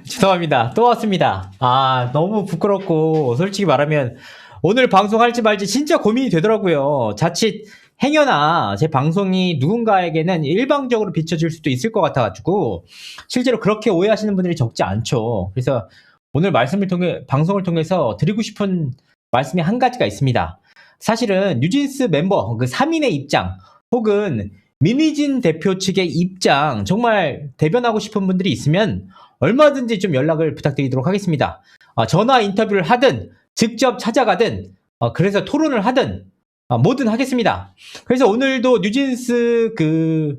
죄송합니다. 또 왔습니다. 너무 부끄럽고, 솔직히 말하면, 오늘 방송할지 말지 진짜 고민이 되더라고요. 자칫 행여나 제 방송이 누군가에게는 일방적으로 비춰질 수도 있을 것 같아가지고, 실제로 그렇게 오해하시는 분들이 적지 않죠. 그래서 오늘 방송을 통해서 드리고 싶은 말씀이 한 가지가 있습니다. 사실은 뉴진스 멤버, 그 3인의 입장, 혹은 민희진 대표 측의 입장, 정말 대변하고 싶은 분들이 있으면 얼마든지 좀 연락을 부탁드리도록 하겠습니다. 전화 인터뷰를 하든, 직접 찾아가든, 그래서 토론을 하든, 뭐든 하겠습니다. 그래서 오늘도 뉴진스 그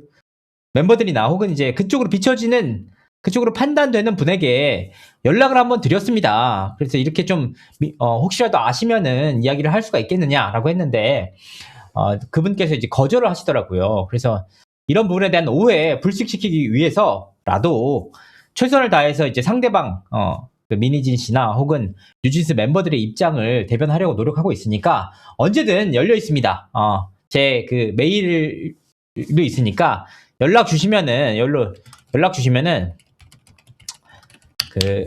멤버들이나 혹은 이제 그쪽으로 비춰지는, 그쪽으로 판단되는 분에게 연락을 한번 드렸습니다. 그래서 이렇게 좀, 혹시라도 아시면은 이야기를 할 수가 있겠느냐라고 했는데, 그분께서 이제 거절을 하시더라고요. 그래서 이런 부분에 대한 오해 불식시키기 위해서라도 최선을 다해서 이제 상대방, 그 민희진 씨나 혹은 뉴진스 멤버들의 입장을 대변하려고 노력하고 있으니까 언제든 열려 있습니다. 제 그 메일도 있으니까 연락 주시면은 그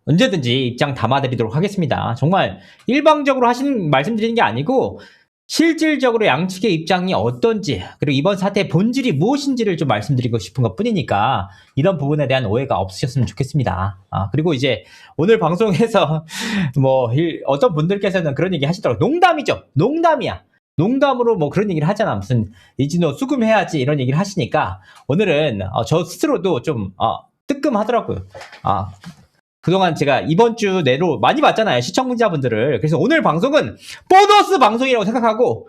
언제든지 입장 담아드리도록 하겠습니다. 정말 일방적으로 말씀드리는 게 아니고 실질적으로 양측의 입장이 어떤지, 그리고 이번 사태의 본질이 무엇인지를 좀 말씀드리고 싶은 것 뿐이니까 이런 부분에 대한 오해가 없으셨으면 좋겠습니다. 그리고 이제 오늘 방송에서 어떤 분들께서는 그런 얘기 하시더라고요. 농담이죠. 농담이야. 농담으로 뭐 그런 얘기를 하잖아. 무슨 이진호 수금해야지 이런 얘기를 하시니까 오늘은 저 스스로도 좀 뜨끔하더라고요. 그동안 제가 이번 주 내로 많이 봤잖아요. 시청자분들을. 그래서 오늘 방송은 보너스 방송이라고 생각하고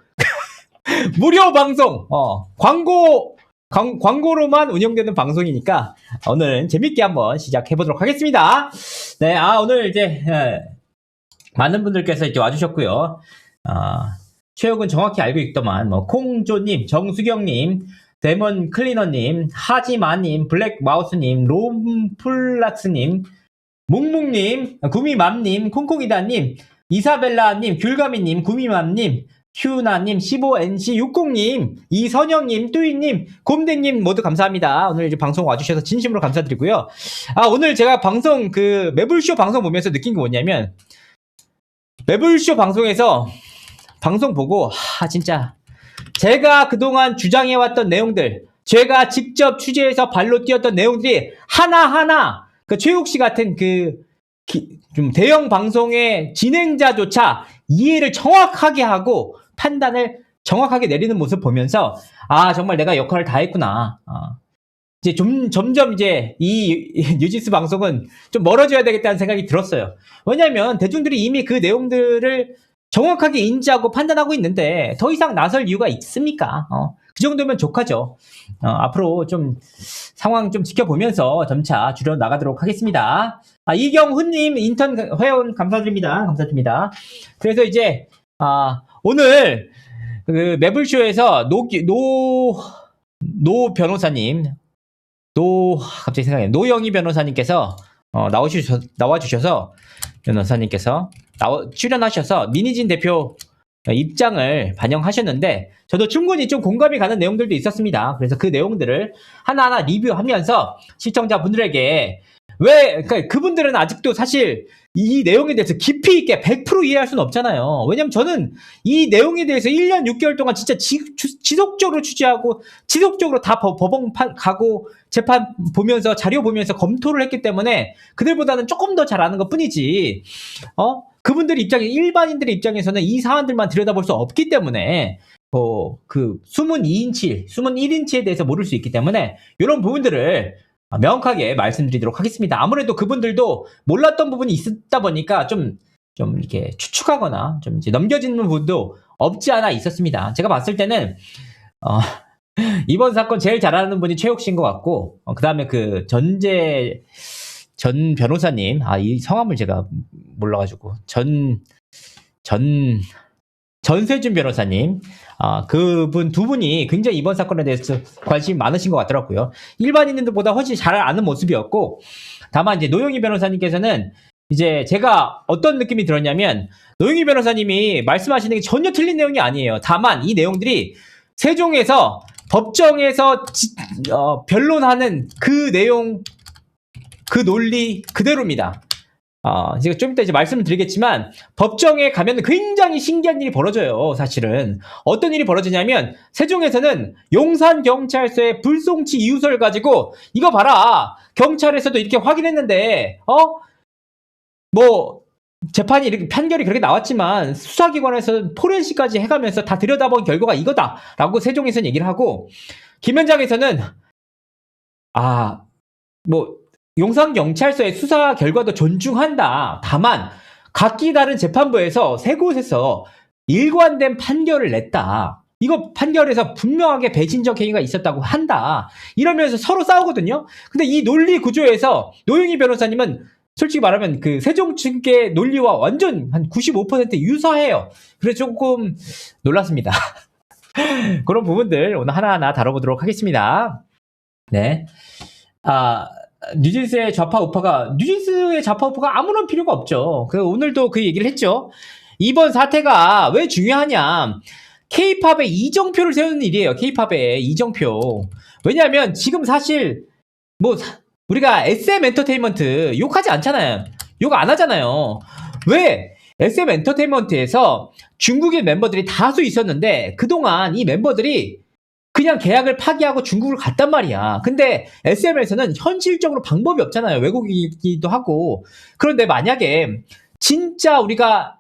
무료 방송, 광고로만 운영되는 방송이니까 오늘은 재밌게 한번 시작해보도록 하겠습니다. 네, 오늘 이제 많은 분들께서 이제 와주셨고요. 최욱은 정확히 알고 있더만, 콩조님, 정수경님, 데몬 클리너님, 하지마님, 블랙마우스님, 롬플락스님, 묵묵님, 구미맘님, 콩콩이다님, 이사벨라님, 귤가미님, 구미맘님, 휴나님, 15NC60님, 이선영님, 뚜이님, 곰댕님 모두 감사합니다. 오늘 이제 방송 와주셔서 진심으로 감사드리고요. 오늘 제가 매불쇼 방송 보면서 느낀 게 뭐냐면, 매불쇼 방송에서 방송 보고, 진짜, 제가 그동안 주장해왔던 내용들, 제가 직접 취재해서 발로 뛰었던 내용들이 하나하나 그 최욱 씨 같은 좀 대형 방송의 진행자조차 이해를 정확하게 하고 판단을 정확하게 내리는 모습 보면서 정말 내가 역할을 다 했구나. 이제 점점 이제 이 뉴진스 방송은 좀 멀어져야 되겠다는 생각이 들었어요. 왜냐하면 대중들이 이미 그 내용들을 정확하게 인지하고 판단하고 있는데 더 이상 나설 이유가 있습니까? 그 정도면 족하죠. 앞으로 좀 상황 좀 지켜보면서 점차 줄여 나가도록 하겠습니다. 이경훈님 인턴 회원 감사드립니다. 그래서 이제 오늘 그 매불쇼에서 노 변호사님, 갑자기 생각나요. 노영희 변호사님께서 나와주셔서 변호사님께서 출연하셔서 민희진 대표 입장을 반영하셨는데 저도 충분히 좀 공감이 가는 내용들도 있었습니다. 그래서 그 내용들을 하나하나 리뷰하면서 시청자분들에게 그러니까 그분들은 아직도 사실 이 내용에 대해서 깊이 있게 100% 이해할 수는 없잖아요. 왜냐면 저는 이 내용에 대해서 1년 6개월 동안 진짜 지속적으로 취재하고 지속적으로 다 법원 가고 재판 보면서 자료 보면서 검토를 했기 때문에 그들보다는 조금 더 잘 아는 것 뿐이지 일반인들의 입장에서는 이 사안들만 들여다볼 수 없기 때문에 그 숨은 1인치에 대해서 모를 수 있기 때문에 이런 부분들을 명확하게 말씀드리도록 하겠습니다. 아무래도 그분들도 몰랐던 부분이 있었다 보니까 좀 이렇게 추측하거나 좀 이제 넘겨지는 부분도 없지 않아 있었습니다. 제가 봤을 때는 이번 사건 제일 잘 아는 분이 최욱 씨인 것 같고 그 다음에 그 전 변호사님, 이 성함을 제가 몰라가지고 전세준 변호사님, 그분 두 분이 굉장히 이번 사건에 대해서 관심이 많으신 것 같더라고요. 일반인들보다 훨씬 잘 아는 모습이었고, 다만 이제 노영희 변호사님께서는 이제 제가 어떤 느낌이 들었냐면 노영희 변호사님이 말씀하시는 게 전혀 틀린 내용이 아니에요. 다만 이 내용들이 세종에서 법정에서 변론하는 그 내용, 그 논리 그대로입니다. 제가 좀 이따 이제 말씀을 드리겠지만, 법정에 가면 굉장히 신기한 일이 벌어져요, 사실은. 어떤 일이 벌어지냐면, 세종에서는 용산경찰서의 불송치 이유서를 가지고, 이거 봐라! 경찰에서도 이렇게 확인했는데, 재판이 이렇게, 판결이 그렇게 나왔지만, 수사기관에서는 포렌식까지 해가면서 다 들여다본 결과가 이거다! 라고 세종에서는 얘기를 하고, 김현장에서는, 용산경찰서의 수사 결과도 존중한다. 다만 각기 다른 재판부에서 세 곳에서 일관된 판결을 냈다. 이거 판결에서 분명하게 배신적 행위가 있었다고 한다. 이러면서 서로 싸우거든요. 근데 이 논리 구조에서 노영희 변호사님은 솔직히 말하면 그 세종 측의 논리와 완전 한 95% 유사해요. 그래서 조금 놀랐습니다. 그런 부분들 오늘 하나하나 다뤄보도록 하겠습니다. 네. 뉴진스의 좌파 우파가 아무런 필요가 없죠. 오늘도 그 얘기를 했죠. 이번 사태가 왜 중요하냐. K-팝에 이정표를 세우는 일이에요. K-팝에 이정표. 왜냐하면 지금 사실 우리가 SM 엔터테인먼트 욕하지 않잖아요. 욕 안 하잖아요. 왜? SM 엔터테인먼트에서 중국인 멤버들이 다수 있었는데 그동안 이 멤버들이 그냥 계약을 파기하고 중국을 갔단 말이야. 근데 SM에서는 현실적으로 방법이 없잖아요. 외국이기도 하고. 그런데 만약에 진짜 우리가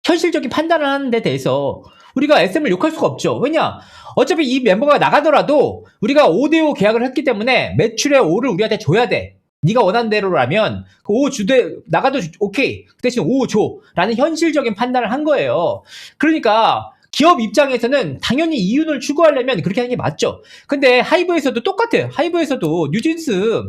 현실적인 판단을 하는 데 대해서 우리가 SM을 욕할 수가 없죠. 왜냐? 어차피 이 멤버가 나가더라도 우리가 5대5 계약을 했기 때문에 매출의 5를 우리한테 줘야 돼. 네가 원하는 대로라면 그 5 주되 나가도 오케이. 그 대신 5 줘. 라는 현실적인 판단을 한 거예요. 그러니까 기업 입장에서는 당연히 이윤을 추구하려면 그렇게 하는 게 맞죠. 근데 하이브에서도 똑같아요. 하이브에서도 뉴진스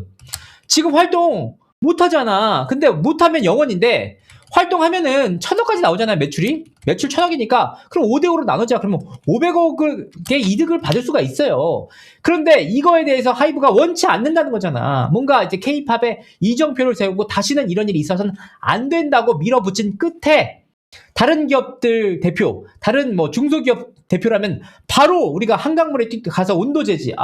지금 활동 못하잖아. 근데 못하면 영원인데 활동하면은 1,000억까지 나오잖아요. 매출 1,000억이니까 그럼 5대5로 나누자. 그러면 500억의 이득을 받을 수가 있어요. 그런데 이거에 대해서 하이브가 원치 않는다는 거잖아. 뭔가 이제 K-팝에 이정표를 세우고 다시는 이런 일이 있어서는 안 된다고 밀어붙인 끝에 다른 기업들 대표, 다른 중소기업 대표라면 바로 우리가 한강물에 가서 온도 재지.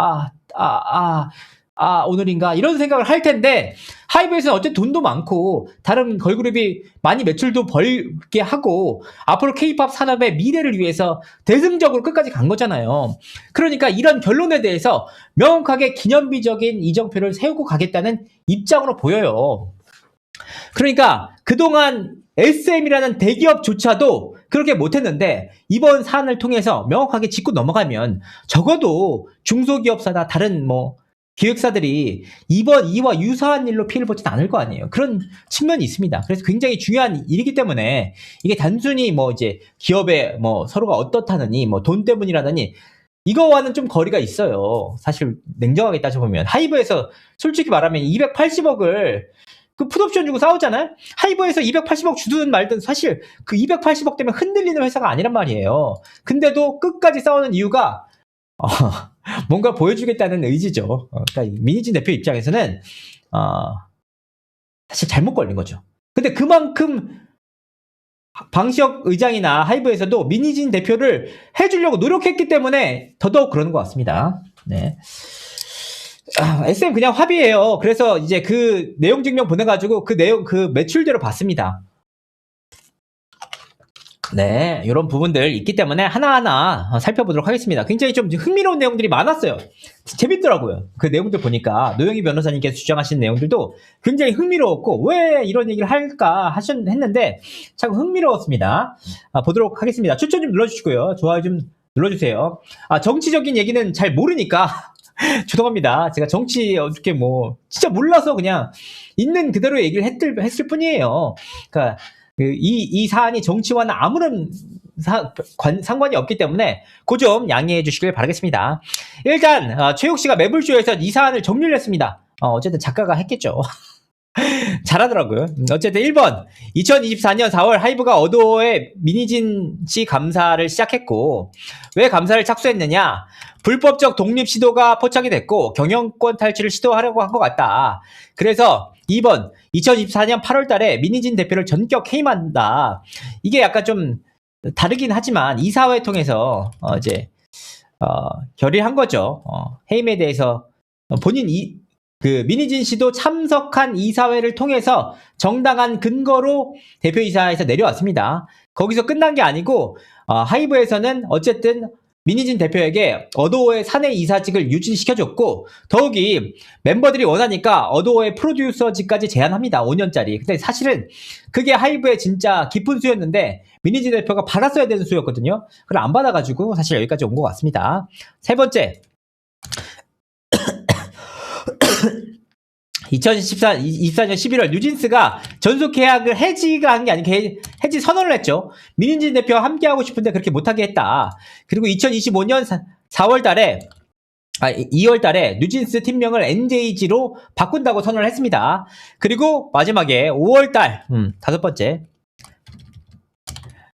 오늘인가? 이런 생각을 할 텐데, 하이브에서는 어쨌든 돈도 많고, 다른 걸그룹이 많이 매출도 벌게 하고, 앞으로 K-팝 산업의 미래를 위해서 대승적으로 끝까지 간 거잖아요. 그러니까 이런 결론에 대해서 명확하게 기념비적인 이정표를 세우고 가겠다는 입장으로 보여요. 그러니까 그동안 SM이라는 대기업조차도 그렇게 못했는데 이번 사안을 통해서 명확하게 짚고 넘어가면 적어도 중소기업사나 다른 기획사들이 이와 유사한 일로 피해를 보지는 않을 거 아니에요. 그런 측면이 있습니다. 그래서 굉장히 중요한 일이기 때문에 이게 단순히 이제 기업의 서로가 어떻다느니 돈 때문이라느니 이거와는 좀 거리가 있어요. 사실 냉정하게 따져보면 하이브에서 솔직히 말하면 280억을 그 풋옵션 주고 싸우잖아요? 하이브에서 280억 주든 말든 사실 그 280억 때문에 흔들리는 회사가 아니란 말이에요. 근데도 끝까지 싸우는 이유가 뭔가 보여주겠다는 의지죠. 그러니까 민희진 대표 입장에서는 사실 잘못 걸린 거죠. 근데 그만큼 방시혁 의장이나 하이브에서도 민희진 대표를 해주려고 노력했기 때문에 더더욱 그러는 것 같습니다. 네. SM 그냥 합의해요. 그래서 이제 그 내용 증명 보내가지고 그 매출대로 받습니다. 네, 이런 부분들 있기 때문에 하나하나 살펴보도록 하겠습니다. 굉장히 좀 흥미로운 내용들이 많았어요. 재밌더라고요. 그 내용들 보니까 노영희 변호사님께서 주장하신 내용들도 굉장히 흥미로웠고 왜 이런 얘기를 할까 했는데 참 흥미로웠습니다. 보도록 하겠습니다. 추천 좀 눌러주시고요. 좋아요 좀 눌러주세요. 정치적인 얘기는 잘 모르니까 죄송합니다. 제가 정치 어떻게 진짜 몰라서 그냥 있는 그대로 얘기를 했을 뿐이에요. 그러니까 이 사안이 정치와는 아무런 상관이 없기 때문에 그 점 양해해 주시길 바라겠습니다. 일단 최욱 씨가 매불쇼에서 이 사안을 정리를 했습니다. 어쨌든 작가가 했겠죠. 잘하더라고요. 어쨌든 1번 2024년 4월 하이브가 어도어의 민희진 씨 감사를 시작했고 왜 감사를 착수했느냐 불법적 독립 시도가 포착이 됐고 경영권 탈취를 시도하려고 한 것 같다. 그래서 2번 2024년 8월 달에 민희진 대표를 전격 해임한다. 이게 약간 좀 다르긴 하지만 이사회 통해서 이제 결의한 거죠. 해임에 대해서 본인 민희진 씨도 참석한 이사회를 통해서 정당한 근거로 대표이사에서 내려왔습니다. 거기서 끝난 게 아니고 하이브에서는 어쨌든 민희진 대표에게 어도어의 사내 이사직을 유지시켜줬고, 더욱이 멤버들이 원하니까 어도어의 프로듀서직까지 제안합니다. 5년짜리. 근데 사실은 그게 하이브의 진짜 깊은 수였는데 민희진 대표가 받았어야 되는 수였거든요. 그걸 안 받아가지고 사실 여기까지 온 것 같습니다. 세 번째, 2024년 11월 뉴진스가 전속 계약을 해지가 한 게 아니고 해지 선언을 했죠. 민희진 대표와 함께하고 싶은데 그렇게 못하게 했다. 그리고 2025년 2월 달에 뉴진스 팀명을 NJG로 바꾼다고 선언을 했습니다. 그리고 마지막에 5월 달, 다섯 번째,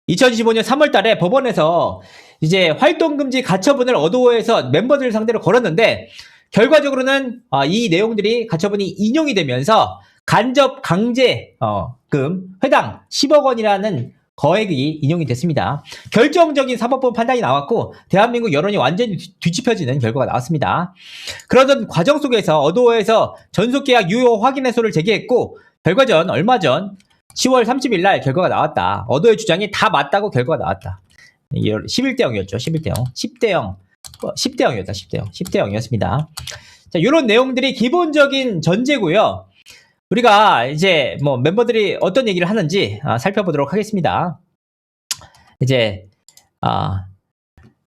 2025년 3월 달에 법원에서 이제 활동금지 가처분을 어도어에서 멤버들 상대로 걸었는데, 결과적으로는 이 내용들이 가처분이 인용이 되면서 간접 강제금 회당 10억 원이라는 거액이 인용이 됐습니다. 결정적인 사법부 판단이 나왔고 대한민국 여론이 완전히 뒤집혀지는 결과가 나왔습니다. 그러던 과정 속에서 어도어에서 전속계약 유효 확인 해소를 제기했고, 결과전 얼마 전 10월 30일 날 결과가 나왔다. 어도어의 주장이 다 맞다고 결과가 나왔다. 이게 11대 0이었죠. 11대 0. 10대 0. 10대 0이었다. 10대 0. 10대 0이었습니다. 자, 이런 내용들이 기본적인 전제고요. 우리가 이제 뭐 멤버들이 어떤 얘기를 하는지 살펴보도록 하겠습니다. 이제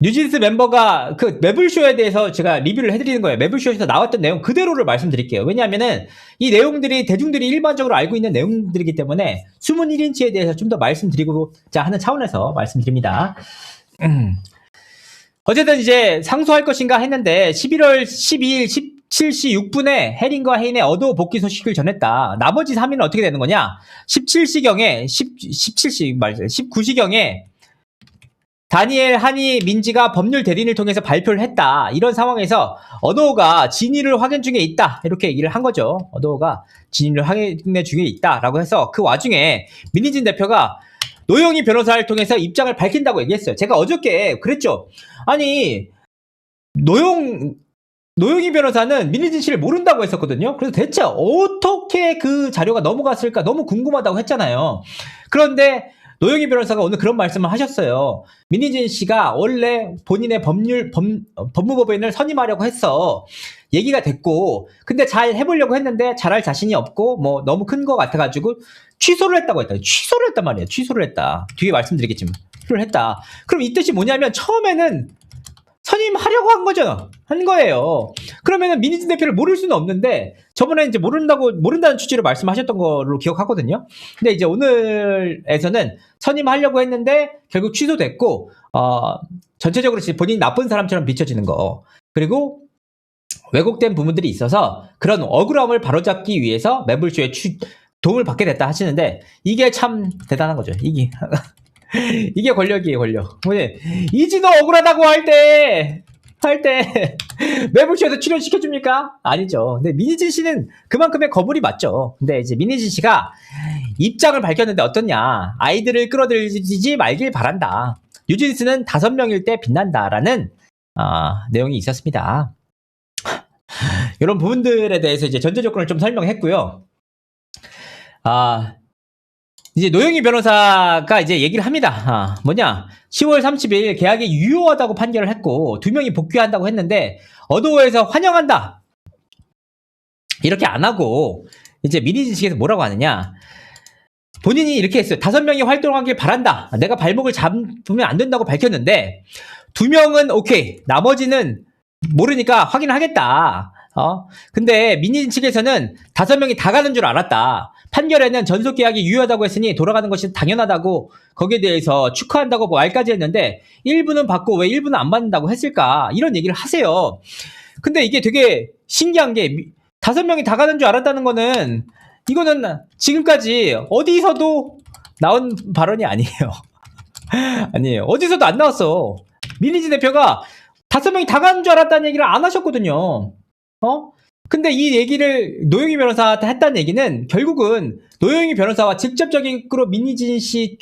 뉴진스 멤버가 그 매블쇼에 대해서 제가 리뷰를 해드리는 거예요. 매블쇼에서 나왔던 내용 그대로를 말씀드릴게요. 왜냐하면은 이 내용들이 대중들이 일반적으로 알고 있는 내용들이기 때문에 숨은 1인치에 대해서 좀 더 말씀드리고자 하는 차원에서 말씀드립니다. 어쨌든 이제 상소할 것인가 했는데 11월 12일 17시 6분에 해린과 헤인의 어도어 복귀 소식을 전했다. 나머지 3일은 어떻게 되는 거냐? 19시경에 다니엘, 한이, 민지가 법률 대리인을 통해서 발표를 했다. 이런 상황에서 어도어가 진위를 확인 중에 있다. 이렇게 얘기를 한 거죠. 어도어가 진위를 확인 중에 있다라고 해서 그 와중에 민희진 대표가 노영희 변호사를 통해서 입장을 밝힌다고 얘기했어요. 제가 어저께 그랬죠. 아니, 노영희 변호사는 민희진 씨를 모른다고 했었거든요. 그래서 대체 어떻게 그 자료가 넘어갔을까 너무 궁금하다고 했잖아요. 그런데 노영희 변호사가 오늘 그런 말씀을 하셨어요. 민희진 씨가 원래 본인의 법무법인을 선임하려고 했어. 얘기가 됐고, 근데 잘 해보려고 했는데 잘할 자신이 없고 뭐 너무 큰 거 같아가지고 취소를 했다고 했다. 취소를 했단 말이에요. 취소를 했다. 뒤에 말씀드리겠지만 취소를 했다. 그럼 이 뜻이 뭐냐면 처음에는 선임하려고 한 거예요. 그러면은 민희진 대표를 모를 수는 없는데 저번에 이제 모른다는 취지로 말씀하셨던 걸로 기억하거든요. 근데 이제 오늘에서는 선임하려고 했는데 결국 취소됐고, 전체적으로 본인이 나쁜 사람처럼 비춰지는 거. 그리고 왜곡된 부분들이 있어서 그런 억울함을 바로잡기 위해서 매블쇼에 도움을 받게 됐다 하시는데, 이게 참 대단한 거죠. 이게 권력이에요, 권력. 이진호 억울하다고 할 때 매블쇼에서 출연시켜줍니까? 아니죠. 근데 민희진 씨는 그만큼의 거물이 맞죠. 근데 이제 민희진 씨가 입장을 밝혔는데 어떻냐. 아이들을 끌어들이지 말길 바란다. 뉴진스는 5명일 때 빛난다라는 내용이 있었습니다. 이런 부분들에 대해서 이제 전제 조건을 좀 설명했고요. 이제 노영희 변호사가 이제 얘기를 합니다. 10월 30일 계약이 유효하다고 판결을 했고 2명이 복귀한다고 했는데 어도어에서 환영한다. 이렇게 안 하고 이제 민희진 씨에서 뭐라고 하느냐. 본인이 이렇게 했어요. 5명이 활동하길 바란다. 내가 발목을 잡으면 안 된다고 밝혔는데 2명은 오케이. 나머지는 모르니까 확인하겠다. 근데 민희진 측에서는 5명이 다 가는 줄 알았다. 판결에는 전속 계약이 유효하다고 했으니 돌아가는 것이 당연하다고 거기에 대해서 축하한다고 말까지 했는데 일부는 받고 왜 일부는 안 받는다고 했을까? 이런 얘기를 하세요. 근데 이게 되게 신기한 게 5명이 다 가는 줄 알았다는 거는 이거는 지금까지 어디서도 나온 발언이 아니에요. 아니에요. 어디서도 안 나왔어. 민희진 대표가 5명이 다 가는 줄 알았다는 얘기를 안 하셨거든요. 근데 이 얘기를 노영희 변호사한테 했다는 얘기는 결국은 노영희 변호사와 직접적으로 민희진 씨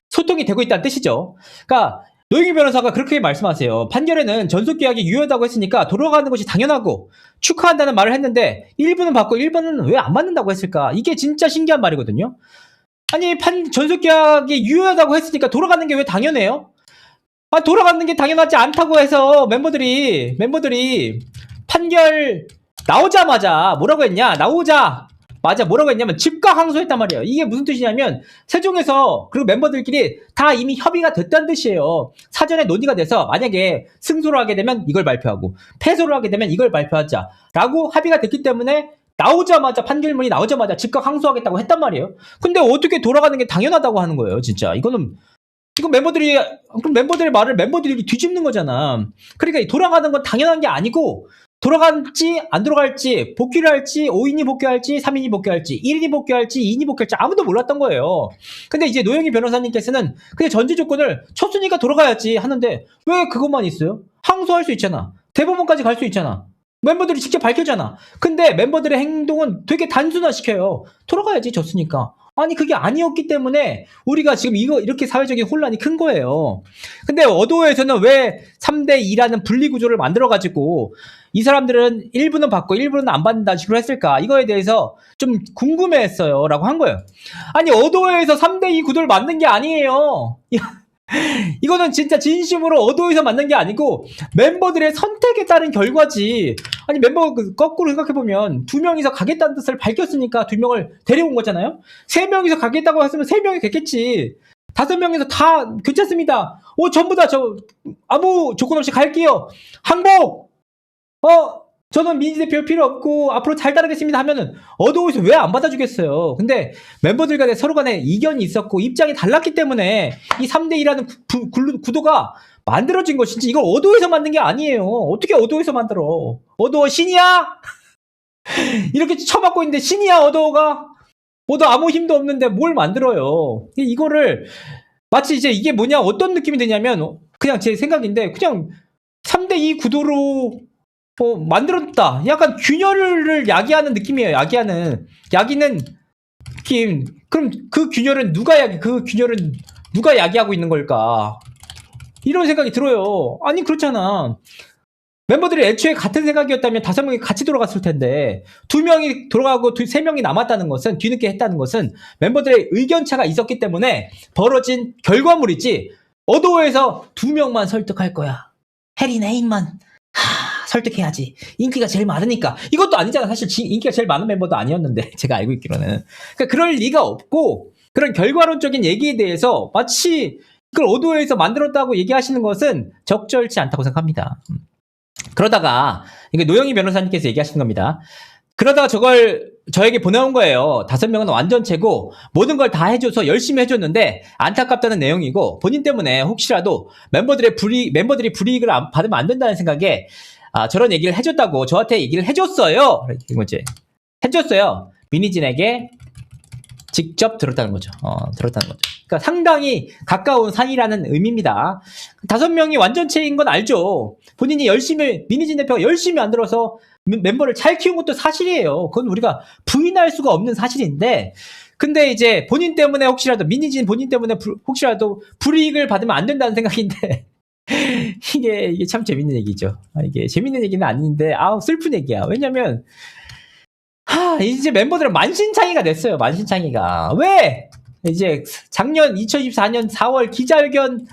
소통이 되고 있다는 뜻이죠. 그러니까 노영희 변호사가 그렇게 말씀하세요. 판결에는 전속계약이 유효하다고 했으니까 돌아가는 것이 당연하고 축하한다는 말을 했는데 1부는 받고 1부는 왜 안 받는다고 했을까? 이게 진짜 신기한 말이거든요. 아니 전속계약이 유효하다고 했으니까 돌아가는 게 왜 당연해요? 아, 돌아가는 게 당연하지 않다고 해서 멤버들이 판결 나오자마자 뭐라고 했냐? 나오자마자 뭐라고 했냐면 즉각 항소했단 말이에요. 이게 무슨 뜻이냐면 세종에서 그리고 멤버들끼리 다 이미 협의가 됐다는 뜻이에요. 사전에 논의가 돼서 만약에 승소를 하게 되면 이걸 발표하고 패소를 하게 되면 이걸 발표하자라고 합의가 됐기 때문에 나오자마자 판결문이 나오자마자 즉각 항소하겠다고 했단 말이에요. 근데 어떻게 돌아가는 게 당연하다고 하는 거예요, 진짜. 이거 멤버들의 말을 멤버들이 뒤집는 거잖아. 그러니까 돌아가는 건 당연한 게 아니고 돌아갈지 안 돌아갈지 복귀를 할지 5인이 복귀할지 3인이 복귀할지 1인이 복귀할지 2인이 복귀할지 아무도 몰랐던 거예요. 근데 이제 노영희 변호사님께서는 그냥 전제 조건을 쳤으니까 돌아가야지 하는데 왜 그것만 있어요? 항소할 수 있잖아. 대법원까지 갈 수 있잖아. 멤버들이 직접 밝혔잖아. 근데 멤버들의 행동은 되게 단순화시켜요. 돌아가야지 졌으니까. 아니 그게 아니었기 때문에 우리가 지금 이렇게 사회적인 혼란이 큰 거예요. 근데 어도에서는 왜 3대2라는 분리구조를 만들어가지고 이 사람들은 1부는 받고 1부는 안 받는다 식으로 했을까? 이거에 대해서 좀 궁금해했어요. 라고 한 거예요. 아니 어도에서 3대2 구도를 만든 게 아니에요. 이거는 진짜 진심으로 어도에서 만든 게 아니고 멤버들의 선택에 따른 결과지. 아니 멤버 거꾸로 생각해보면 2명이서 가겠다는 뜻을 밝혔으니까 2명을 데려온 거잖아요. 3명이서 가겠다고 했으면 3명이 됐겠지. 5명이서 다 괜찮습니다. 전부 다 아무 조건 없이 갈게요. 항복. 저는 민지 대표 필요 없고 앞으로 잘 따르겠습니다 하면은 어도에서 왜 안 받아주겠어요. 근데 멤버들 간에 서로 간에 이견이 있었고 입장이 달랐기 때문에 이 3대2라는 구도가 만들어진 것이지 이걸 어도에서 만든 게 아니에요. 어떻게 어도에서 만들어? 어도 신이야? 이렇게 쳐맞고 있는데 신이야 어도가? 어도 아무 힘도 없는데 뭘 만들어요. 이거를 마치 이제 이게 뭐냐 어떤 느낌이 드냐면 그냥 제 생각인데 그냥 3대2 구도로 만들었다. 약간 균열을 야기하는 느낌이에요. 야기는 느낌. 그럼 그 균열은 누가 야기하고 있는 걸까? 이런 생각이 들어요. 아니 그렇잖아. 멤버들이 애초에 같은 생각이었다면 5명이 같이 돌아갔을 텐데 2명이 돌아가고 3명이 남았다는 것은 뒤늦게 했다는 것은 멤버들의 의견차가 있었기 때문에 벌어진 결과물이지. 어도에서 2명만 설득할 거야. 해리 네임만 설득해야지. 인기가 제일 많으니까. 이것도 아니잖아. 사실 인기가 제일 많은 멤버도 아니었는데 제가 알고 있기로는. 그러니까 그럴 리가 없고 그런 결과론적인 얘기에 대해서 마치 그걸 어도에서 만들었다고 얘기하시는 것은 적절치 않다고 생각합니다. 그러다가 이게 노영희 변호사님께서 얘기하시는 겁니다. 그러다가 저걸 저에게 보내온 거예요. 5명은 완전체고 모든 걸 다 해줘서 열심히 해줬는데 안타깝다는 내용이고 본인 때문에 혹시라도 멤버들이 불이익을 받으면 안 된다는 생각에 저런 얘기를 해줬다고 저한테 얘기를 해줬어요. 이거지. 해줬어요. 민희진에게 직접 들었다는 거죠. 그러니까 상당히 가까운 사이라는 의미입니다. 5명이 완전체인 건 알죠. 본인이 민희진 대표가 열심히 만들어서 멤버를 잘 키운 것도 사실이에요. 그건 우리가 부인할 수가 없는 사실인데, 근데 이제 민희진 본인 때문에 혹시라도 불이익을 받으면 안 된다는 생각인데, 이게 참 재밌는 얘기죠. 이게 재밌는 얘기는 아닌데, 슬픈 얘기야. 왜냐면, 이제 멤버들은 만신창이가 됐어요. 만신창이가. 왜? 이제 작년 2024년 4월 기자회견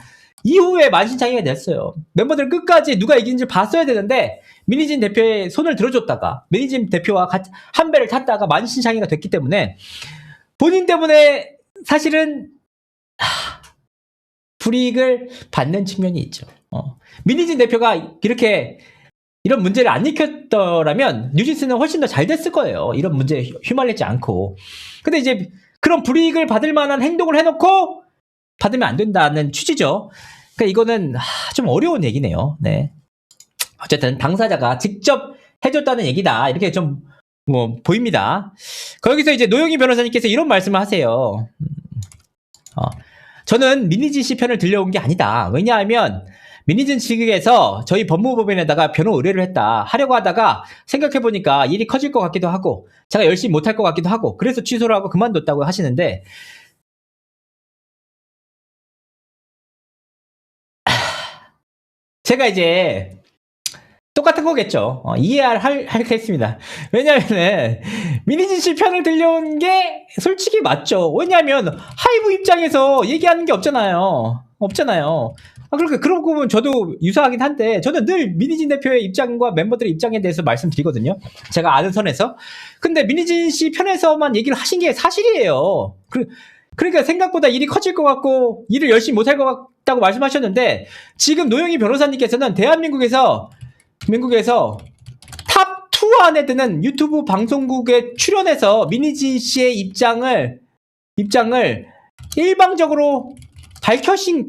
이후에 만신창이가 됐어요. 멤버들 끝까지 누가 이기는지 봤어야 되는데 민희진 대표의 손을 들어줬다가 민희진 대표와 같이 한 배를 탔다가 만신창이가 됐기 때문에 본인 때문에 사실은 불이익을 받는 측면이 있죠. 민희진 대표가 이런 문제를 안 일으켰더라면 뉴진스는 훨씬 더 잘 됐을 거예요. 이런 문제에 휘말리지 않고. 근데 이제 그런 불이익을 받을 만한 행동을 해놓고 받으면 안 된다는 취지죠. 그러니까 이거는 좀 어려운 얘기네요. 네. 어쨌든 당사자가 직접 해줬다는 얘기다. 이렇게 좀 보입니다. 거기서 이제 노영희 변호사님께서 이런 말씀을 하세요. 저는 민희진 씨 편을 들려온 게 아니다. 왜냐하면 민희진 측에서 저희 법무법인에다가 변호 의뢰를 하려고 하다가 생각해보니까 일이 커질 것 같기도 하고 제가 열심히 못할 것 같기도 하고 그래서 취소를 하고 그만뒀다고 하시는데 제가 이제 똑같은 거겠죠. 이해하겠습니다. 왜냐면은, 미니진 씨 편을 들려온 게 솔직히 맞죠. 왜냐면, 하이브 입장에서 얘기하는 게 없잖아요. 그러니까 그런 부분 저도 유사하긴 한데, 저는 늘 미니진 대표의 입장과 멤버들의 입장에 대해서 말씀드리거든요. 제가 아는 선에서. 근데 미니진 씨 편에서만 얘기를 하신 게 사실이에요. 그러니까 생각보다 일이 커질 것 같고, 일을 열심히 못할 것 같다고 말씀하셨는데, 지금 노영희 변호사님께서는 대한민국에서 탑2 안에 드는 유튜브 방송국에 출연해서 미니진 씨의 입장을 일방적으로 발표하신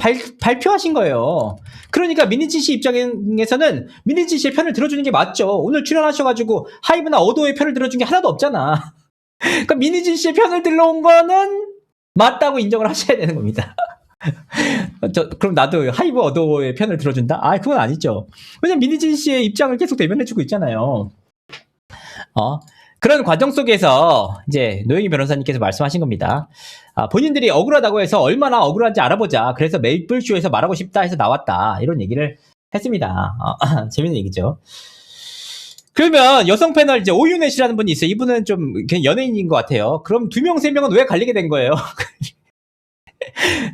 거예요. 그러니까 미니진 씨 입장에서는 미니진 씨의 편을 들어주는 게 맞죠. 오늘 출연하셔가지고 하이브나 어도의 편을 들어준 게 하나도 없잖아. 그러니까 미니진 씨의 편을 들러온 거는 맞다고 인정을 하셔야 되는 겁니다. 그럼 나도 하이브 어도의 편을 들어준다? 그건 아니죠. 왜냐면 미니진 씨의 입장을 계속 대변해주고 있잖아요. 그런 과정 속에서 이제 노영희 변호사님께서 말씀하신 겁니다. 본인들이 억울하다고 해서 얼마나 억울한지 알아보자. 그래서 메이플쇼에서 말하고 싶다 해서 나왔다. 이런 얘기를 했습니다. 재밌는 얘기죠. 그러면 여성 패널 이제 오윤혜 씨라는 분이 있어요. 이분은 좀 그냥 연예인인 것 같아요. 그럼 2명, 3명은 왜 갈리게 된 거예요?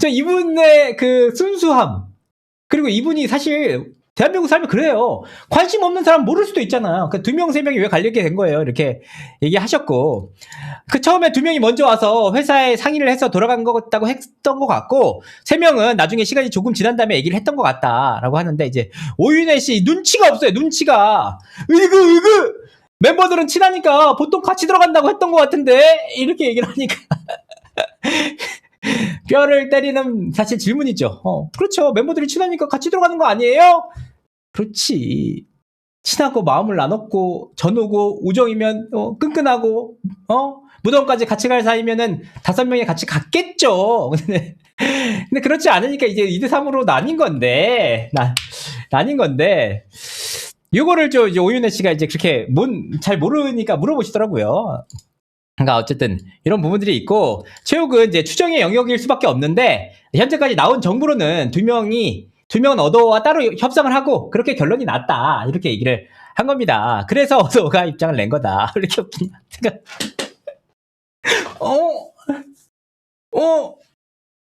저 이분의 그 순수함, 그리고 이분이 사실 대한민국 살면 그래요. 관심 없는 사람 모를 수도 있잖아요. 그 2명, 3명이 왜 갈리게 된 거예요? 이렇게 얘기하셨고, 그 처음에 2명이 먼저 와서 회사에 상의를 해서 돌아간 것 같다고 했던 것 같고, 3명은 나중에 시간이 조금 지난 다음에 얘기를 했던 것 같다라고 하는데, 이제 오윤혜 씨 눈치가 없어요. 눈치가. 으그 멤버들은 친하니까 보통 같이 들어간다고 했던 것 같은데 이렇게 얘기를 하니까 뼈를 때리는 사실 질문이죠. 그렇죠. 멤버들이 친하니까 같이 들어가는 거 아니에요? 그렇지. 친하고 마음을 나눴고 전우고 우정이면 끈끈하고 무덤까지 같이 갈 사이면은 5명이 같이 갔겠죠. 근데 그렇지 않으니까 이제 2대3으로 나뉜 건데 요거를 이제 오윤혜 씨가 이제 그렇게 잘 모르니까 물어보시더라고요. 그러니까 어쨌든 이런 부분들이 있고, 최욱은 이제 추정의 영역일 수밖에 없는데 현재까지 나온 정보로는 2명은 어도와 따로 협상을 하고 그렇게 결론이 났다, 이렇게 얘기를 한 겁니다. 그래서 어도가 입장을 낸 거다. 이렇게 웃긴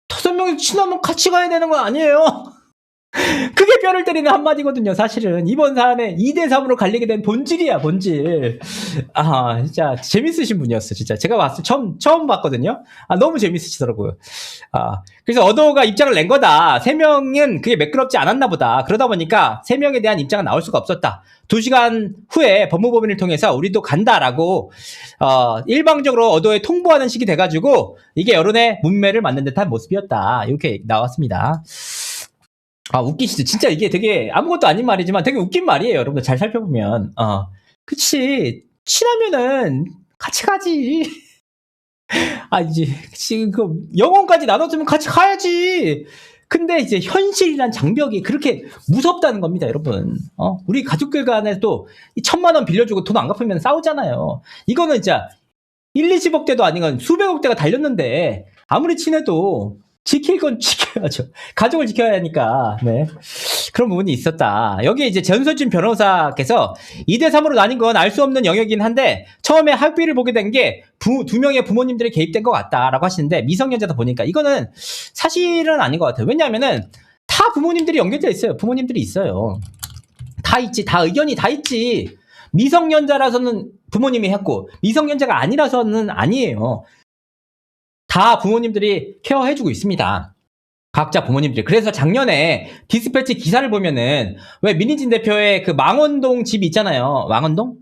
다섯 명이 친하면 같이 가야 되는 거 아니에요? 그게 뼈를 때리는 한마디거든요. 사실은 이번 사안에 2대3으로 갈리게 된 본질이야, 본질. 진짜 재밌으신 분이었어. 진짜 제가 처음 봤거든요. 너무 재밌으시더라고요. 그래서 어도가 입장을 낸 거다. 3명은 그게 매끄럽지 않았나 보다. 그러다 보니까 3명에 대한 입장은 나올 수가 없었다. 2시간 후에 법무법인을 통해서 우리도 간다라고 일방적으로 어도에 통보하는 식이 돼가지고 이게 여론의 문매를 맞는 듯한 모습이었다. 이렇게 나왔습니다. 웃기시죠? 진짜 이게 되게 아무것도 아닌 말이지만 되게 웃긴 말이에요. 여러분들 잘 살펴보면. 그치. 친하면은 같이 가지. 이제 지금 그 영혼까지 나눠주면 같이 가야지. 근데 이제 현실이란 장벽이 그렇게 무섭다는 겁니다, 여러분. 우리 가족들 간에도 1,000만 원 빌려주고 돈 안 갚으면 싸우잖아요. 이거는 진짜 1, 20억 대도 아니건 수백억 대가 달렸는데 아무리 친해도 지킬 건 지켜야죠. 가족을 지켜야 하니까. 네. 그런 부분이 있었다. 여기 이제 전소진 변호사께서 2대3으로 나뉜 건 알 수 없는 영역이긴 한데 처음에 합의를 보게 된 게 2명의 부모님들이 개입된 것 같다라고 하시는데, 미성년자다 보니까 이거는 사실은 아닌 것 같아요. 왜냐하면은 다 부모님들이 연결되어 있어요. 부모님들이 있어요. 다 있지. 다 의견이 다 있지. 미성년자라서는 부모님이 했고 미성년자가 아니라서는 아니에요. 다 부모님들이 케어해주고 있습니다. 각자 부모님들이. 그래서 작년에 디스패치 기사를 보면은 왜 민희진 대표의 그 망원동 집 있잖아요. 망원동?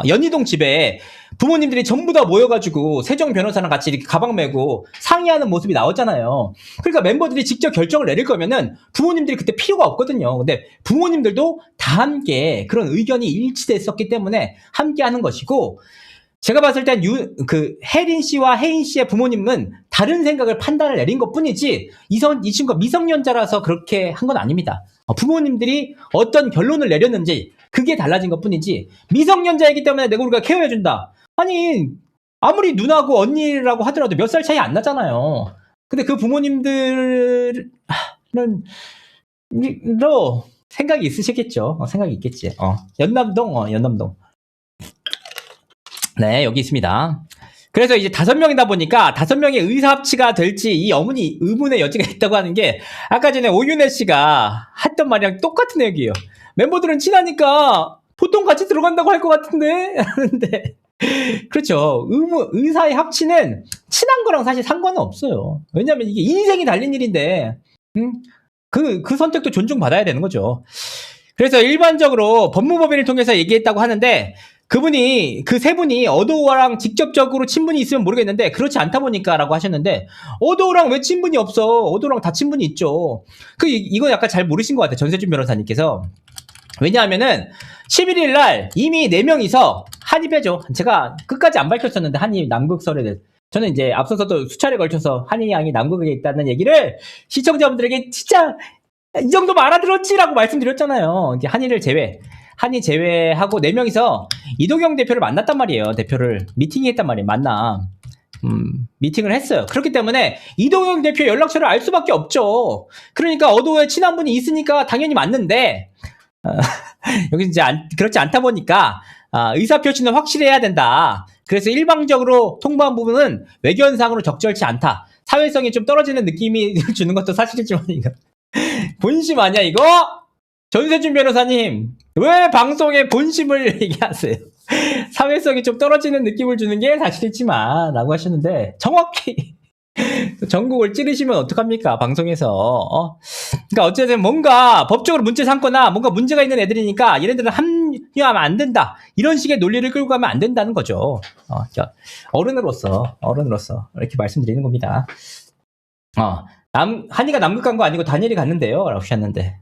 연희동 집에 부모님들이 전부 다 모여가지고 세정 변호사랑 같이 이렇게 가방 메고 상의하는 모습이 나왔잖아요. 그러니까 멤버들이 직접 결정을 내릴 거면은 부모님들이 그때 필요가 없거든요. 근데 부모님들도 다 함께 그런 의견이 일치됐었기 때문에 함께 하는 것이고, 제가 봤을 땐 혜린 씨와 혜인 씨의 부모님은 다른 생각을 판단을 내린 것 뿐이지 이 친구가 미성년자라서 그렇게 한 건 아닙니다. 부모님들이 어떤 결론을 내렸는지 그게 달라진 것 뿐이지, 미성년자이기 때문에 내가 우리가 케어해준다. 아니, 아무리 누나고 언니라고 하더라도 몇 살 차이 안 나잖아요. 근데 그 부모님들은 생각이 있으시겠죠. 생각이 있겠지. 연남동. 네, 여기 있습니다. 그래서 이제 5명이다 보니까 5명의 의사합치가 될지 이 의문의 여지가 있다고 하는 게 아까 전에 오윤혜 씨가 했던 말이랑 똑같은 얘기예요. 멤버들은 친하니까 보통 같이 들어간다고 할 것 같은데 하는데 그렇죠. 의사의 합치는 친한 거랑 사실 상관은 없어요. 왜냐면 이게 인생이 달린 일인데 그 선택도 존중받아야 되는 거죠. 그래서 일반적으로 법무법인을 통해서 얘기했다고 하는데 그분이 그 세 분이 어도우랑 직접적으로 친분이 있으면 모르겠는데 그렇지 않다 보니까라고 하셨는데 어도우랑 왜 친분이 없어? 어도우랑 다 친분이 있죠. 이거 약간 잘 모르신 것 같아요. 전세준 변호사님께서. 왜냐하면은 11일 날 이미 4명이서 한입해죠. 제가 끝까지 안 밝혔었는데 한입 남극설에 대해서 저는 이제 앞서서도 수차례 걸쳐서 한이 양이 남극에 있다는 얘기를 시청자분들에게 진짜 이 정도면 알아들었지라고 말씀드렸잖아요. 이제 한이 제외하고 4명이서 이도경 대표를 만났단 말이에요. 대표를 미팅했단 말이에요. 미팅을 했어요. 그렇기 때문에 이도경 대표 연락처를 알 수밖에 없죠. 그러니까 어도에 친한 분이 있으니까 당연히 맞는데 여기 이제 그렇지 않다 보니까 의사표시는 확실해야 된다. 그래서 일방적으로 통보한 부분은 외견상으로 적절치 않다. 사회성이 좀 떨어지는 느낌이 주는 것도 사실이지만 이거 본심 아니야 이거? 전세준 변호사님 왜 방송에 본심을 얘기하세요? 사회성이 좀 떨어지는 느낌을 주는 게 사실이지만 라고 하시는데 정확히 전국을 찌르시면 어떡합니까 방송에서. 그러니까 어쨌든 뭔가 법적으로 문제 삼거나 뭔가 문제가 있는 애들이니까 얘네들은 합류하면 안 된다 이런 식의 논리를 끌고 가면 안 된다는 거죠. 어른으로서 이렇게 말씀드리는 겁니다. 한이가 남극 간 거 아니고 다니엘이 갔는데요 라고 하셨는데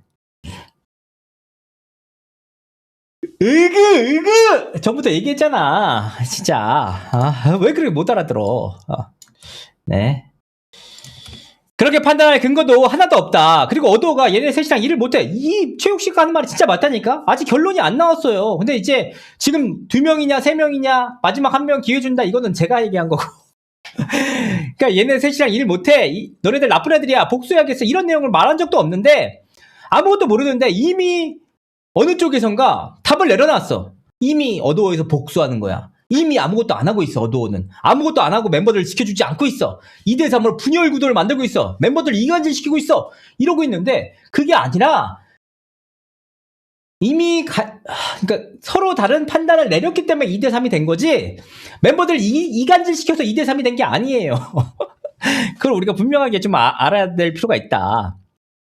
전부터 얘기했잖아 진짜. 왜 그렇게 못 알아들어. 네. 그렇게 판단할 근거도 하나도 없다. 그리고 어도가 얘네 셋이랑 일을 못해. 이 최욱 씨가 하는 말이 진짜 맞다니까? 아직 결론이 안 나왔어요. 근데 이제 지금 2명이냐 3명이냐 마지막 1명 기회 준다 이거는 제가 얘기한 거고. 그러니까 얘네 셋이랑 일 못해. 너네들 나쁜 애들이야. 복수해야겠어. 이런 내용을 말한 적도 없는데 아무것도 모르는데 이미 어느 쪽에선가 답을 내려놨어. 이미 어도어에서 복수하는 거야. 이미 아무것도 안 하고 있어. 어도어는 아무것도 안 하고 멤버들을 지켜주지 않고 있어. 2대3으로 분열 구도를 만들고 있어. 멤버들 이간질 시키고 있어. 이러고 있는데 그게 아니라 이미 그러니까 서로 다른 판단을 내렸기 때문에 2대3이 된 거지 멤버들 이간질 시켜서 2대3이 된 게 아니에요. 그걸 우리가 분명하게 좀 알아야 될 필요가 있다.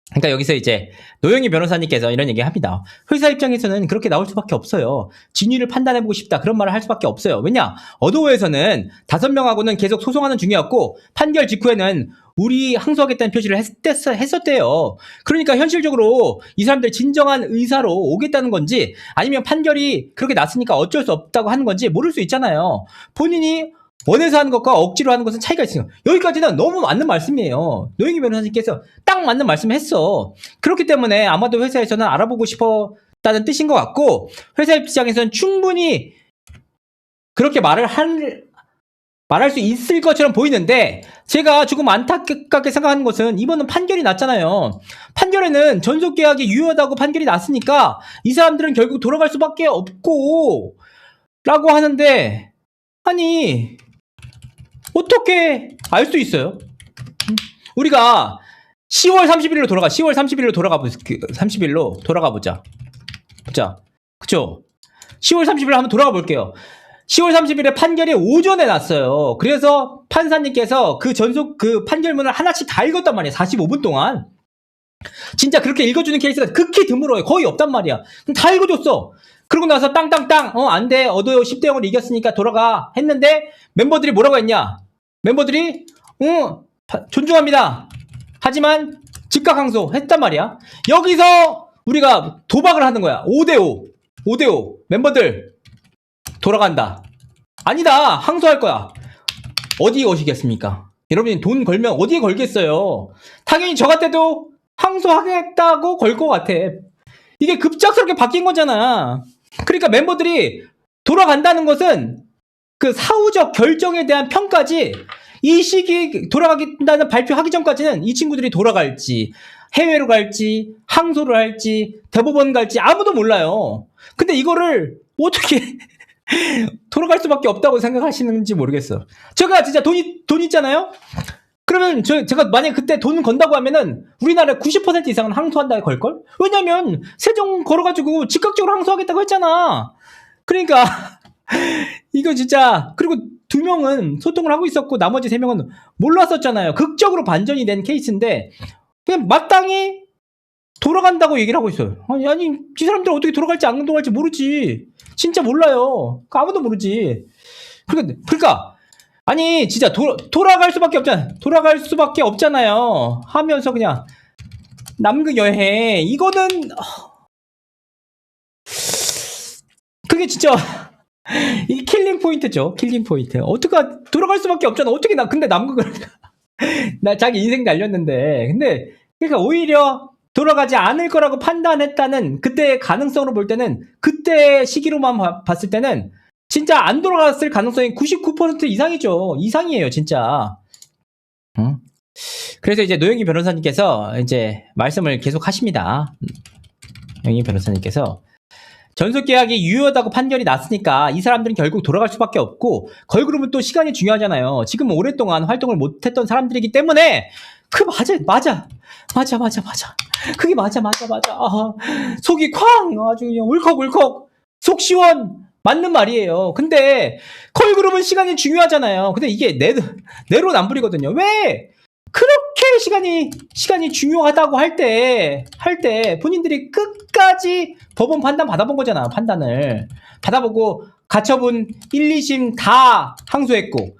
그러니까 여기서 이제 노영희 변호사님께서 이런 얘기 합니다. 회사 입장에서는 그렇게 나올 수밖에 없어요. 진위를 판단해보고 싶다. 그런 말을 할 수밖에 없어요. 왜냐? 어도에서는 5명하고는 계속 소송하는 중이었고 판결 직후에는 우리 항소하겠다는 표시를 했었대요. 그러니까 현실적으로 이 사람들 진정한 의사로 오겠다는 건지 아니면 판결이 그렇게 났으니까 어쩔 수 없다고 하는 건지 모를 수 있잖아요. 본인이 원해서 하는 것과 억지로 하는 것은 차이가 있어요. 여기까지는 너무 맞는 말씀이에요. 노영희 변호사님께서 딱 맞는 말씀 했어. 그렇기 때문에 아마도 회사에서는 알아보고 싶었다는 뜻인 것 같고 회사 입장에서는 충분히 그렇게 말할 수 있을 것처럼 보이는데 제가 조금 안타깝게 생각하는 것은 이번은 판결이 났잖아요. 판결에는 전속계약이 유효하다고 판결이 났으니까 이 사람들은 결국 돌아갈 수밖에 없고 라고 하는데 아니 어떻게 알 수 있어요? 우리가 10월 30일로 돌아가. 10월 30일로 돌아가 보자. 자, 그쵸? 10월 30일 한번 돌아가 볼게요. 10월 30일에 판결이 오전에 났어요. 그래서 판사님께서 그 판결문을 하나씩 다 읽었단 말이에요. 45분 동안. 진짜 그렇게 읽어주는 케이스가 극히 드물어요. 거의 없단 말이야. 다 읽어줬어. 그러고 나서 땅땅땅 안 돼. 어도요 10대 0으로 이겼으니까 돌아가 했는데 멤버들이 뭐라고 했냐? 멤버들이 존중합니다. 하지만 즉각 항소 했단 말이야. 여기서 우리가 도박을 하는 거야. 5대5 멤버들 돌아간다. 아니다. 항소할 거야. 어디에 거시겠습니까? 여러분이 돈 걸면 어디에 걸겠어요? 당연히 저 같아도 항소하겠다고 걸 것 같아. 이게 급작스럽게 바뀐 거잖아. 그러니까 멤버들이 돌아간다는 것은 그 사후적 결정에 대한 평가지 이 시기 돌아가겠다는 발표하기 전까지는 이 친구들이 돌아갈지 해외로 갈지, 항소를 할지, 대법원 갈지 아무도 몰라요. 근데 이거를 어떻게 돌아갈 수밖에 없다고 생각하시는지 모르겠어. 제가 진짜 돈 있잖아요? 그러면 제가 만약에 그때 돈 건다고 하면은 우리나라 90% 이상은 항소한다고 걸걸? 왜냐면 세종 걸어가지고 즉각적으로 항소하겠다고 했잖아. 그러니까 이거 진짜. 그리고 2명은 소통을 하고 있었고 나머지 3명은 몰랐었잖아요. 극적으로 반전이 된 케이스인데 그냥 마땅히 돌아간다고 얘기를 하고 있어요. 아니 이 사람들 어떻게 돌아갈지 안 돌아갈지 모르지. 진짜 몰라요. 아무도 모르지. 그러니까 아니 진짜 돌아갈 수밖에 없잖아. 돌아갈 수밖에 없잖아요. 하면서 그냥 남극 여행 이거는 그게 진짜 이 킬링 포인트죠. 킬링 포인트. 어떻게 돌아갈 수밖에 없잖아. 어떻게 근데 남극을 나 자기 인생 날렸는데. 근데 그러니까 오히려 돌아가지 않을 거라고 판단했다는 그때의 가능성으로 볼 때는 그때 시기로만 봤을 때는 진짜 안 돌아갔을 가능성이 99% 이상이죠. 이상이에요, 진짜. 응? 그래서 이제 노영희 변호사님께서 이제 말씀을 계속 하십니다. 노영희 변호사님께서 전속 계약이 유효하다고 판결이 났으니까 이 사람들은 결국 돌아갈 수밖에 없고 걸그룹은 또 시간이 중요하잖아요. 지금 오랫동안 활동을 못했던 사람들이기 때문에 맞아. 그게 맞아. 속이 쾅 아주 그냥 울컥울컥 속 시원. 맞는 말이에요. 근데 걸그룹은 시간이 중요하잖아요. 근데 이게 내로남불이거든요. 왜 그렇게 시간이 중요하다고 할 때 본인들이 끝까지 법원 판단 받아본 거잖아. 판단을 받아보고 가처분 1, 2심 다 항소했고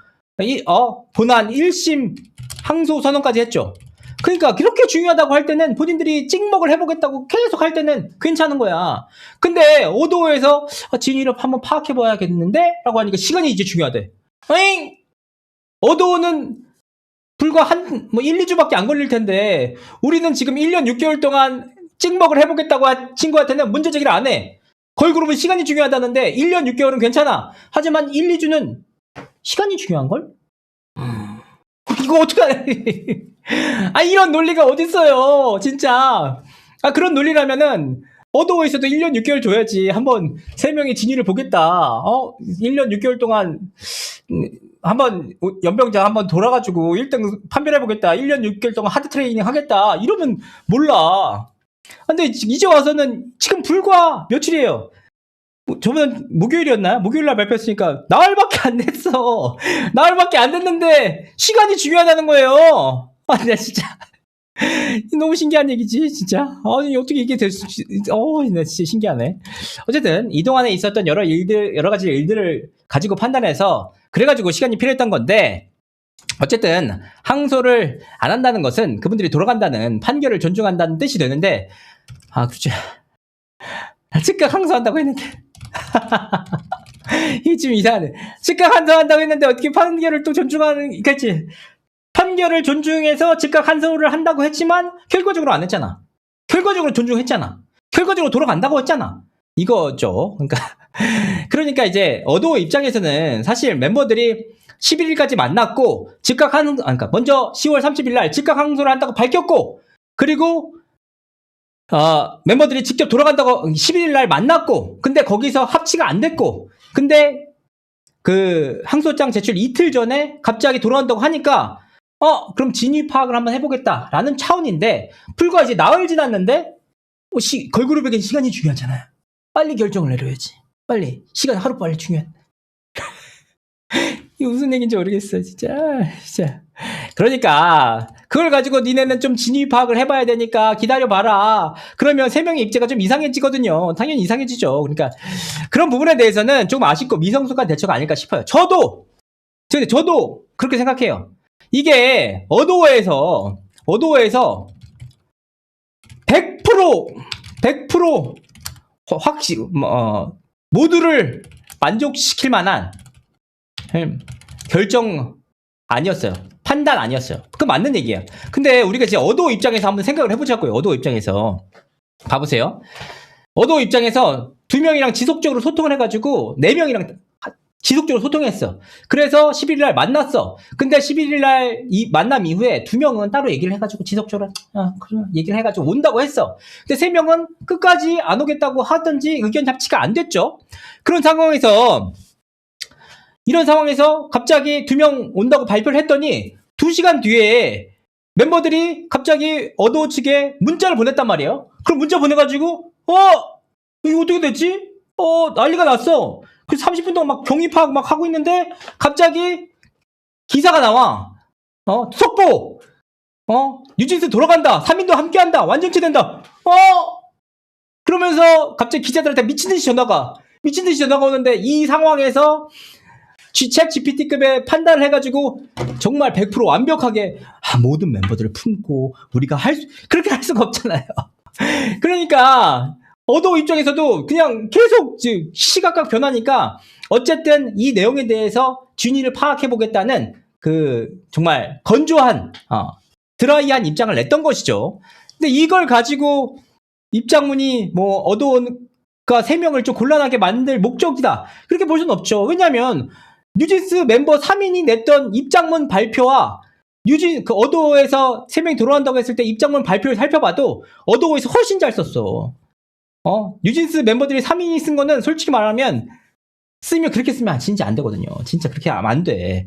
본안 1심 항소 선언까지 했죠. 그러니까 그렇게 중요하다고 할 때는 본인들이 찍먹을 해보겠다고 계속 할 때는 괜찮은 거야. 근데 오도에서 진위를 한번 파악해봐야겠는데? 라고 하니까 시간이 이제 중요하대. 어잉? 오도는 불과 1, 2주밖에 안 걸릴 텐데 우리는 지금 1년 6개월 동안 찍먹을 해보겠다고 한 친구한테는 문제 제기를 안 해. 걸그룹은 시간이 중요하다는데 1년 6개월은 괜찮아. 하지만 1, 2주는 시간이 중요한걸? 이거 어떡하냐. 이런 논리가 어딨어요, 진짜. 그런 논리라면은, 어도에서도 1년 6개월 줘야지. 한번 3명의 진위를 보겠다. 1년 6개월 동안, 한번, 연병장 한번 돌아가지고 1등 판별해보겠다. 1년 6개월 동안 하드 트레이닝 하겠다. 이러면 몰라. 근데 이제 와서는 지금 불과 며칠이에요. 저번 목요일이었나요? 목요일날 발표했으니까 나흘밖에 안 됐어. 나흘밖에 안 됐는데 시간이 중요하다는 거예요. 나 진짜 너무 신기한 얘기지, 진짜. 아니 어떻게 이게 될 수? 나 진짜 신기하네. 어쨌든 이 동안에 있었던 여러 가지 일들을 가지고 판단해서 그래가지고 시간이 필요했던 건데. 어쨌든 항소를 안 한다는 것은 그분들이 돌아간다는 판결을 존중한다는 뜻이 되는데, 그렇죠. 즉각 항소한다고 했는데. 이게 좀 이상하네. 즉각 항소한다고 했는데 어떻게 판결을 또 존중하는, 그치? 판결을 존중해서 즉각 항소를 한다고 했지만 결과적으로 안 했잖아. 결과적으로 존중했잖아. 결과적으로 돌아간다고 했잖아. 이거죠. 그러니까 이제 어도 입장에서는 사실 멤버들이 11일까지 만났고 먼저 10월 30일 날 즉각 항소를 한다고 밝혔고, 그리고 멤버들이 직접 돌아간다고 11일 날 만났고, 근데 거기서 합치가 안 됐고, 근데 그 항소장 제출 이틀 전에 갑자기 돌아온다고 하니까 그럼 진위 파악을 한번 해보겠다라는 차원인데, 불과 이제 나흘 지났는데 걸그룹에겐 시간이 중요하잖아요. 빨리 결정을 내려야지. 빨리 시간 하루빨리 중요한. 이게 무슨 얘기인지 모르겠어, 진짜. 그러니까 그걸 가지고 니네는 좀 진위 파악을 해봐야 되니까 기다려봐라. 그러면 3명의 입장가 좀 이상해지거든요. 당연히 이상해지죠. 그러니까 그런 부분에 대해서는 조금 아쉽고 미성숙한 대처가 아닐까 싶어요. 저도 그렇게 생각해요. 이게 어도어에서 100% 확실히 모두를 만족시킬 만한 결정 아니었어요. 판단 아니었어요. 그 맞는 얘기예요. 근데 우리가 이제 어도 입장에서 한번 생각을 해보자고요. 어도 입장에서 봐보세요. 어도 입장에서 2명이랑 지속적으로 소통을 해가지고 4명이랑 지속적으로 소통했어. 그래서 11일 날 만났어. 근데 11일 날 이 만남 이후에 2명은 따로 얘기를 해가지고 지속적으로 그래, 얘기를 해가지고 온다고 했어. 근데 3명은 끝까지 안 오겠다고 하든지 의견 잡치가 안 됐죠. 이런 상황에서 갑자기 2명 온다고 발표를 했더니 2시간 뒤에 멤버들이 갑자기 어도 측에 문자를 보냈단 말이에요. 그럼 문자 보내가지고 이거 어떻게 됐지? 난리가 났어. 그 30분 동안 막 경위 파악 막 하고 있는데 갑자기 기사가 나와. 속보. 뉴진스 돌아간다. 3인도 함께한다. 완전체 된다. 그러면서 갑자기 기자들한테 미친듯이 전화가 오는데 이 상황에서 챗 GPT급의 판단을 해가지고 정말 100% 완벽하게 모든 멤버들을 품고 우리가 그렇게 할 수가 없잖아요. 그러니까 어도 입장에서도 그냥 계속 시시각각 변하니까 어쨌든 이 내용에 대해서 진위를 파악해보겠다는 그 정말 건조한 드라이한 입장을 냈던 것이죠. 근데 이걸 가지고 입장문이 뭐 어도가 3명을 좀 곤란하게 만들 목적이다 그렇게 볼 수는 없죠. 왜냐하면 뉴진스 멤버 3인이 냈던 입장문 발표와 어도에서 3명이 돌아간다고 했을 때 입장문 발표를 살펴봐도 어도에서 훨씬 잘 썼어. 뉴진스 멤버들이 3인이 쓴 거는 솔직히 말하면 그렇게 쓰면 진짜 안 되거든요. 진짜 그렇게 하면 안 돼.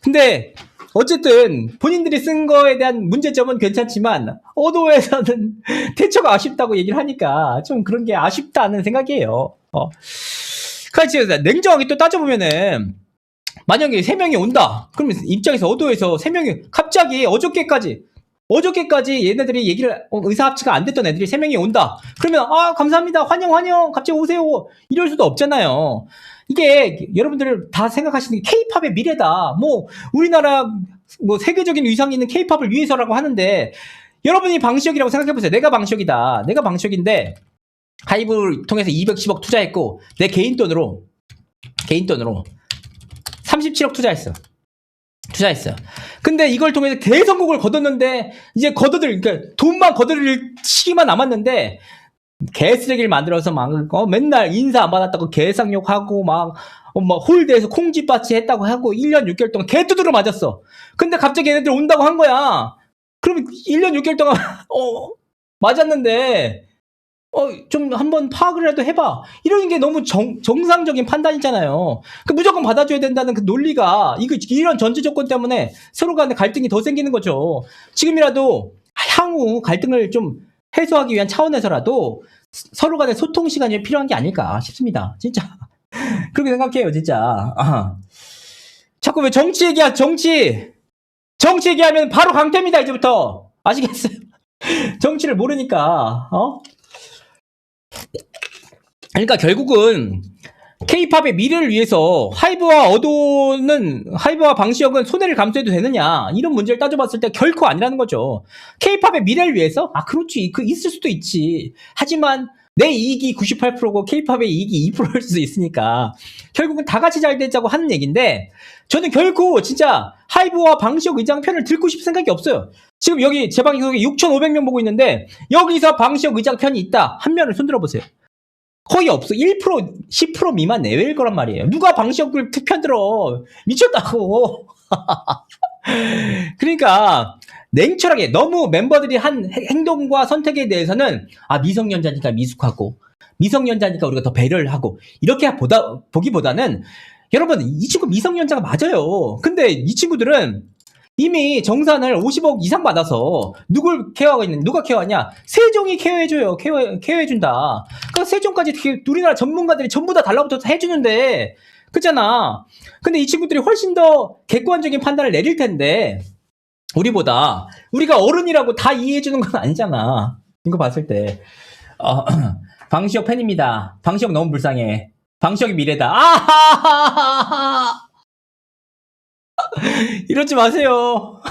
근데 어쨌든 본인들이 쓴 거에 대한 문제점은 괜찮지만 어도에서는 대처가 아쉽다고 얘기를 하니까 좀 그런 게 아쉽다는 생각이에요. 그러니까 냉정하게 또 따져보면은 만약에 3명이 온다. 그러면 입장에서 어도에서 3명이 갑자기 어저께까지 얘네들이 얘기를 의사 합치가 안 됐던 애들이 3명이 온다. 그러면 감사합니다. 환영 갑자기 오세요. 이럴 수도 없잖아요. 이게 여러분들 다 생각하시는 게 K-팝의 미래다. 뭐 우리나라 뭐 세계적인 위상이 있는 K-팝을 위해서라고 하는데 여러분이 방시혁이라고 생각해보세요. 내가 방시혁인데 하이브를 통해서 210억 투자했고 내 개인 돈으로 37억 투자했어. 근데 이걸 통해서 대성공을 거뒀는데 이제 그러니까 돈만 거둬들 시기만 남았는데 개쓰레기를 만들어서 막 맨날 인사 안 받았다고 개상욕하고 막 홀대에서 콩쥐빠치 했다고 하고 1년 6개월 동안 개두드러 맞았어. 근데 갑자기 얘네들 온다고 한 거야. 그러면 1년 6개월 동안 맞았는데 좀 한번 파악을 해봐. 이런 게 너무 정상적인 판단이잖아요. 무조건 받아줘야 된다는 그 논리가 이런 전제 조건 때문에 서로 간에 갈등이 더 생기는 거죠. 지금이라도 향후 갈등을 좀 해소하기 위한 차원에서라도 서로 간의 소통 시간이 필요한 게 아닐까 싶습니다. 진짜 그렇게 생각해요. 진짜 자꾸 왜 정치 얘기야. 정치 얘기하면 바로 강퇴입니다. 이제부터 아시겠어요? 정치를 모르니까 그러니까 결국은 K-팝의 미래를 위해서 하이브와 방시혁은 손해를 감수해도 되느냐 이런 문제를 따져봤을 때 결코 아니라는 거죠. K-팝의 미래를 위해서 그렇지 있을 수도 있지. 하지만 내 이익이 98%고 K-팝의 이익이 2%일 수도 있으니까 결국은 다 같이 잘 되자고 하는 얘기인데 저는 결코 진짜 하이브와 방시혁 의장 편을 들고 싶은 생각이 없어요. 지금 여기 제 방송에 6,500명 보고 있는데 여기서 방시혁 의장 편이 있다. 한 명을 손들어 보세요. 거의 없어. 1%, 10% 미만 내외일 거란 말이에요. 누가 방시혁을 편 들어. 미쳤다고. 그러니까 냉철하게 너무 멤버들이 한 행동과 선택에 대해서는 미성년자니까 미숙하고 미성년자니까 우리가 더 배려를 하고 이렇게 보기보다는 여러분 이 친구 미성년자가 맞아요. 근데 이 친구들은 이미 정산을 50억 이상 받아서 누가 케어하냐? 세종이 케어해줘요. 케어해준다. 그러니까 세종까지 우리나라 전문가들이 전부 다 달라붙어서 해주는데 그렇잖아. 근데 이 친구들이 훨씬 더 객관적인 판단을 내릴 텐데 우리가 어른이라고 다 이해해주는 건 아니잖아. 이거 봤을 때 방시혁 팬입니다. 방시혁 너무 불쌍해. 방시혁이 미래다. 이러지 마세요.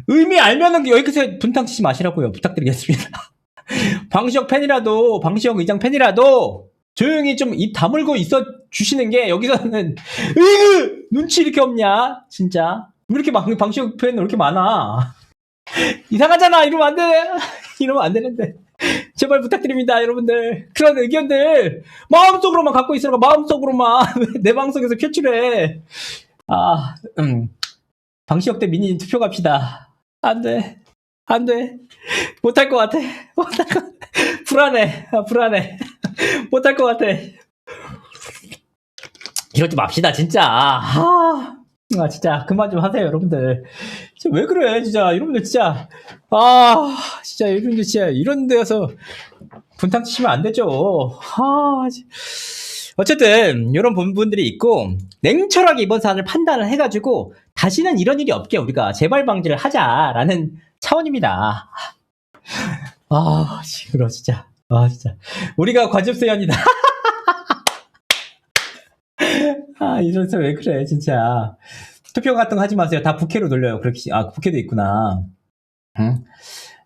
의미 알면은 여기서 분탕 치지 마시라고요. 부탁드리겠습니다. 방시혁 의장 팬이라도 조용히 좀 입 다물고 있어 주시는 게 여기서는 눈치 이렇게 없냐? 진짜. 왜 이렇게 방시혁 팬 왜 이렇게 많아? 이상하잖아. 이러면 안 되는데. 제발 부탁드립니다, 여러분들. 그런 의견들 마음속으로만 갖고 있으라고, 마음속으로만. 내 방송에서 표출해. 아, 방시혁 대 민희 투표 갑시다. 안 돼. 안 돼. 못할 것 같아. 못할 것 같아. 불안해. 불안해. 못할 것 같아. 이러지 맙시다, 진짜. 진짜 그만 좀 하세요, 여러분들. 진짜 왜 그래, 진짜. 여러분들 진짜. 진짜 여러분들 진짜 이런 데서 분탕 치시면 안 되죠. 어쨌든 이런 부분들이 있고 냉철하게 이번 사안을 판단을 해가지고 다시는 이런 일이 없게 우리가 재발 방지를 하자라는 차원입니다. 시끄러 진짜. 진짜 우리가 과즙세연이다. 이래서 왜 그래, 진짜. 투표 같은 거 하지 마세요. 다 부캐로 돌려요. 그렇게, 부캐도 있구나. 응?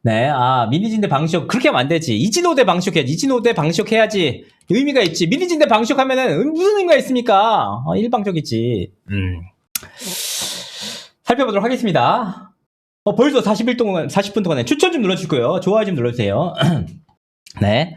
네, 민희진 대 방시혁. 그렇게 하면 안 되지. 이진호 대 방시혁 해야지. 이진호 대 방시혁 해야지. 의미가 있지. 민희진 대 방시혁 하면은 무슨 의미가 있습니까? 일방적이지. 살펴보도록 하겠습니다. 벌써 40분 동안에 추천 좀 눌러주고요. 좋아요 좀 눌러주세요. 네.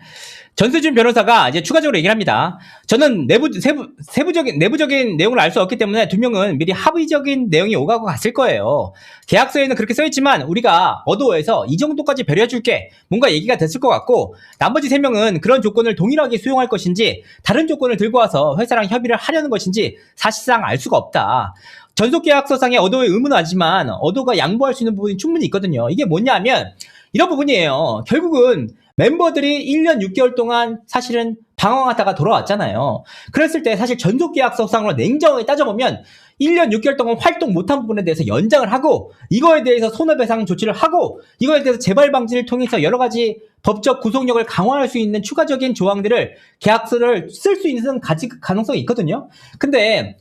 전세준 변호사가 이제 추가적으로 얘기를 합니다. 저는 내부적인 내용을 알 수 없기 때문에 두 명은 미리 합의적인 내용이 오가고 갔을 거예요. 계약서에는 그렇게 써있지만 우리가 어도어에서 이 정도까지 배려해줄게 뭔가 얘기가 됐을 것 같고, 나머지 3명은 그런 조건을 동일하게 수용할 것인지 다른 조건을 들고 와서 회사랑 협의를 하려는 것인지 사실상 알 수가 없다. 전속계약서상에 어도어에 의문하지만 어도어가 양보할 수 있는 부분이 충분히 있거든요. 이게 뭐냐면 이런 부분이에요. 결국은 멤버들이 1년 6개월 동안 사실은 방황하다가 돌아왔잖아요. 그랬을 때 사실 전속계약서상으로 냉정하게 따져보면 1년 6개월 동안 활동 못한 부분에 대해서 연장을 하고, 이거에 대해서 손해배상 조치를 하고, 이거에 대해서 재발 방지를 통해서 여러 가지 법적 구속력을 강화할 수 있는 추가적인 조항들을 계약서를 쓸 수 있는 가능성이 있거든요. 근데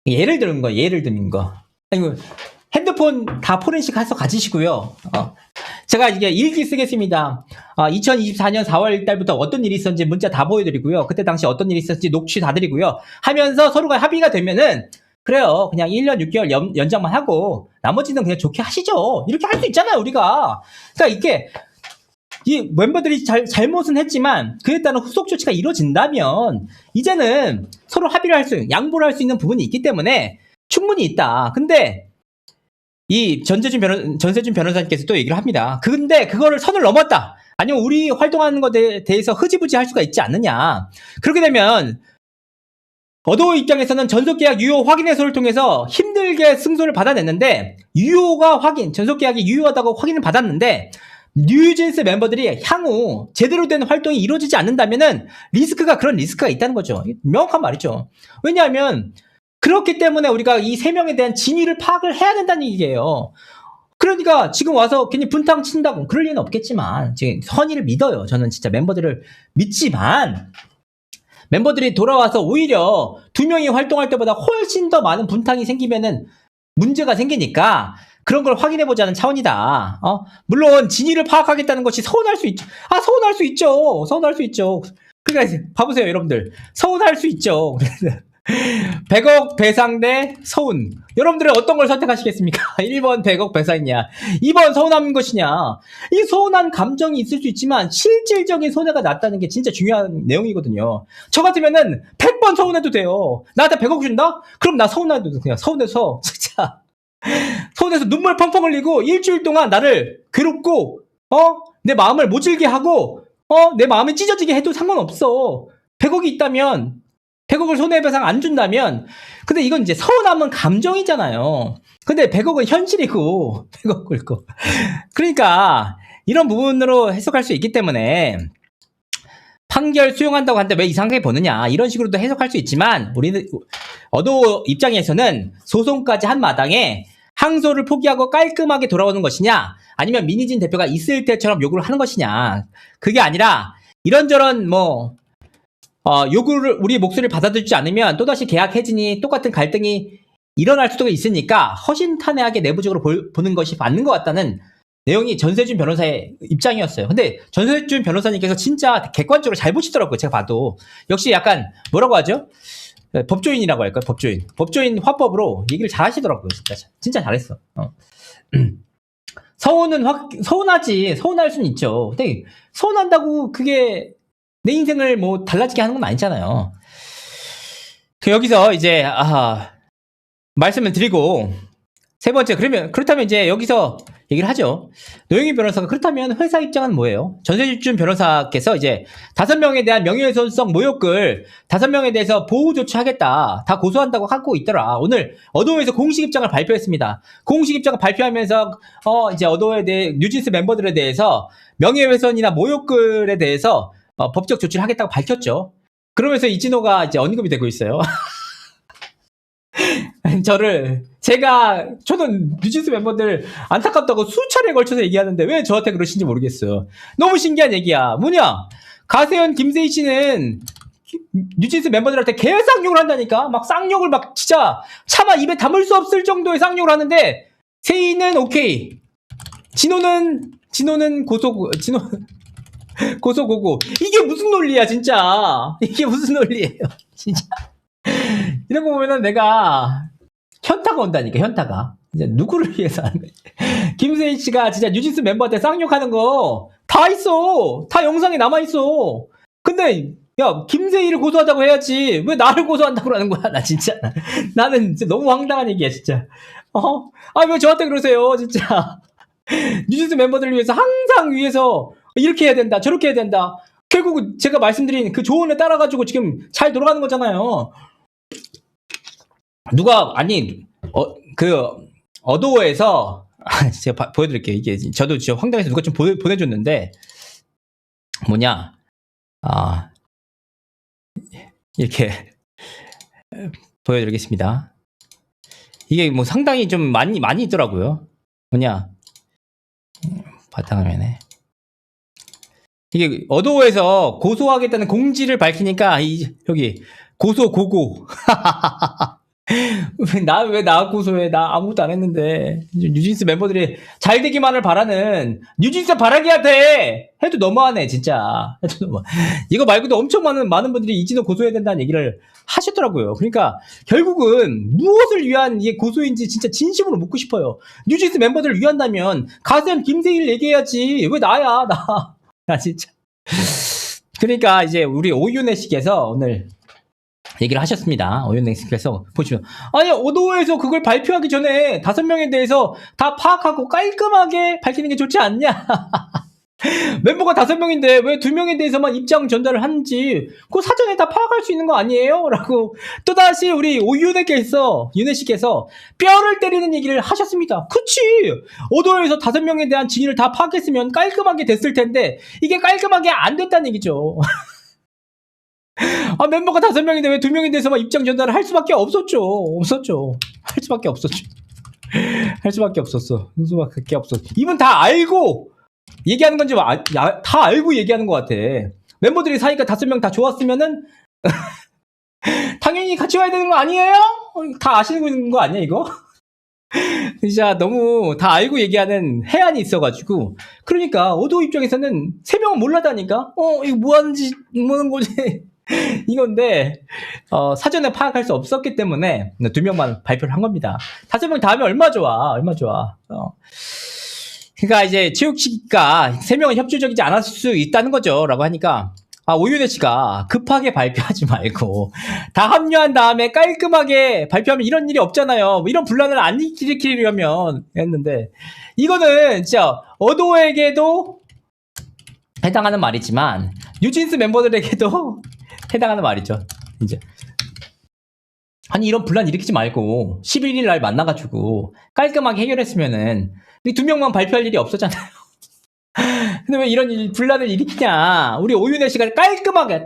예를 드는 거. 핸드폰 다 포렌식 해서 가지시고요. 제가 이게 일기 쓰겠습니다. 2024년 4월 1달부터 어떤 일이 있었는지 문자 다 보여드리고요. 그때 당시 어떤 일이 있었는지 녹취 다 드리고요. 하면서 서로가 합의가 되면은 그래요, 그냥 1년 6개월 연장만 하고 나머지는 그냥 좋게 하시죠. 이렇게 할 수 있잖아요, 우리가. 그러니까 이게 이 멤버들이 잘못은 했지만 그에 따른 후속 조치가 이루어진다면 이제는 서로 합의를 양보를 할 수 있는 부분이 있기 때문에 충분히 있다. 근데 이 전세준 변호사님께서 또 얘기를 합니다. 근데 그거를 선을 넘었다. 아니면 우리 활동하는 것에 대해서 흐지부지 할 수가 있지 않느냐. 그렇게 되면 어도어 입장에서는 전속계약 유효 확인 해소를 통해서 힘들게 승소를 받아냈는데, 전속계약이 유효하다고 확인을 받았는데 뉴진스 멤버들이 향후 제대로 된 활동이 이루어지지 않는다면은 그런 리스크가 있다는 거죠. 명확한 말이죠. 왜냐하면 그렇기 때문에 우리가 이 3명에 대한 진위를 파악을 해야 된다는 얘기예요. 그러니까 지금 와서 괜히 분탕 친다고 그럴 리는 없겠지만, 지금 선의를 믿어요. 저는 진짜 멤버들을 믿지만, 멤버들이 돌아와서 오히려 2명이 활동할 때보다 훨씬 더 많은 분탕이 생기면은 문제가 생기니까 그런 걸 확인해보자는 차원이다. 물론 진위를 파악하겠다는 것이 서운할 수 있죠. 서운할 수 있죠. 그러니까 봐보세요, 여러분들. 서운할 수 있죠. 100억 배상 대 서운. 여러분들은 어떤 걸 선택하시겠습니까? 1번 100억 배상이냐, 2번 서운한 것이냐. 이 서운한 감정이 있을 수 있지만 실질적인 손해가 났다는 게 진짜 중요한 내용이거든요. 저 같으면은 100번 서운해도 돼요. 나한테 100억 준다? 그럼 나 서운해도 그냥 서운해서 진짜 서운해서 눈물 펑펑 흘리고 일주일 동안 나를 괴롭고 내 마음을 모질게 하고 내 마음이 찢어지게 해도 상관없어. 100억이 있다면, 100억을 손해배상 안 준다면. 근데 이건 이제 서운함은 감정이잖아요. 근데 100억은 현실이고 100억을 거. 그러니까 이런 부분으로 해석할 수 있기 때문에 판결 수용한다고 하는데 왜 이상하게 보느냐, 이런 식으로도 해석할 수 있지만, 우리는 어도 입장에서는 소송까지 한 마당에 항소를 포기하고 깔끔하게 돌아오는 것이냐, 아니면 민희진 대표가 있을 때처럼 요구를 하는 것이냐. 그게 아니라 이런저런 요구를, 우리 목소리를 받아들이지 않으면 또다시 계약 해지니 똑같은 갈등이 일어날 수도 있으니까 허심탄회하게 내부적으로 보는 것이 맞는 것 같다는 내용이 전세준 변호사의 입장이었어요. 근데 전세준 변호사님께서 진짜 객관적으로 잘 보시더라고요. 제가 봐도. 역시 약간 뭐라고 하죠? 법조인이라고 할까요? 법조인 화법으로 얘기를 잘 하시더라고요. 진짜 잘했어. 서운하지. 서운할 수는 있죠. 근데 서운한다고 그게 내 인생을 뭐 달라지게 하는 건 아니잖아요. 여기서 이제, 말씀을 드리고, 세 번째, 그렇다면 이제 여기서 얘기를 하죠. 노영희 변호사가 그렇다면 회사 입장은 뭐예요? 전세집중 변호사께서 이제 5명에 대한 명예훼손성 모욕글 5명에 대해서 보호 조치하겠다. 다 고소한다고 하고 있더라. 오늘 어도에서 공식 입장을 발표했습니다. 공식 입장을 발표하면서 이제 어도에 대해 뉴진스 멤버들에 대해서 명예훼손이나 모욕글에 대해서 법적 조치를 하겠다고 밝혔죠. 그러면서 이진호가 이제 언급이 되고 있어요. 저는 뉴진스 멤버들 안타깝다고 수차례 걸쳐서 얘기하는데 왜 저한테 그러신지 모르겠어요. 너무 신기한 얘기야. 뭐냐? 가세현, 김세희 씨는 뉴진스 멤버들한테 개 쌍욕을 한다니까? 막 쌍욕을 막 진짜 차마 입에 담을 수 없을 정도의 쌍욕을 하는데 세희는 오케이. 진호는 고소고고. 이게 무슨 논리야, 진짜. 이게 무슨 논리예요, 진짜. 이런 거 보면은 내가 현타가 온다니까, 현타가. 이제 누구를 위해서 하는 거야. 김세희 씨가 진짜 뉴진스 멤버한테 쌍욕하는 거 다 있어. 다 영상에 남아있어. 근데, 야, 김세희를 고소하자고 해야지. 왜 나를 고소한다고 하는 거야, 나 진짜. 나는 진짜 너무 황당한 얘기야, 진짜. 왜 저한테 그러세요, 진짜. 뉴진스 멤버들을 위해서 항상 위해서 이렇게 해야 된다, 저렇게 해야 된다. 결국 제가 말씀드린 그 조언에 따라가지고 지금 잘 돌아가는 거잖아요. 어도어에서 제가 보여드릴게요. 이게 저도 진짜 황당해서 누가 좀 보내줬는데 이렇게 보여드리겠습니다. 이게 뭐 상당히 좀 많이 있더라고요. 바탕화면에 이게 어도어에서 고소하겠다는 공지를 밝히니까 여기 고소고고. 왜 나 고소해? 나 아무것도 안 했는데. 뉴진스 멤버들이 잘 되기만을 바라는 뉴진스 바라기한테 해도 너무하네, 진짜. 이거 말고도 엄청 많은 분들이 이진호 고소해야 된다는 얘기를 하셨더라고요. 그러니까 결국은 무엇을 위한 이게 고소인지 진짜 진심으로 묻고 싶어요. 뉴진스 멤버들을 위한다면 가세현 김세희를 얘기해야지. 왜 나야? 나 진짜. 그러니까 이제 우리 오윤혜 씨께서 오늘 얘기를 하셨습니다. 오윤혜 씨께서 보시면 어도에서 그걸 발표하기 전에 5명에 대해서 다 파악하고 깔끔하게 밝히는 게 좋지 않냐? 멤버가 5명인데 왜 2명에 대해서만 입장 전달을 하는지 그 사전에 다 파악할 수 있는 거 아니에요? 라고 또다시 우리 윤혜 씨께서 뼈를 때리는 얘기를 하셨습니다. 그치! 어도에서 5명에 대한 진위를 다 파악했으면 깔끔하게 됐을 텐데 이게 깔끔하게 안 됐다는 얘기죠. 멤버가 5명인데 왜 2명에 대해서만 입장 전달을 할 수밖에 없었죠. 할 수밖에 없었어. 이분 다 알고 얘기하는 건지 다 알고 얘기하는 것 같아. 멤버들이 사이가 5명 다 좋았으면은 당연히 같이 와야 되는 거 아니에요? 다 아시는 거 아니야 이거? 진짜 너무 다 알고 얘기하는 해안이 있어가지고 그러니까 어도 입장에서는 3명은 몰라다니까 이거 뭐 하는지 뭐는 거지 이건데 사전에 파악할 수 없었기 때문에 2명만 발표를 한 겁니다. 5명 다 하면 얼마 좋아. 그러니까 이제 체육치기가 3명은 협조적이지 않았을 수 있다는 거죠. 라고 하니까 오윤혜 씨가 급하게 발표하지 말고 다 합류한 다음에 깔끔하게 발표하면 이런 일이 없잖아요. 뭐 이런 분란을 안 일으키려면 했는데 이거는 진짜 어도에게도 해당하는 말이지만 뉴진스 멤버들에게도 해당하는 말이죠. 이제 이런 분란 일으키지 말고 11일 날 만나가지고 깔끔하게 해결했으면은 이 2명만 발표할 일이 없었잖아요. 근데 왜 이런 분란을 일으키냐? 우리 오윤혜 씨가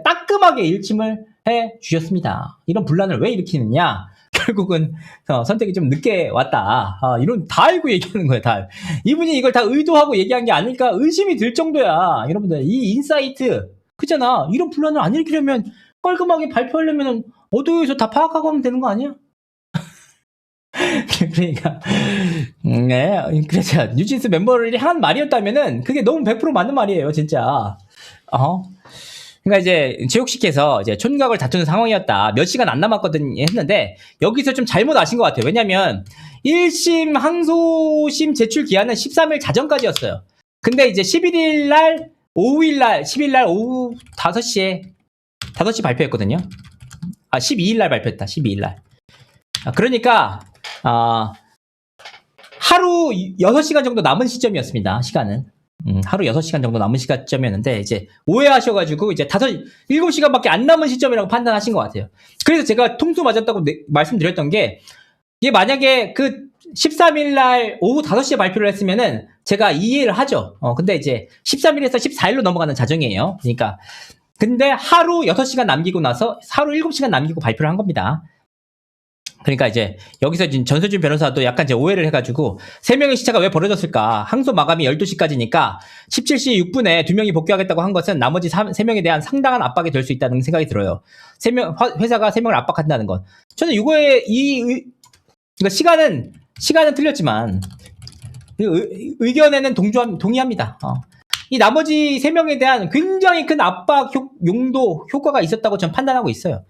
따끔하게 일침을 해 주셨습니다. 이런 분란을 왜 일으키느냐? 결국은 선택이 좀 늦게 왔다. 이런 다 알고 얘기하는 거야, 다. 이분이 이걸 다 의도하고 얘기한 게 아닐까 의심이 들 정도야. 여러분들 이 인사이트 그잖아. 이런 분란을 안 일으키려면 깔끔하게 발표하려면 어도에서 다 파악하고 하면 되는 거 아니야? 그러니까 그래서 뉴진스 멤버를 향한 말이었다면은 그게 너무 100% 맞는 말이에요, 진짜. 그러니까 이제 최욱씨께서 이제 촌각을 다투는 상황이었다. 몇 시간 안 남았거든 했는데 여기서 좀 잘못 아신 것 같아요. 왜냐면 1심 항소심 제출 기한은 13일 자정까지였어요. 근데 이제 11일 날 오후일 날 10일 날 오후 5시 발표했거든요. 12일 날 발표했다. 12일 날. 그러니까 하루 6시간 정도 남은 시점이었습니다. 시간은. 하루 6시간 정도 남은 시점이었는데, 이제, 오해하셔가지고, 이제 7시간밖에 안 남은 시점이라고 판단하신 것 같아요. 그래서 제가 통수 맞았다고 말씀드렸던 게, 이게 만약에 그 13일 날 오후 5시에 발표를 했으면은, 제가 이해를 하죠. 근데 이제, 13일에서 14일로 넘어가는 자정이에요. 그러니까, 근데 하루 6시간 남기고 나서, 하루 7시간 남기고 발표를 한 겁니다. 그러니까 이제 여기서 지금 전세준 변호사도 약간 이제 오해를 해가지고 3명의 시차가 왜 벌어졌을까? 항소 마감이 12시까지니까 17시 6분에 2명이 복귀하겠다고 한 것은 나머지 3명에 대한 상당한 압박이 될 수 있다는 생각이 들어요. 회사가 3명을 압박한다는 건. 저는 이거에 그러니까 시간은 틀렸지만 의견에는 동의합니다. 이 나머지 3명에 대한 굉장히 큰 압박 효과가 있었다고 저는 판단하고 있어요.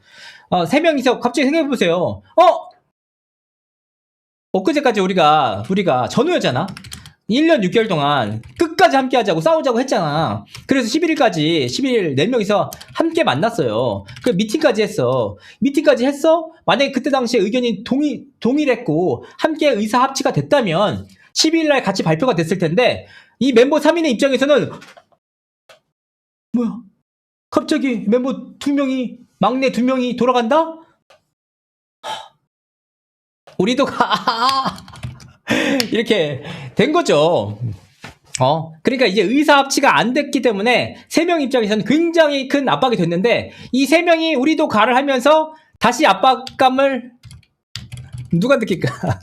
3명이서 갑자기 생각해보세요. 엊그제까지 우리가 전우였잖아? 1년 6개월 동안 끝까지 함께 하자고 싸우자고 했잖아. 그래서 11일 4명이서 함께 만났어요. 그 미팅까지 했어. 만약에 그때 당시에 의견이 동일했고 함께 의사 합치가 됐다면 12일 날 같이 발표가 됐을 텐데 이 멤버 3인의 입장에서는 뭐야? 갑자기 멤버 2명이 막내 2명이 돌아간다? 우리도 이렇게 된 거죠. 그러니까 이제 의사 합치가 안 됐기 때문에 3명 입장에서는 굉장히 큰 압박이 됐는데 이 3명이 우리도 가를 하면서 다시 압박감을 누가 느낄까가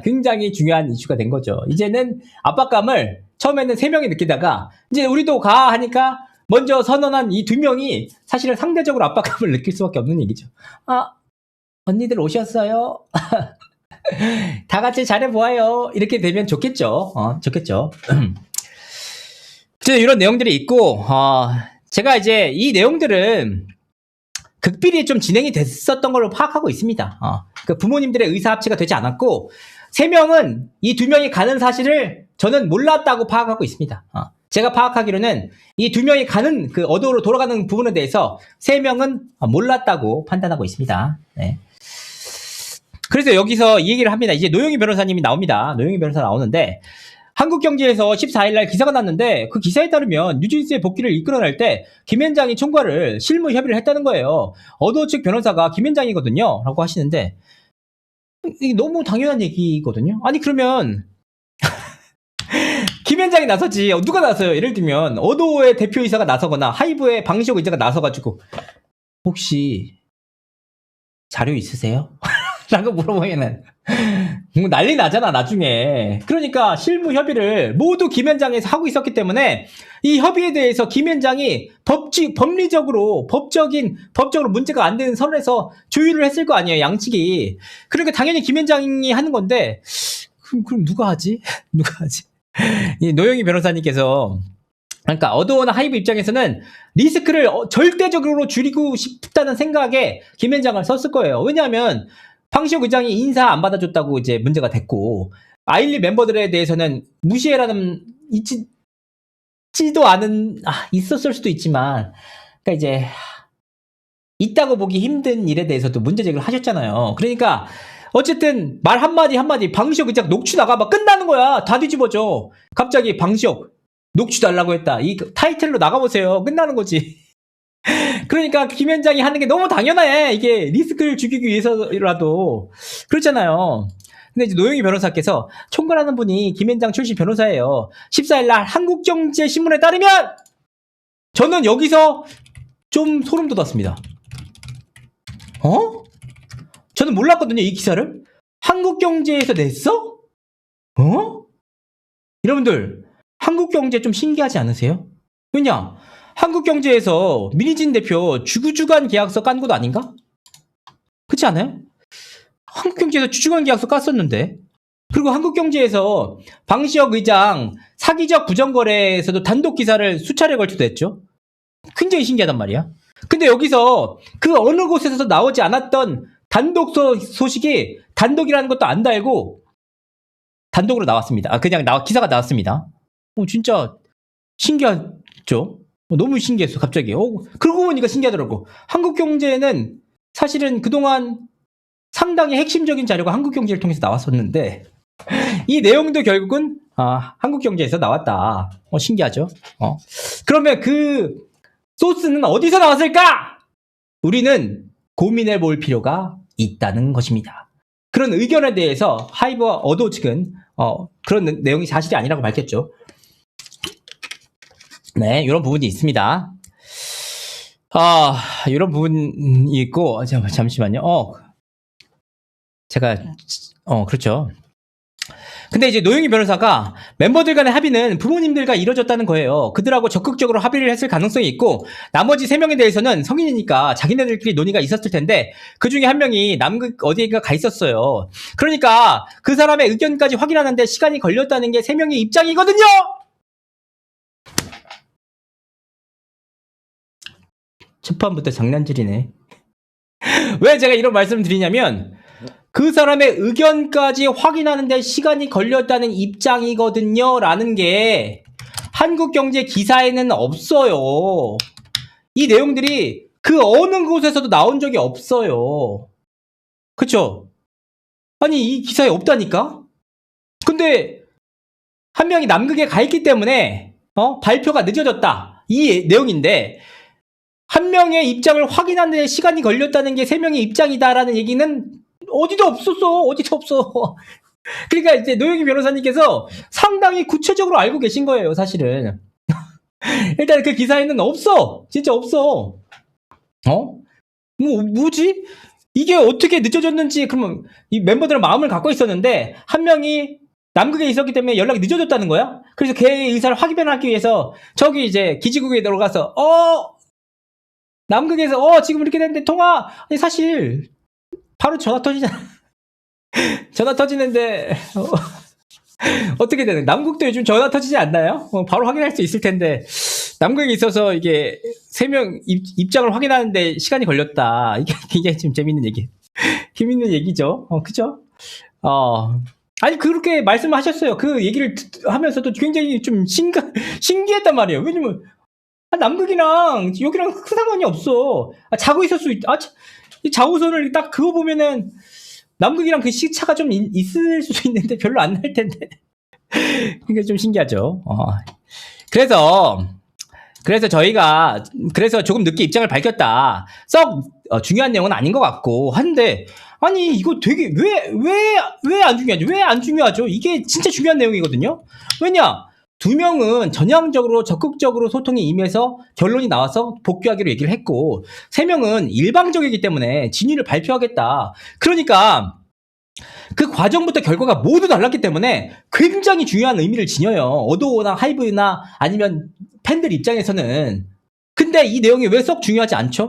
굉장히 중요한 이슈가 된 거죠. 이제는 압박감을 처음에는 3명이 느끼다가 이제 우리도 가 하니까 먼저 선언한 이 2명이 사실은 상대적으로 압박감을 느낄 수밖에 없는 얘기죠. 언니들 오셨어요? 다 같이 잘해보아요. 이렇게 되면 좋겠죠. 좋겠죠. 이런 내용들이 있고, 제가 이제 이 내용들은 극비리에 좀 진행이 됐었던 걸로 파악하고 있습니다. 그 부모님들의 의사 합치가 되지 않았고, 3명은 이 2명이 가는 사실을 저는 몰랐다고 파악하고 있습니다. 제가 파악하기로는 이 2명이 가는 그 어도로 돌아가는 부분에 대해서 3명은 몰랐다고 판단하고 있습니다. 네. 그래서 여기서 이 얘기를 합니다. 이제 노영희 변호사님이 나옵니다. 노영희 변호사 나오는데 한국경제에서 14일 날 기사가 났는데 그 기사에 따르면 뉴진스의 복귀를 이끌어낼 때 김현장이 총괄을 실무 협의를 했다는 거예요. 어도 측 변호사가 김현장이거든요. 라고 하시는데 이게 너무 당연한 얘기거든요. 아니 그러면 김현장이 나서지 누가 나서요? 예를 들면 어도의 대표이사가 나서거나 하이브의 방시혁 의장가 나서가지고 혹시 자료 있으세요? 라고 물어보면은 난리 나잖아 나중에. 그러니까 실무 협의를 모두 김현장에서 하고 있었기 때문에 이 협의에 대해서 김현장이 법적으로 문제가 안 되는 선에서 조율을 했을 거 아니에요 양측이. 그러니까 당연히 김현장이 하는 건데 그럼 누가 하지? 이 노영희 변호사님께서 그러니까 어도어나 하이브 입장에서는 리스크를 절대적으로 줄이고 싶다는 생각에 김현장을 썼을 거예요. 왜냐하면 방시혁 의장이 인사 안 받아줬다고 이제 문제가 됐고 아일리 멤버들에 대해서는 무시해라는 있지도 않은 있었을 수도 있지만 그러니까 이제 있다고 보기 힘든 일에 대해서도 문제 제기를 하셨잖아요. 그러니까 어쨌든 말 한마디 방시혁 의장 녹취 나가면 끝나는 거야. 다 뒤집어져. 갑자기 방시혁 녹취 달라고 했다. 이 타이틀로 나가보세요. 끝나는 거지. 그러니까 김현장이 하는 게 너무 당연해. 이게 리스크를 죽이기 위해서라도 그렇잖아요. 근데 이제 노영희 변호사께서 총괄하는 분이 김현장 출신 변호사예요. 14일 날 한국경제신문에 따르면 저는 여기서 좀 소름 돋았습니다. 저는 몰랐거든요, 이 기사를. 한국경제에서 냈어? 여러분들, 한국경제 좀 신기하지 않으세요? 왜냐? 한국경제에서 민희진 대표 주구주간 계약서 깐 것도 아닌가? 그렇지 않아요? 한국경제에서 주주간 계약서 깠었는데. 그리고 그리고 한국경제에서 방시혁 의장 사기적 부정거래에서도 단독 기사를 수차례 걸쳐냈죠. 굉장히 신기하단 말이야. 근데 여기서 그 어느 곳에서도 나오지 않았던 단독 소식이 단독이라는 것도 안 달고 단독으로 나왔습니다. 그냥 기사가 나왔습니다. 진짜 신기하죠? 너무 신기했어, 갑자기. 그러고 보니까 신기하더라고. 한국경제는 사실은 그동안 상당히 핵심적인 자료가 한국경제를 통해서 나왔었는데, 이 내용도 결국은, 한국경제에서 나왔다. 신기하죠? 그러면 그 소스는 어디서 나왔을까? 우리는 고민해 볼 필요가 있다는 것입니다. 그런 의견에 대해서 하이브와 어도 측은, 그런 내용이 사실이 아니라고 밝혔죠. 네, 이런 부분이 있습니다. 이런 부분이 있고, 잠시만요. 그렇죠. 근데 이제 노영희 변호사가 멤버들 간의 합의는 부모님들과 이뤄졌다는 거예요. 그들하고 적극적으로 합의를 했을 가능성이 있고, 나머지 3명에 대해서는 성인이니까 자기네들끼리 논의가 있었을 텐데, 그 중에 한 명이 남극 어디가 가 있었어요. 그러니까 그 사람의 의견까지 확인하는데 시간이 걸렸다는 게 3명의 입장이거든요! 첫판부터 장난질이네. 왜 제가 이런 말씀을 드리냐면, 그 사람의 의견까지 확인하는데 시간이 걸렸다는 입장이거든요 라는 게 한국경제 기사에는 없어요. 이 내용들이 그 어느 곳에서도 나온 적이 없어요. 그쵸? 아니, 이 기사에 없다니까? 근데 한 명이 남극에 가 있기 때문에 발표가 늦어졌다, 이 내용인데, 한 명의 입장을 확인하는데 시간이 걸렸다는 게 3명의 입장이다라는 얘기는 어디도 없어. 그러니까 이제 노영희 변호사님께서 상당히 구체적으로 알고 계신 거예요, 사실은. 일단 그 기사에는 없어. 진짜 없어. 뭐지? 이게 어떻게 늦어졌는지. 그러면 이 멤버들은 마음을 갖고 있었는데 한 명이 남극에 있었기 때문에 연락이 늦어졌다는 거야? 그래서 걔의 의사를 확인하기 위해서 저기 이제 기지국에 들어가서 남극에서 지금 이렇게 됐는데 통화. 아니, 사실 바로 전화 터지잖아. 전화 터지는데 어떻게 되는? 남극도 요즘 전화 터지지 않나요? 바로 확인할 수 있을 텐데 남극에 있어서 이게 3명 입장을 확인하는데 시간이 걸렸다. 이게 굉장히 좀 재밌는 얘기죠. 그죠? 아니, 그렇게 말씀하셨어요. 그 얘기를 하면서도 굉장히 좀 신기했단 말이에요. 왜냐면 남극이랑 여기랑 큰 상관이 없어. 자고 있을 수 있다. 이 자우선을 딱 그거 보면은 남극이랑 그 시차가 좀 있을 수도 있는데 별로 안 날 텐데. 그게 좀 신기하죠. 그래서 저희가 조금 늦게 입장을 밝혔다. 썩 중요한 내용은 아닌 것 같고 한데, 아니 이거 되게 왜 안 중요하죠? 왜 안 중요하죠? 이게 진짜 중요한 내용이거든요. 왜냐? 2명은 전향적으로 적극적으로 소통에 임해서 결론이 나와서 복귀하기로 얘기를 했고, 3명은 일방적이기 때문에 진위를 발표하겠다. 그러니까 그 과정부터 결과가 모두 달랐기 때문에 굉장히 중요한 의미를 지녀요. 어도나 하이브나 아니면 팬들 입장에서는. 근데 이 내용이 왜 썩 중요하지 않죠?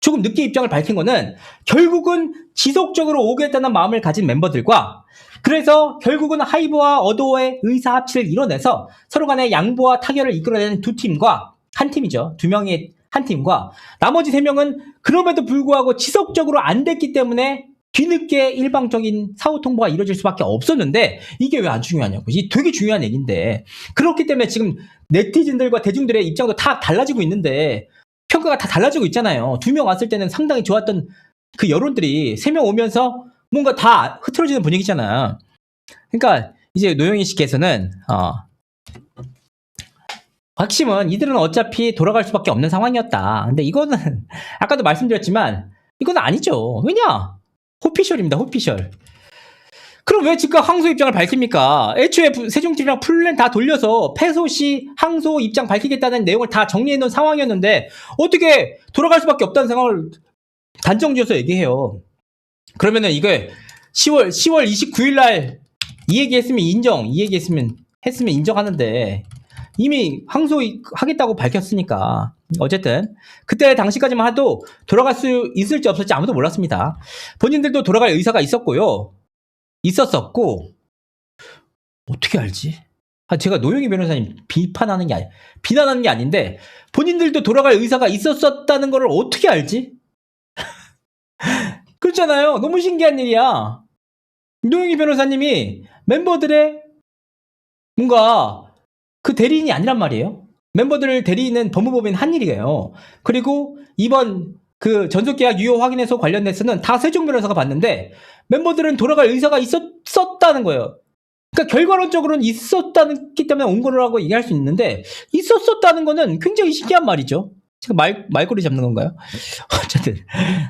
조금 늦게 입장을 밝힌 거는 결국은 지속적으로 오겠다는 마음을 가진 멤버들과, 그래서 결국은 하이브와 어도의 의사합치를 이뤄내서 서로 간의 양보와 타결을 이끌어내는 두 팀과, 한 팀이죠. 2명의 한 팀과, 나머지 3명은 그럼에도 불구하고 지속적으로 안 됐기 때문에 뒤늦게 일방적인 사후 통보가 이루어질 수밖에 없었는데, 이게 왜 안 중요하냐고. 이게 되게 중요한 얘기인데. 그렇기 때문에 지금 네티즌들과 대중들의 입장도 다 달라지고 있는데, 평가가 다 달라지고 있잖아요. 2명 왔을 때는 상당히 좋았던 그 여론들이 3명 오면서 뭔가 다 흐트러지는 분위기잖아. 그러니까 이제 노영희 씨께서는 핵심은 이들은 어차피 돌아갈 수밖에 없는 상황이었다. 근데 이거는 아까도 말씀드렸지만 이건 아니죠. 왜냐? 호피셜입니다. 호피셜. 그럼 왜 즉각 항소 입장을 밝힙니까? 애초에 세종TV랑 풀랜 다 돌려서 패소 시 항소 입장 밝히겠다는 내용을 다 정리해놓은 상황이었는데 어떻게 돌아갈 수밖에 없다는 상황을 단정지어서 얘기해요. 그러면은 이게 10월 29일 날 이 얘기했으면 했으면 인정하는데 이미 항소하겠다고 밝혔으니까. 어쨌든 그때 당시까지만 해도 돌아갈 수 있을지 없을지 아무도 몰랐습니다. 본인들도 돌아갈 의사가 있었고 어떻게 알지? 제가 노영희 변호사님 비난하는 게 아닌데 본인들도 돌아갈 의사가 있었다는 걸 어떻게 알지? 그렇잖아요. 너무 신기한 일이야. 노영희 변호사님이 멤버들의 뭔가 그 대리인이 아니란 말이에요. 멤버들을 대리인은 법무법인 한일이에요. 그리고 이번 그 전속계약 유효 확인해서 관련해서는 다 세종 변호사가 봤는데 멤버들은 돌아갈 의사가 있었다는 거예요. 그러니까 결과론적으로는 있었다기 때문에 온 거라고 얘기할 수 있는데 있었다는 거는 굉장히 신기한 말이죠. 제가 말꼬리 잡는 건가요? 어쨌든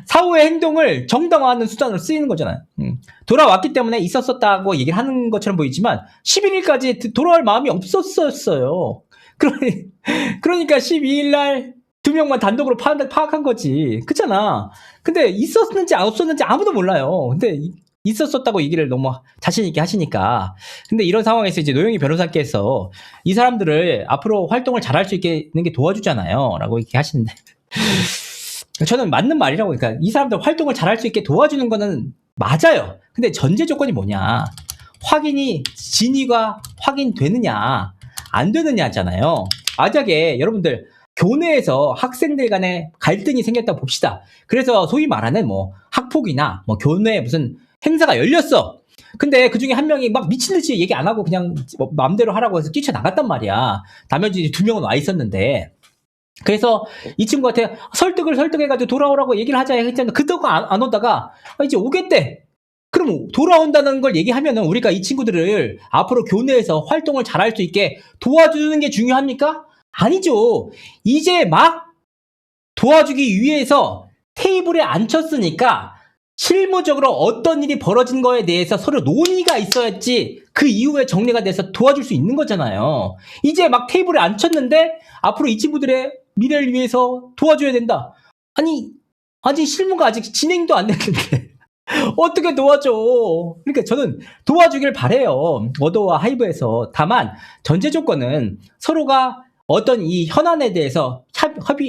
사후의 행동을 정당화하는 수단으로 쓰이는 거잖아요. 돌아왔기 때문에 있었다고 얘기를 하는 것처럼 보이지만 11일까지 돌아올 마음이 없었어요. 그러니까 12일 날 2명만 단독으로 파악한 거지. 그렇잖아. 근데 있었는지 없었는지 아무도 몰라요. 근데 있었다고 얘기를 너무 자신있게 하시니까. 근데 이런 상황에서 이제 노영희 변호사께서 이 사람들을 앞으로 활동을 잘할 수 있게 있는 게 도와주잖아요. 라고 이렇게 하시는데. 저는 맞는 말이라고. 그러니까 이 사람들 활동을 잘할 수 있게 도와주는 거는 맞아요. 근데 전제 조건이 뭐냐. 진위가 확인되느냐, 안 되느냐잖아요. 만약에 여러분들 교내에서 학생들 간에 갈등이 생겼다고 봅시다. 그래서 소위 말하는 뭐 학폭이나 뭐 교내에 무슨 행사가 열렸어. 근데 그 중에 한 명이 막 미친듯이 얘기 안 하고 그냥 뭐 마음대로 하라고 해서 뛰쳐나갔단 말이야. 나머지 2명은 와 있었는데. 그래서 이 친구한테 설득해가지고 돌아오라고 얘기를 하자 했잖아. 그때가 안 오다가 이제 오겠대. 그럼 돌아온다는 걸 얘기하면은 우리가 이 친구들을 앞으로 교내에서 활동을 잘할 수 있게 도와주는 게 중요합니까? 아니죠. 이제 막 도와주기 위해서 테이블에 앉혔으니까 실무적으로 어떤 일이 벌어진 거에 대해서 서로 논의가 있어야지 그 이후에 정리가 돼서 도와줄 수 있는 거잖아요. 이제 막 테이블에 앉혔는데 앞으로 이 친구들의 미래를 위해서 도와줘야 된다. 아니 실무가 아직 진행도 안 됐는데 어떻게 도와줘? 그러니까 저는 도와주길 바래요. 워더와 하이브에서. 다만 전제 조건은 서로가 어떤 이 현안에 대해서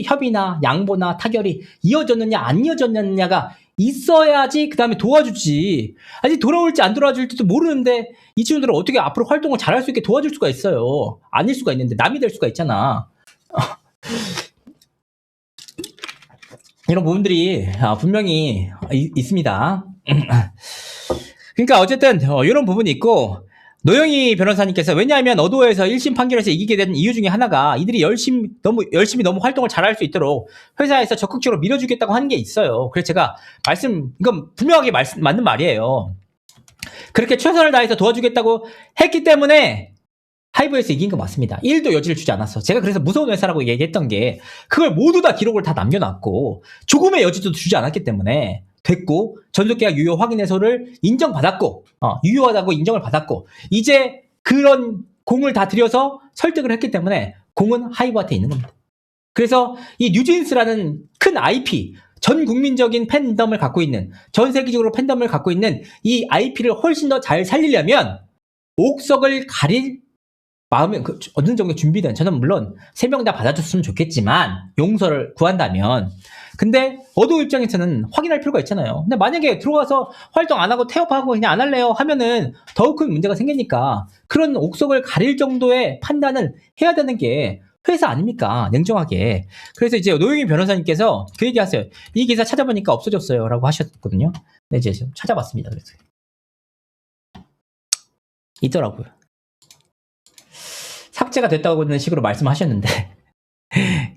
협의나 양보나 타결이 이어졌느냐 안 이어졌느냐가 있어야지 그 다음에 도와주지. 아직 돌아올지 안 돌아줄지도 모르는데 이 친구들은 어떻게 앞으로 활동을 잘할 수 있게 도와줄 수가 있어요. 아닐 수가 있는데 남이 될 수가 있잖아. 이런 부분들이 분명히 있습니다. 그러니까 어쨌든 이런 부분이 있고 노영희 변호사님께서 왜냐하면 어도에서 1심 판결에서 이기게 된 이유 중에 하나가 이들이 열심히 너무 활동을 잘할 수 있도록 회사에서 적극적으로 밀어주겠다고 하는 게 있어요. 그래서 제가 이건 분명하게 맞는 말이에요. 그렇게 최선을 다해서 도와주겠다고 했기 때문에 하이브에서 이긴 거 맞습니다. 1도 여지를 주지 않았어. 제가 그래서 무서운 회사라고 얘기했던 게 그걸 모두 다 기록을 다 남겨놨고 조금의 여지도 주지 않았기 때문에 됐고 전속계약 유효 확인해서를 인정받았고 유효하다고 인정을 받았고 이제 그런 공을 다 들여서 설득을 했기 때문에 공은 하이브한테 있는 겁니다. 그래서 이 뉴진스라는 큰 IP 전 국민적인 팬덤을 갖고 있는 전 세계적으로 팬덤을 갖고 있는 이 IP를 훨씬 더 잘 살리려면 옥석을 가릴 마음이 어느 정도 준비된 저는 물론 3명 다 받아줬으면 좋겠지만 용서를 구한다면 근데 어도 입장에서는 확인할 필요가 있잖아요. 근데 만약에 들어와서 활동 안 하고 태업하고 그냥 안 할래요 하면은 더욱 큰 문제가 생기니까 그런 옥석을 가릴 정도의 판단을 해야 되는 게 회사 아닙니까? 냉정하게. 그래서 이제 노영희 변호사님께서 그 얘기 하세요. 이 기사 찾아보니까 없어졌어요 라고 하셨거든요. 네, 이제 찾아봤습니다. 그래서 있더라고요. 삭제가 됐다고는 식으로 말씀하셨는데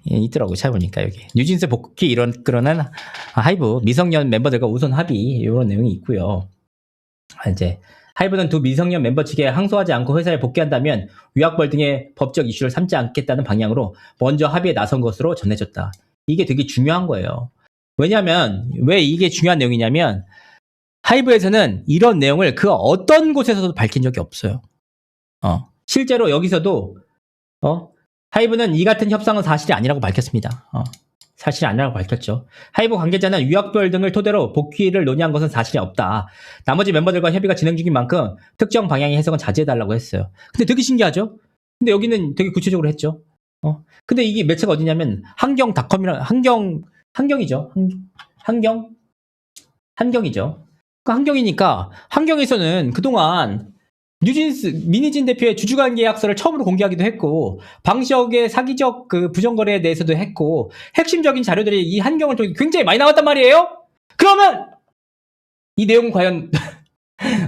있더라고요. 찾아보니까 여기 뉴진스 복귀 이끌어낸 하이브 미성년 멤버들과 우선 합의 이런 내용이 있고요. 이제 하이브는 두 미성년 멤버 측에 항소하지 않고 회사에 복귀한다면 위약벌 등의 법적 이슈를 삼지 않겠다는 방향으로 먼저 합의에 나선 것으로 전해졌다. 이게 되게 중요한 거예요. 왜냐하면 왜 이게 중요한 내용이냐면 하이브에서는 이런 내용을 그 어떤 곳에서도 밝힌 적이 없어요. 실제로 여기서도 하이브는 이 같은 협상은 사실이 아니라고 밝혔습니다. 사실이 아니라고 밝혔죠. 하이브 관계자는 위약별 등을 토대로 복귀를 논의한 것은 사실이 없다. 나머지 멤버들과 협의가 진행 중인 만큼 특정 방향의 해석은 자제해달라고 했어요. 근데 되게 신기하죠? 근데 여기는 되게 구체적으로 했죠. 근데 이게 매체가 어디냐면 한경닷컴이랑 한경이죠. 한경이죠. 그러니까 한경이니까 한경에서는 그동안 민희진 대표의 주주간 계약서를 처음으로 공개하기도 했고, 방시혁의 사기적 그 부정거래에 대해서도 했고, 핵심적인 자료들이 이 한경을 통해 굉장히 많이 나왔단 말이에요? 그러면 이 내용은 과연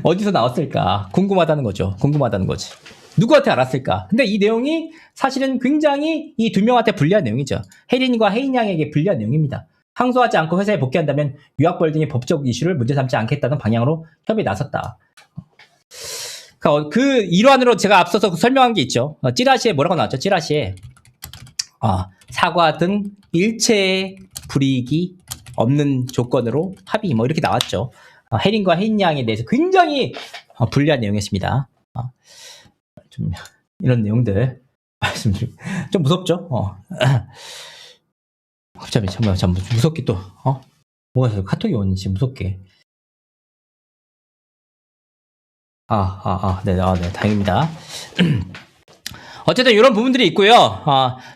어디서 나왔을까? 궁금하다는 거죠. 궁금하다는 거지. 누구한테 알았을까? 근데 이 내용이 사실은 굉장히 이 두 명한테 불리한 내용이죠. 혜린과 혜인 양에게 불리한 내용입니다. 항소하지 않고 회사에 복귀한다면 유학벌 등의 법적 이슈를 문제 삼지 않겠다는 방향으로 협의에 나섰다. 그 일환으로 제가 앞서서 설명한 게 있죠. 찌라시에 뭐라고 나왔죠? 찌라시에 사과 등 일체의 불이익이 없는 조건으로 합의 뭐 이렇게 나왔죠. 혜린과 혜인 양에 대해서 굉장히 불리한 내용이었습니다. 좀 이런 내용들 말씀드리고 좀 무섭죠? 갑자기 참 무섭게 또 뭐가 있어요? 카톡이 오는지 무섭게. 네, 다행입니다. 어쨌든 이런 부분들이 있고요.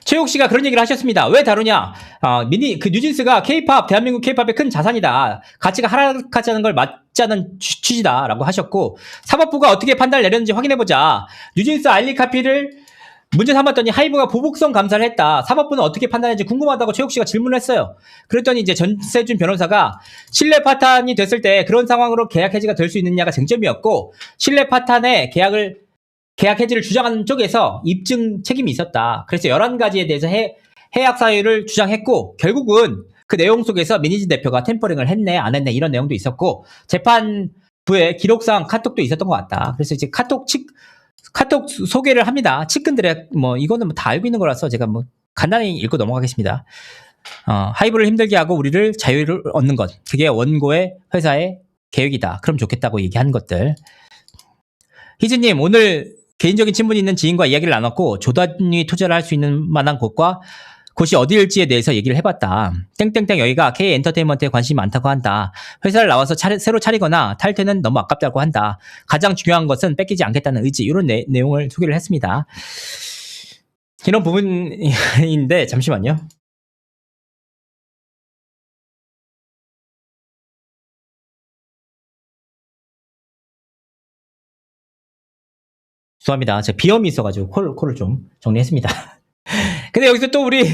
최욱 씨가 그런 얘기를 하셨습니다. 왜 다루냐? 뉴진스가 K-팝, 대한민국 K-팝의 큰 자산이다. 가치가 하락하자는 걸 막자는 취지다라고 하셨고, 사법부가 어떻게 판단을 내렸는지 확인해보자. 뉴진스 알리카피를 문제 삼았더니 하이브가 보복성 감사를 했다. 사법부는 어떻게 판단했는지 궁금하다고 최욱 씨가 질문을 했어요. 그랬더니 이제 전세준 변호사가 신뢰 파탄이 됐을 때 그런 상황으로 계약 해지가 될 수 있느냐가 쟁점이었고, 신뢰 파탄의 계약 해지를 주장하는 쪽에서 입증 책임이 있었다. 그래서 11가지에 대해서 해약 사유를 주장했고, 결국은 그 내용 속에서 민희진 대표가 템퍼링을 했네, 안 했네, 이런 내용도 있었고, 재판부에 기록상 카톡도 있었던 것 같다. 그래서 이제 카톡 소개를 합니다. 측근들의, 이거는 다 알고 있는 거라서 제가 간단히 읽고 넘어가겠습니다. 하이브를 힘들게 하고 우리를 자유를 얻는 것. 그게 원고의 회사의 계획이다. 그럼 좋겠다고 얘기한 것들. 희진님, 오늘 개인적인 친분이 있는 지인과 이야기를 나눴고, 조단위 투자를 할 수 있는 만한 곳이 어디일지에 대해서 얘기를 해봤다. 땡땡땡 여기가 K엔터테인먼트에 관심이 많다고 한다. 회사를 나와서 새로 차리거나 탈퇴는 너무 아깝다고 한다. 가장 중요한 것은 뺏기지 않겠다는 의지. 이런 내용을 소개를 했습니다. 이런 부분인데 잠시만요. 죄송합니다. 제가 비염이 있어가지고 코를 좀 정리했습니다. 근데 여기서 또 우리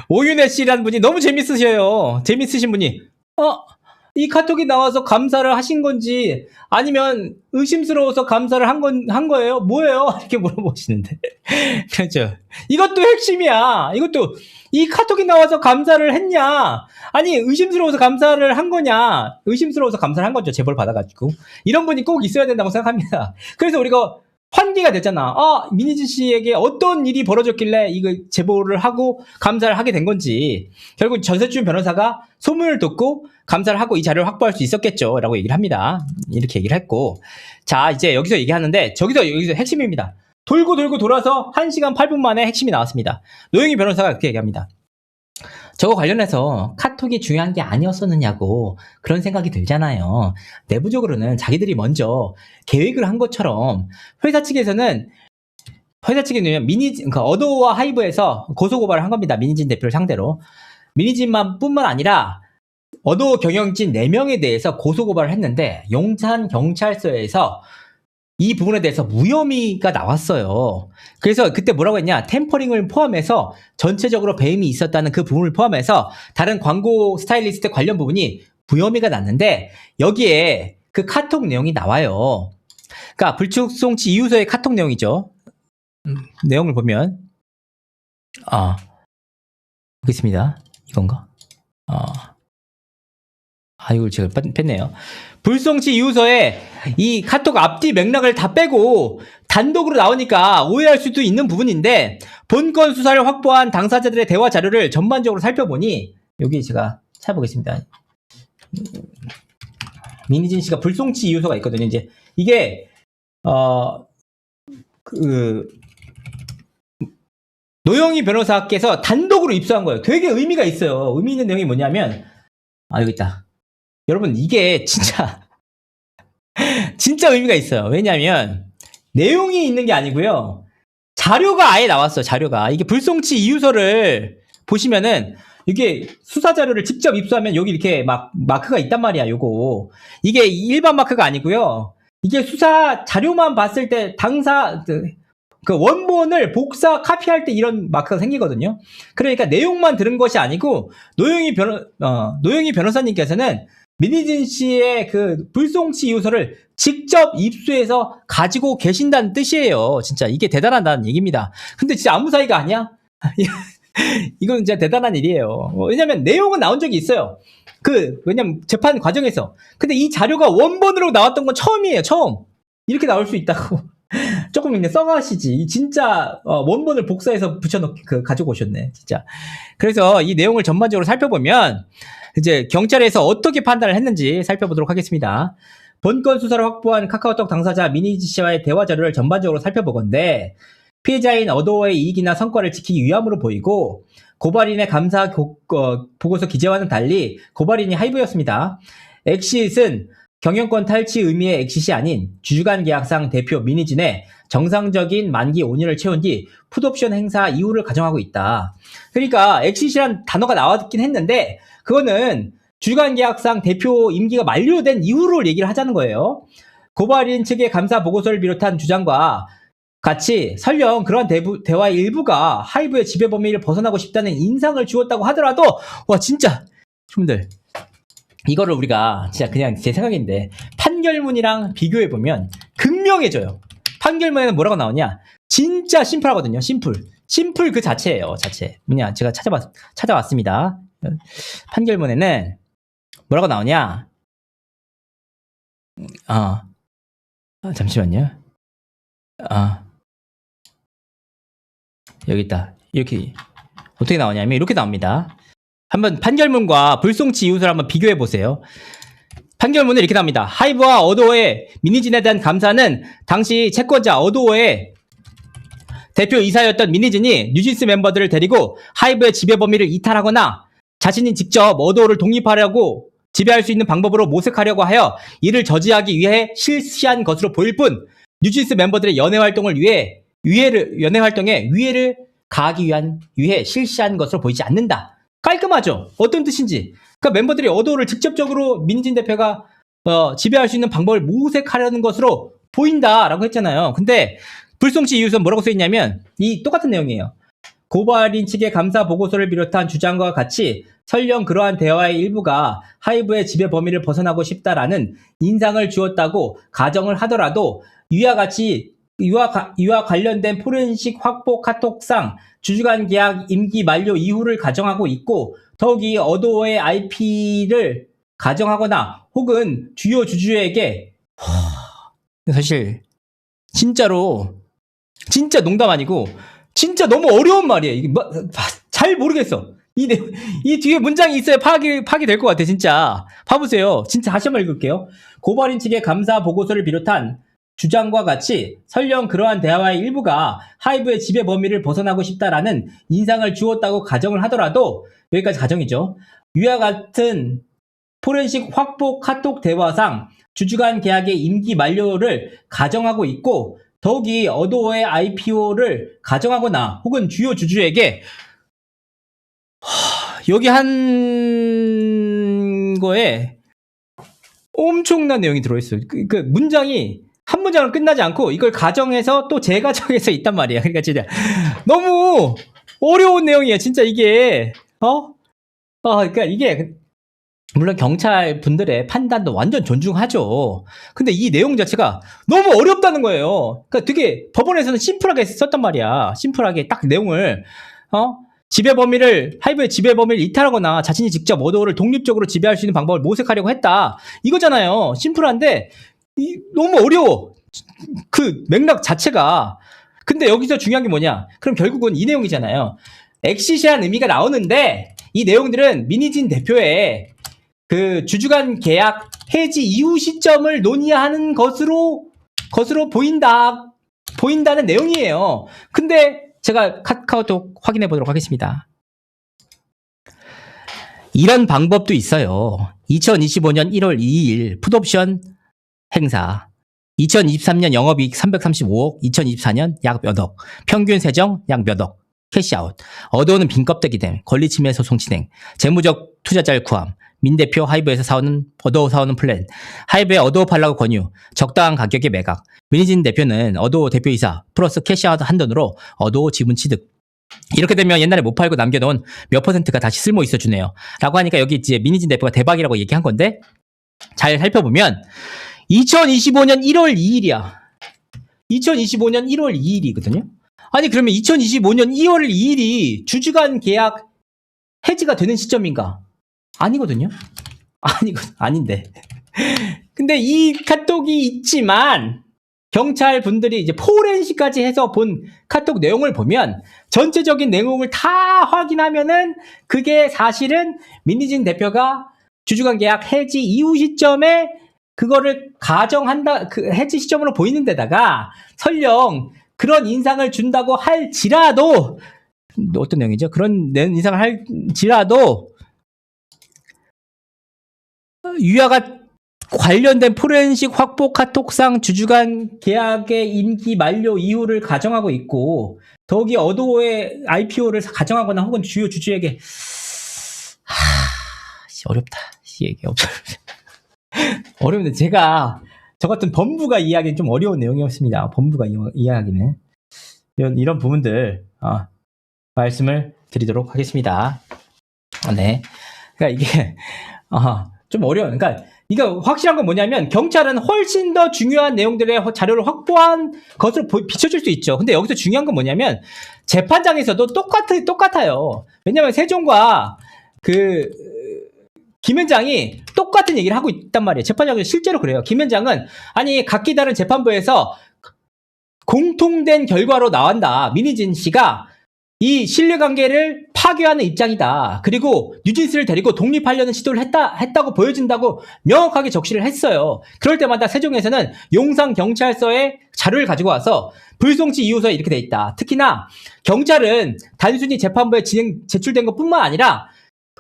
오윤혜 씨라는 분이 너무 재밌으셔요. 재밌으신 분이 이 카톡이 나와서 감사를 하신 건지 아니면 의심스러워서 감사를 한 거예요? 뭐예요? 이렇게 물어보시는데 그렇죠. 이것도 핵심이야. 이것도 이 카톡이 나와서 감사를 했냐? 아니 의심스러워서 감사를 한 거냐? 의심스러워서 감사를 한 거죠. 제보를 받아가지고 이런 분이 꼭 있어야 된다고 생각합니다. 그래서 우리가 환기가 됐잖아. 민희진 씨에게 어떤 일이 벌어졌길래 이거 제보를 하고 감사를 하게 된 건지. 결국 전세준 변호사가 소문을 듣고 감사를 하고 이 자료를 확보할 수 있었겠죠. 라고 얘기를 합니다. 이렇게 얘기를 했고. 자, 이제 여기서 얘기하는데, 여기서 핵심입니다. 돌고 돌아서 1시간 8분 만에 핵심이 나왔습니다. 노영희 변호사가 그렇게 얘기합니다. 저거 관련해서 카톡이 중요한 게 아니었었느냐고 그런 생각이 들잖아요. 내부적으로는 자기들이 먼저 계획을 한 것처럼 회사 측에는 그러니까 어도와 하이브에서 고소고발을 한 겁니다. 민희진 대표를 상대로. 민희진만 뿐만 아니라 어도 경영진 4명에 대해서 고소고발을 했는데 용산경찰서에서 이 부분에 대해서 무혐의가 나왔어요. 그래서 그때 뭐라고 했냐, 템퍼링을 포함해서 전체적으로 배임이 있었다는 그 부분을 포함해서 다른 광고 스타일리스트 관련 부분이 무혐의가 났는데 여기에 그 카톡 내용이 나와요. 그러니까 불충성치 이유서의 카톡 내용이죠. 내용을 보면 여기 있습니다. 이건가? 이걸 제가 뺐네요. 불송치 이유서에 이 카톡 앞뒤 맥락을 다 빼고 단독으로 나오니까 오해할 수도 있는 부분인데 본건 수사를 확보한 당사자들의 대화 자료를 전반적으로 살펴보니 여기 제가 찾아보겠습니다. 민희진 씨가 불송치 이유서가 있거든요. 이제 이게 노영희 변호사께서 단독으로 입수한 거예요. 되게 의미가 있어요. 의미 있는 내용이 뭐냐면 여기 있다. 여러분 이게 진짜 의미가 있어요. 왜냐하면 내용이 있는 게 아니고요. 자료가 아예 나왔어요. 자료가. 이게 불송치 이유서를 보시면은 이게 수사 자료를 직접 입수하면 여기 이렇게 막 마크가 있단 말이야. 요거. 이게 일반 마크가 아니고요. 이게 수사 자료만 봤을 때 당사 그 원본을 복사 카피할 때 이런 마크가 생기거든요. 그러니까 내용만 들은 것이 아니고 노영희 변호사님께서는 민희진 씨의 그 불송치 유서를 직접 입수해서 가지고 계신다는 뜻이에요. 진짜 이게 대단하다는 얘기입니다. 근데 진짜 아무 사이가 아니야? 이건 진짜 대단한 일이에요. 왜냐면 내용은 나온 적이 있어요. 왜냐면 재판 과정에서. 근데 이 자료가 원본으로 나왔던 건 처음이에요. 처음. 이렇게 나올 수 있다고. 조금 그냥 써가시지. 진짜 원본을 복사해서 가지고 오셨네. 진짜. 그래서 이 내용을 전반적으로 살펴보면 이제 경찰에서 어떻게 판단을 했는지 살펴보도록 하겠습니다. 본건 수사를 확보한 카카오톡 당사자 민희진 씨와의 대화 자료를 전반적으로 살펴보건대 피해자인 어도어의 이익이나 성과를 지키기 위함으로 보이고 고발인의 감사 보고서 기재와는 달리 고발인이 하이브였습니다. 엑싯은 경영권 탈취 의미의 엑싯이 아닌 주주간 계약상 대표 민희진의 정상적인 만기 5년을 채운 뒤 풋옵션 행사 이후를 가정하고 있다. 그러니까 엑싯이란 단어가 나왔긴 했는데 그거는 주주간 계약상 대표 임기가 만료된 이후를 얘기를 하자는 거예요. 고발인 측의 감사 보고서를 비롯한 주장과 같이 설령 그러한 대화의 일부가 하이브의 지배 범위를 벗어나고 싶다는 인상을 주었다고 하더라도 와 진짜 여러분들 이거를 우리가 진짜 그냥 제 생각인데 판결문이랑 비교해보면 극명해져요. 판결문에는 뭐라고 나오냐? 진짜 심플하거든요. 심플 그 자체예요. 뭐냐? 제가 찾아왔습니다. 판결문에는 뭐라고 나오냐? 잠시만요. 여기 있다. 이렇게 어떻게 나오냐면 이렇게 나옵니다. 한번 판결문과 불송치 이웃을 한번 비교해 보세요. 판결문은 이렇게 나옵니다. 하이브와 어도어의 민희진에 대한 감사는 당시 채권자 어도어의 대표 이사였던 민희진이 뉴진스 멤버들을 데리고 하이브의 지배 범위를 이탈하거나 자신이 직접 어도어를 독립하려고 지배할 수 있는 방법으로 모색하려고 하여 이를 저지하기 위해 실시한 것으로 보일 뿐 뉴진스 멤버들의 연애 활동에 위해를 가하기 위해 실시한 것으로 보이지 않는다. 깔끔하죠? 어떤 뜻인지. 그러니까 멤버들이 어도어를 직접적으로 민희진 대표가 지배할 수 있는 방법을 모색하려는 것으로 보인다라고 했잖아요. 근데 불송치 이유서는 뭐라고 써있냐면 이 똑같은 내용이에요. 고발인 측의 감사 보고서를 비롯한 주장과 같이 설령 그러한 대화의 일부가 하이브의 지배 범위를 벗어나고 싶다라는 인상을 주었다고 가정을 하더라도 이와 관련된 포렌식 확보 카톡상 주주간 계약 임기 만료 이후를 가정하고 있고 더욱이 어도어의 IP를 가정하거나 혹은 주요 주주에게 사실 진짜로 진짜 농담 아니고 진짜 너무 어려운 말이에요. 이게 잘 모르겠어. 이 뒤에 문장이 있어야 파악이 될 것 같아. 진짜 봐보세요. 진짜 다시 한번 읽을게요. 고발인 측의 감사 보고서를 비롯한 주장과 같이 설령 그러한 대화의 일부가 하이브의 지배 범위를 벗어나고 싶다라는 인상을 주었다고 가정을 하더라도 여기까지 가정이죠. 위와 같은 포렌식 확보 카톡 대화상 주주간 계약의 임기 만료를 가정하고 있고 더욱이 어도어의 IPO를 가정하거나 혹은 주요 주주에게 여기 한 거에 엄청난 내용이 들어있어요. 그 문장이 한 문장으로 끝나지 않고 이걸 가정해서 또 재가정해서 있단 말이야. 그러니까 진짜 너무 어려운 내용이에요. 진짜 이게 그러니까 이게 물론 경찰 분들의 판단도 완전 존중하죠. 근데 이 내용 자체가 너무 어렵다는 거예요. 그러니까 되게 법원에서는 심플하게 썼단 말이야. 심플하게 딱 내용을 하이브의 지배 범위를 이탈하거나 자신이 직접 어도어를 독립적으로 지배할 수 있는 방법을 모색하려고 했다. 이거잖아요. 심플한데 너무 어려워. 그 맥락 자체가. 근데 여기서 중요한 게 뭐냐? 그럼 결국은 이 내용이잖아요. 엑싯이라는 의미가 나오는데 이 내용들은 민희진 대표의 그 주주간 계약 해지 이후 시점을 논의하는 것으로 보인다는 내용이에요. 근데 제가 카카오톡 확인해 보도록 하겠습니다. 이런 방법도 있어요. 2025년 1월 2일 풋옵션 행사 2023년 영업이익 335억 2024년 약 몇 억 평균 세정 약 몇 억 캐시아웃 어도어는 빈껍데기 됨 권리침해 소송 진행 재무적 투자자를 구함 민 대표 하이브에서 어도어 사오는 플랜. 하이브에 어도어 팔라고 권유. 적당한 가격에 매각. 민희진 대표는 어도어 대표이사 플러스 캐시아웃 한 돈으로 어도어 지분 취득. 이렇게 되면 옛날에 못 팔고 남겨놓은 몇 퍼센트가 다시 쓸모 있어 주네요. 라고 하니까 여기 이제 민희진 대표가 대박이라고 얘기한 건데, 잘 살펴보면 2025년 1월 2일이야. 2025년 1월 2일이거든요. 아니 그러면 2025년 2월 2일이 주주간 계약 해지가 되는 시점인가? 아니거든요. 아닌데. 근데 이 카톡이 있지만 경찰 분들이 이제 포렌식까지 해서 본 카톡 내용을 보면 전체적인 내용을 다 확인하면은 그게 사실은 민희진 대표가 주주간 계약 해지 이후 시점에 그거를 가정한다, 그 해지 시점으로 보이는 데다가 설령 그런 인상을 준다고 할지라도, 어떤 내용이죠? 그런 인상을 할지라도 유아가 관련된 포렌식 확보 카톡상 주주간 계약의 임기 만료 이후를 가정하고 있고, 더욱이 어도어의 IPO를 가정하거나 혹은 주요 주주에게 어렵다. 이 얘기 어려운데 제가 저 같은 법무가 이해하기는 좀 어려운 내용이었습니다. 법무가 이해하기는 이런 부분들 말씀을 드리도록 하겠습니다. 네, 그러니까 이게 좀 어려워요. 그러니까 이거 확실한 건 뭐냐면 경찰은 훨씬 더 중요한 내용들의 자료를 확보한 것으로 비춰질 수 있죠. 근데 여기서 중요한 건 뭐냐면 재판장에서도 똑같아요. 왜냐하면 세종과 김현장이 똑같은 얘기를 하고 있단 말이에요. 재판장은 실제로 그래요. 김현장은 아니 각기 다른 재판부에서 공통된 결과로 나온다. 민희진 씨가 이 신뢰관계를 파괴하는 입장이다. 그리고 뉴진스를 데리고 독립하려는 시도를 했다고 보여진다고 명확하게 적시를 했어요. 그럴 때마다 세종에서는 용산경찰서에 자료를 가지고 와서 불송치 이유서에 이렇게 돼 있다. 특히나 경찰은 단순히 재판부에 제출된 것뿐만 아니라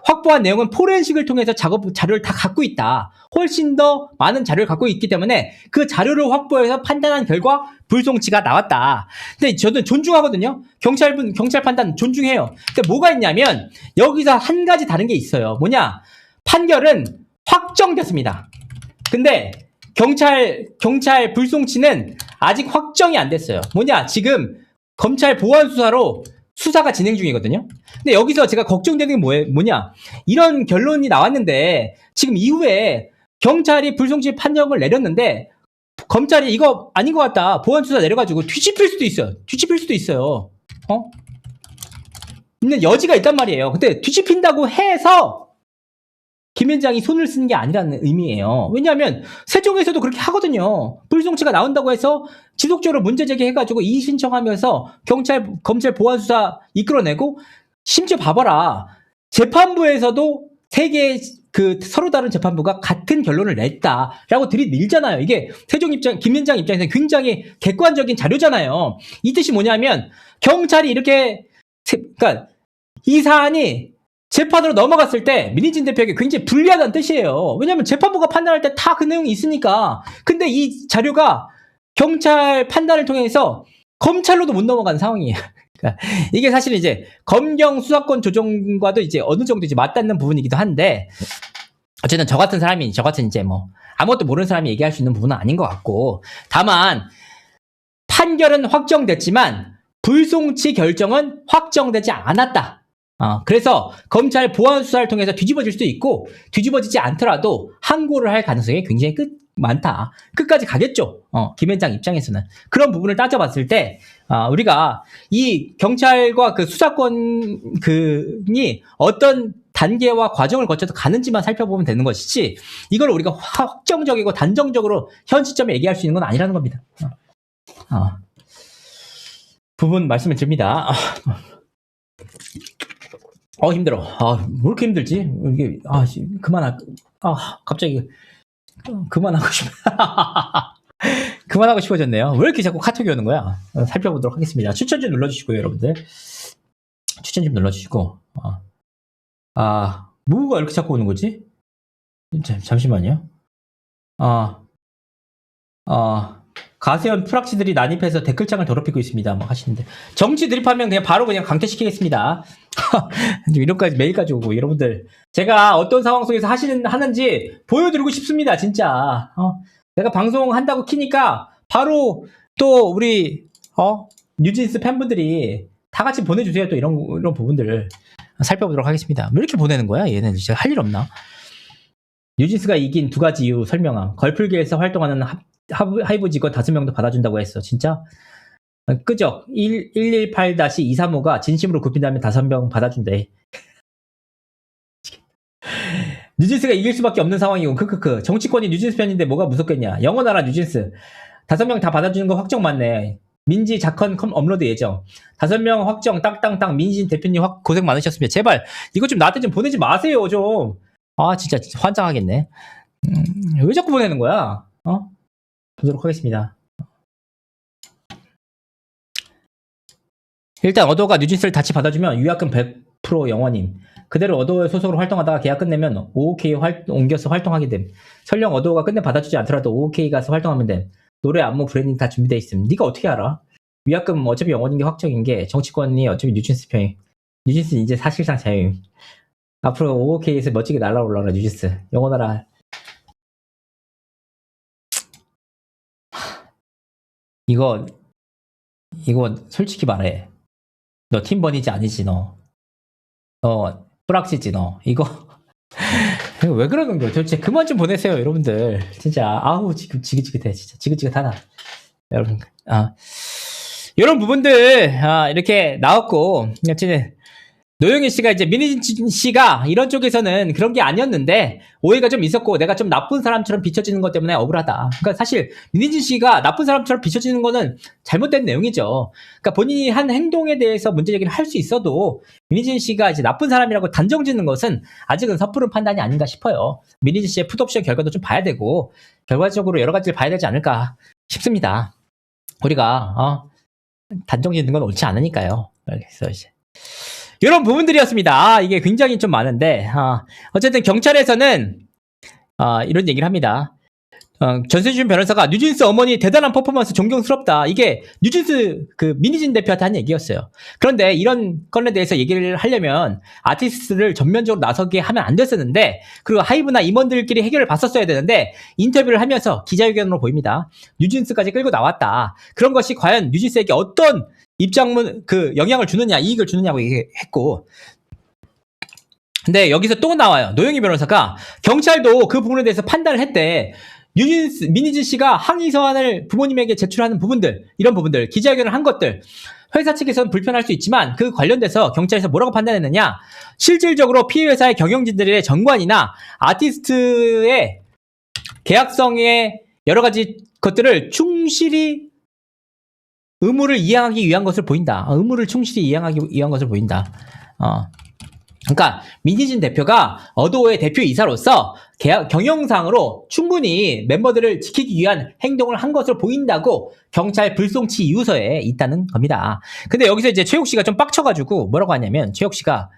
확보한 내용은 포렌식을 통해서 자료를 다 갖고 있다. 훨씬 더 많은 자료를 갖고 있기 때문에 그 자료를 확보해서 판단한 결과 불송치가 나왔다. 근데 저는 존중하거든요. 경찰 판단 존중해요. 근데 뭐가 있냐면 여기서 한 가지 다른 게 있어요. 뭐냐? 판결은 확정됐습니다. 근데 경찰 불송치는 아직 확정이 안 됐어요. 뭐냐? 지금 검찰 보완 수사로 수사가 진행 중이거든요. 근데 여기서 제가 걱정되는 게 뭐냐? 이런 결론이 나왔는데 지금 이후에 경찰이 불송치 판정을 내렸는데 검찰이 이거 아닌 것 같다. 보완 수사 내려가지고 뒤집힐 수도 있어요. 있는 여지가 있단 말이에요. 근데 뒤집힌다고 해서 김현장이 손을 쓰는 게 아니라는 의미예요. 왜냐하면 세종에서도 그렇게 하거든요. 불송치가 나온다고 해서 지속적으로 문제 제기해가지고 이의 신청하면서 검찰 보완 수사 이끌어내고, 심지어 봐봐라. 재판부에서도 세 개의 서로 다른 재판부가 같은 결론을 냈다라고 들이밀잖아요. 이게 김현장 입장에서 굉장히 객관적인 자료잖아요. 이 뜻이 뭐냐면 경찰이 이렇게 그러니까 이 사안이 재판으로 넘어갔을 때 민희진 대표에게 굉장히 불리하다는 뜻이에요. 왜냐하면 재판부가 판단할 때 다 그 내용이 있으니까. 근데 이 자료가 경찰 판단을 통해서 검찰로도 못 넘어가는 상황이에요. 그러니까 이게 사실 이제 검경 수사권 조정과도 이제 어느 정도 이제 맞닿는 부분이기도 한데, 어쨌든 저 같은 이제 뭐 아무것도 모르는 사람이 얘기할 수 있는 부분은 아닌 것 같고, 다만 판결은 확정됐지만 불송치 결정은 확정되지 않았다. 그래서 검찰 보완 수사를 통해서 뒤집어질 수도 있고, 뒤집어지지 않더라도 항고를 할 가능성이 굉장히 많다. 끝까지 가겠죠. 김현장 입장에서는. 그런 부분을 따져봤을 때, 우리가 이 경찰과 그 수사권이 어떤 단계와 과정을 거쳐서 가는지만 살펴보면 되는 것이지, 이걸 우리가 확정적이고 단정적으로 현 시점에 얘기할 수 있는 건 아니라는 겁니다. 부분 말씀을 드립니다. 힘들어. 왜 이렇게 힘들지? 이게, 갑자기, 그만하고 그만하고 싶어졌네요. 왜 이렇게 자꾸 카톡이 오는 거야? 살펴보도록 하겠습니다. 추천 좀 눌러주시고요, 여러분들. 추천 좀 눌러주시고. 뭐가 이렇게 자꾸 오는 거지? 잠시만요. 가세현 프락치들이 난입해서 댓글창을 더럽히고 있습니다. 막 하시는데 정치 드립하면 그냥 바로 그냥 강퇴시키겠습니다. 이런까지 메일까지 오고 여러분들 제가 어떤 상황 속에서 하는지 보여드리고 싶습니다. 진짜 내가 방송 한다고 키니까 바로 또 우리 뉴진스 팬분들이 다 같이 보내주세요. 또 이런 부분들을 살펴보도록 하겠습니다. 왜 이렇게 보내는 거야? 얘는 진짜 할 일 없나? 뉴진스가 이긴 2가지 이유 설명함. 걸풀계에서 활동하는 하이브 직원 5명도 받아준다고 했어. 진짜? 끄적 118-235가 진심으로 굽힌다면 5명 받아준대. 뉴진스가 이길 수밖에 없는 상황이고 크크크. 정치권이 뉴진스 편인데 뭐가 무섭겠냐. 영원하라 뉴진스. 5명 다 받아주는 거 확정 맞네. 민지 자컨 업로드 예정. 5명 확정 땅땅땅. 민진 대표님 고생 많으셨습니다. 제발 이거 좀 나한테 좀 보내지 마세요 좀. 진짜 환장하겠네. 왜 자꾸 보내는 거야? 보도록 하겠습니다. 일단 어도가 뉴진스를 다시 받아주면 유약금 100% 영원임. 그대로 어도의 소속으로 활동하다가 계약 끝내면 OOK 옮겨서 활동하게 됨. 설령 어도가 끝내 받아주지 않더라도 OOK 가서 활동하면 됨. 노래, 안무, 브랜딩 다 준비돼 있음. 네가 어떻게 알아? 위약금 어차피 영원인 게 확정인 게 정치권이 어차피 뉴진스 편이. 뉴진스는 이제 사실상 자유임. 앞으로 OOK에서 멋지게 날아올라라 뉴진스. 영원하라. 이거 솔직히 말해. 너 팀버니지 아니지 너 뿌락지지 너. 이거 왜 그러는 거야 도대체. 그만 좀 보내세요 여러분들. 진짜 지금 지긋지긋해. 진짜 지긋지긋하다 여러분. 이런 부분들 이렇게 나왔고, 어쨌든 노영희 씨가 이제 민희진 씨가 이런 쪽에서는 그런 게 아니었는데 오해가 좀 있었고 내가 좀 나쁜 사람처럼 비춰지는 것 때문에 억울하다. 그러니까 사실 민희진 씨가 나쁜 사람처럼 비춰지는 거는 잘못된 내용이죠. 그러니까 본인이 한 행동에 대해서 문제 제기를 할 수 있어도 민희진 씨가 이제 나쁜 사람이라고 단정짓는 것은 아직은 섣부른 판단이 아닌가 싶어요. 민희진 씨의 풋옵션 결과도 좀 봐야 되고 결과적으로 여러 가지를 봐야 되지 않을까 싶습니다. 우리가 단정짓는 건 옳지 않으니까요. 그래서 이제 이런 부분들이었습니다. 이게 굉장히 좀 많은데, 어쨌든 경찰에서는, 이런 얘기를 합니다. 전세준 변호사가 뉴진스 어머니 대단한 퍼포먼스 존경스럽다. 이게 뉴진스 민희진 대표한테 한 얘기였어요. 그런데 이런 건에 대해서 얘기를 하려면 아티스트를 전면적으로 나서게 하면 안 됐었는데, 그리고 하이브나 임원들끼리 해결을 봤었어야 되는데 인터뷰를 하면서 기자회견으로 보입니다. 뉴진스까지 끌고 나왔다. 그런 것이 과연 뉴진스에게 어떤 입장문 영향을 주느냐, 이익을 주느냐고 얘기했고, 근데 여기서 또 나와요. 노영희 변호사가 경찰도 그 부분에 대해서 판단을 했대. 민희진 씨가 항의 서한을 부모님에게 제출하는 부분들, 이런 부분들, 기자회견을 한 것들, 회사 측에서는 불편할 수 있지만 그 관련돼서 경찰에서 뭐라고 판단했느냐, 실질적으로 피해 회사의 경영진들의 정관이나 아티스트의 계약성의 여러 가지 것들을 충실히 의무를 이행하기 위한 것을 보인다. 의무를 충실히 이행하기 위한 것을 보인다. 그러니까 민희진 대표가 어도의 대표이사로서 경영상으로 충분히 멤버들을 지키기 위한 행동을 한 것으로 보인다고 경찰 불송치 이유서에 있다는 겁니다. 근데 여기서 이제 최욱 씨가 좀 빡쳐가지고 뭐라고 하냐면, 최욱 씨가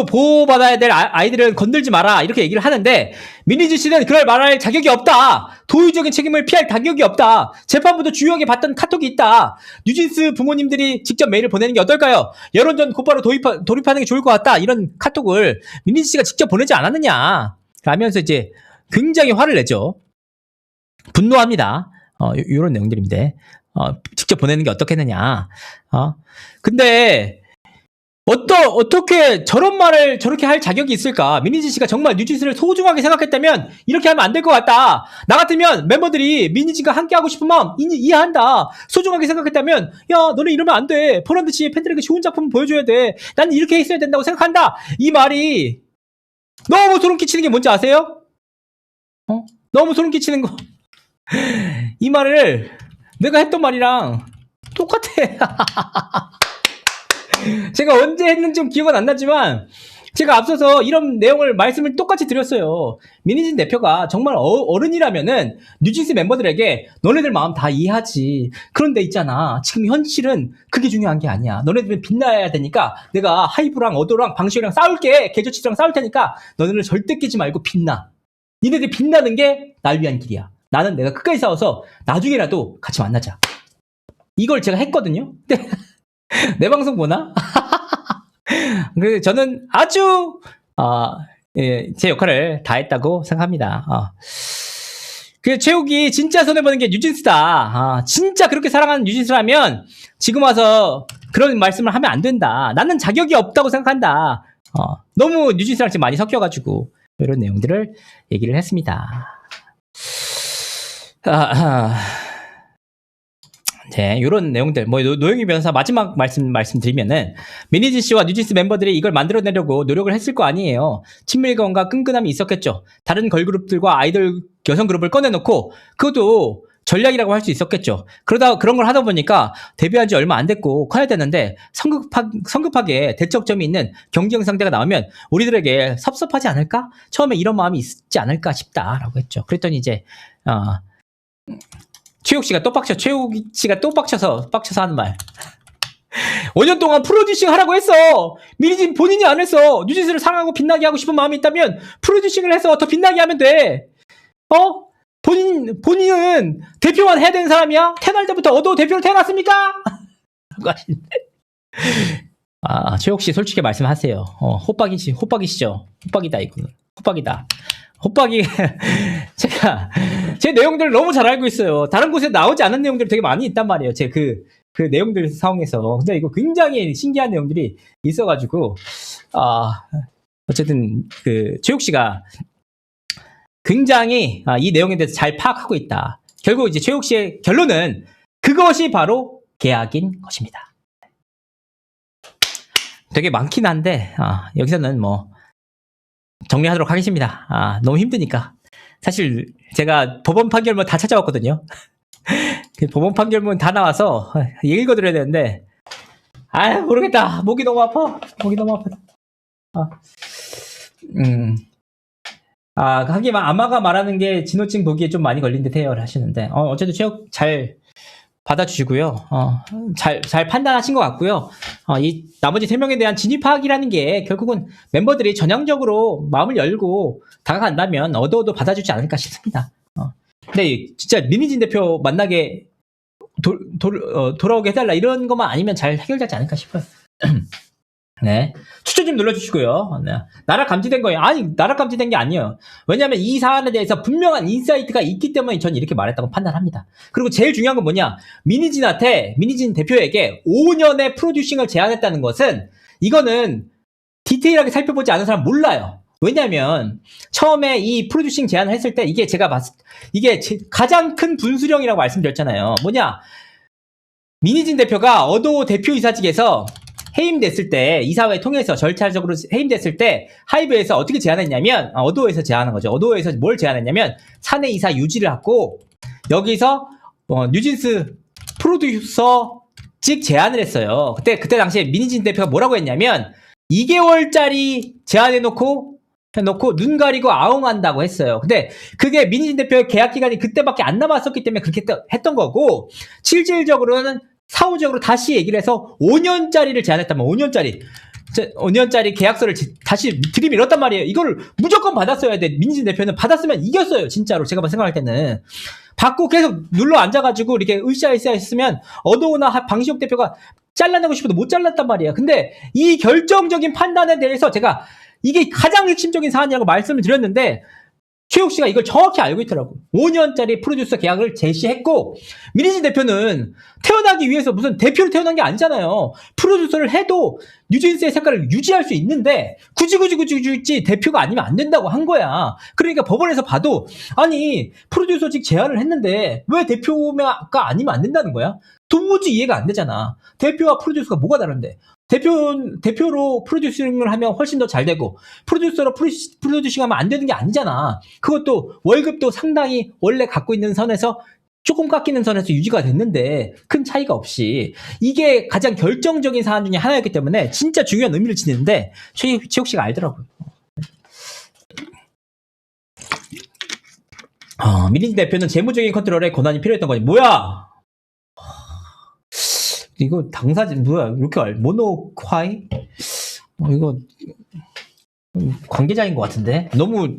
보호받아야 될 아이들은 건들지 마라 이렇게 얘기를 하는데, 민희진 씨는 그럴 말할 자격이 없다. 도의적인 책임을 피할 자격이 없다. 재판부도 주요하게 봤던 카톡이 있다. 뉴진스 부모님들이 직접 메일을 보내는 게 어떨까요? 여론전 곧바로 돌입하는 게 좋을 것 같다. 이런 카톡을 민희진 씨가 직접 보내지 않았느냐 라면서 이제 굉장히 화를 내죠. 분노합니다. 이런 내용들인데 직접 보내는 게 어떻겠느냐. 근데 어떻게 저런 말을 저렇게 할 자격이 있을까? 민희진 씨가 정말 뉴진스를 소중하게 생각했다면 이렇게 하면 안 될 것 같다. 나 같으면 멤버들이 민희진과 함께 하고 싶은 마음 이해한다. 소중하게 생각했다면, 야, 너네 이러면 안 돼. 보란듯이 팬들에게 좋은 작품 보여줘야 돼. 난 이렇게 했어야 된다고 생각한다. 이 말이 너무 소름 끼치는 게 뭔지 아세요? 너무 소름 끼치는 거. 이 말을 내가 했던 말이랑 똑같아. 제가 언제 했는지 좀 기억은 안 나지만 제가 앞서서 이런 내용을 말씀을 똑같이 드렸어요. 민희진 대표가 정말 어른이라면은 뉴진스 멤버들에게 너네들 마음 다 이해하지. 그런데 있잖아, 지금 현실은 그게 중요한 게 아니야. 너네들은 빛나야 되니까 내가 하이브랑 어도랑 방시호랑 싸울게. 개조치랑 싸울 테니까 너네들 절대 끼지 말고 빛나. 니네들 빛나는 게 날 위한 길이야. 나는 내가 끝까지 싸워서 나중에라도 같이 만나자. 이걸 제가 했거든요. 근데 내 방송 보나? 그래서 저는 아주 예, 제 역할을 다 했다고 생각합니다. 그 최욱이 진짜 손해보는 게 뉴진스다. 진짜 그렇게 사랑하는 뉴진스라면 지금 와서 그런 말씀을 하면 안 된다. 나는 자격이 없다고 생각한다. 너무 뉴진스랑 지금 많이 섞여가지고 이런 내용들을 얘기를 했습니다. 네, 이런 내용들, 노영희 변호사 마지막 말씀드리면은, 민희진 씨와 뉴진스 멤버들이 이걸 만들어내려고 노력을 했을 거 아니에요. 친밀감과 끈끈함이 있었겠죠. 다른 걸그룹들과 아이돌 여성 그룹을 꺼내놓고, 그것도 전략이라고 할 수 있었겠죠. 그런 걸 하다 보니까 데뷔한 지 얼마 안 됐고 커야 되는데, 성급하게 대척점이 있는 경쟁 상대가 나오면 우리들에게 섭섭하지 않을까? 처음에 이런 마음이 있지 않을까 싶다라고 했죠. 그랬더니 이제, 최욱 씨가 또 빡쳐서 하는 말. 5년 동안 프로듀싱 하라고 했어. 민희진 본인이 안 했어. 뉴진스를 사랑하고 빛나게 하고 싶은 마음이 있다면 프로듀싱을 해서 더 빛나게 하면 돼. 본인은 대표만 해야 되는 사람이야? 태어날 때부터 어도 대표로 태어났습니까? 최욱 씨 솔직히 말씀하세요. 호빡이시죠? 호빡이다, 이거는. 호빡이다. 제 내용들을 너무 잘 알고 있어요. 다른 곳에 나오지 않은 내용들이 되게 많이 있단 말이에요. 제 그 내용들 상황에서. 근데 이거 굉장히 신기한 내용들이 있어가지고, 어쨌든, 최욱 씨가 굉장히, 이 내용에 대해서 잘 파악하고 있다. 결국 이제 최욱 씨의 결론은 그것이 바로 계약인 것입니다. 되게 많긴 한데, 여기서는 정리하도록 하겠습니다. 너무 힘드니까. 사실 제가 법원 판결문 다 찾아왔거든요. 법원 판결문 다 나와서 읽어드려야 되는데, 모르겠다. 목이 너무 아파. 하기만 아마가 말하는 게 진호증 보기에 좀 많이 걸린 듯 해요. 하시는데, 어쨌든 최욱 잘 받아주시고요. 잘 판단하신 것 같고요. 이 나머지 3명에 대한 진위 파악이라는 게 결국은 멤버들이 전향적으로 마음을 열고 다가간다면 어도 받아주지 않을까 싶습니다. 근데 진짜 민희진 대표 만나게 돌아오게 해달라 이런 것만 아니면 잘 해결되지 않을까 싶어요. 네. 추천 좀 눌러주시고요. 네. 나락 감지된 거예요. 나락 감지된 게 아니에요. 왜냐하면 이 사안에 대해서 분명한 인사이트가 있기 때문에 전 이렇게 말했다고 판단합니다. 그리고 제일 중요한 건 뭐냐? 민희진 대표에게 5년의 프로듀싱을 제안했다는 것은 이거는 디테일하게 살펴보지 않은 사람 몰라요. 왜냐하면 처음에 이 프로듀싱 제안을 했을 때 이게 가장 큰 분수령이라고 말씀드렸잖아요. 뭐냐? 민희진 대표가 어도 대표이사직에서 해임됐을 때, 이사회 통해서 절차적으로 해임됐을 때, 하이브에서 어떻게 제안했냐면, 어도에서 제안한 거죠. 어도에서 뭘 제안했냐면, 사내 이사 유지를 하고, 여기서, 뉴진스 프로듀서직 제안을 했어요. 그때 당시에 민희진 대표가 뭐라고 했냐면, 2개월짜리 제안해놓고 눈 가리고 아웅한다고 했어요. 근데 그게 민희진 대표의 계약 기간이 그때밖에 안 남았었기 때문에 그렇게 했던 거고, 실질적으로는 사후적으로 다시 얘기를 해서 5년짜리를 제안했다면 5년짜리 계약서를 다시 들이밀었단 말이에요. 이걸 무조건 받았어야 돼. 민희진 대표는 받았으면 이겼어요. 진짜로 제가 생각할 때는. 받고 계속 눌러 앉아가지고 이렇게 으쌰으쌰 했으면 어도우나 방시혁 대표가 잘라내고 싶어도 못 잘랐단 말이에요. 근데 이 결정적인 판단에 대해서 제가 이게 가장 핵심적인 사안이라고 말씀을 드렸는데 최욱 씨가 이걸 정확히 알고 있더라고. 5년짜리 프로듀서 계약을 제시했고, 민희진 대표는 태어나기 위해서 무슨 대표로 태어난 게 아니잖아요. 프로듀서를 해도 뉴진스의 색깔을 유지할 수 있는데 굳이 대표가 아니면 안 된다고 한 거야. 그러니까 법원에서 봐도 프로듀서직 제안을 했는데 왜 대표가 아니면 안 된다는 거야? 도무지 이해가 안 되잖아. 대표와 프로듀서가 뭐가 다른데? 대표로 프로듀싱을 하면 훨씬 더 잘 되고, 프로듀서로 프로듀싱 하면 안 되는 게 아니잖아. 그것도 월급도 상당히 원래 갖고 있는 선에서 조금 깎이는 선에서 유지가 됐는데, 큰 차이가 없이. 이게 가장 결정적인 사안 중에 하나였기 때문에 진짜 중요한 의미를 지니는데, 최욱 씨가 알더라고요. 민희진 대표는 재무적인 컨트롤에 권한이 필요했던 거지. 뭐야? 이거 당사자 뭐야? 이렇게 모노콰이? 이거 관계자인 것 같은데 너무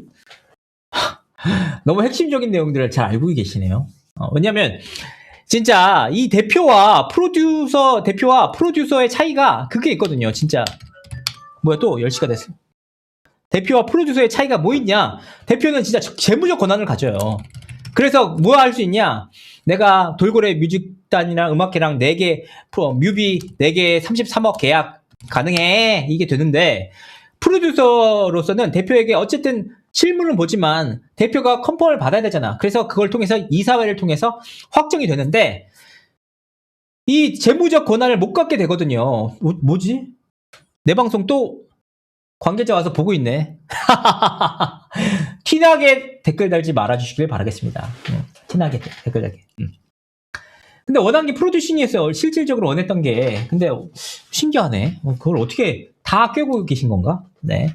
너무 핵심적인 내용들을 잘 알고 계시네요. 왜냐면 진짜 이 대표와 프로듀서의 차이가 그게 있거든요. 진짜 뭐야 또 10시가 됐어. 대표와 프로듀서의 차이가 뭐 있냐? 대표는 진짜 재무적 권한을 가져요. 그래서 뭐 할 수 있냐? 내가 돌고래 뮤직단이랑 음악회랑 4개 뮤비 4개 33억 계약 가능해. 이게 되는데 프로듀서로서는 대표에게 어쨌든 실물은 보지만 대표가 컨펌을 받아야 되잖아. 그래서 그걸 통해서 이사회를 통해서 확정이 되는데 이 재무적 권한을 못 갖게 되거든요. 뭐지? 내 방송 또 관계자 와서 보고 있네. 티나게 댓글 달지 말아주시길 바라겠습니다. 티나게 댓글 달게. 근데 원한 게 프로듀싱이었어요. 실질적으로 원했던 게. 근데 신기하네. 그걸 어떻게 다 꿰고 계신 건가? 네.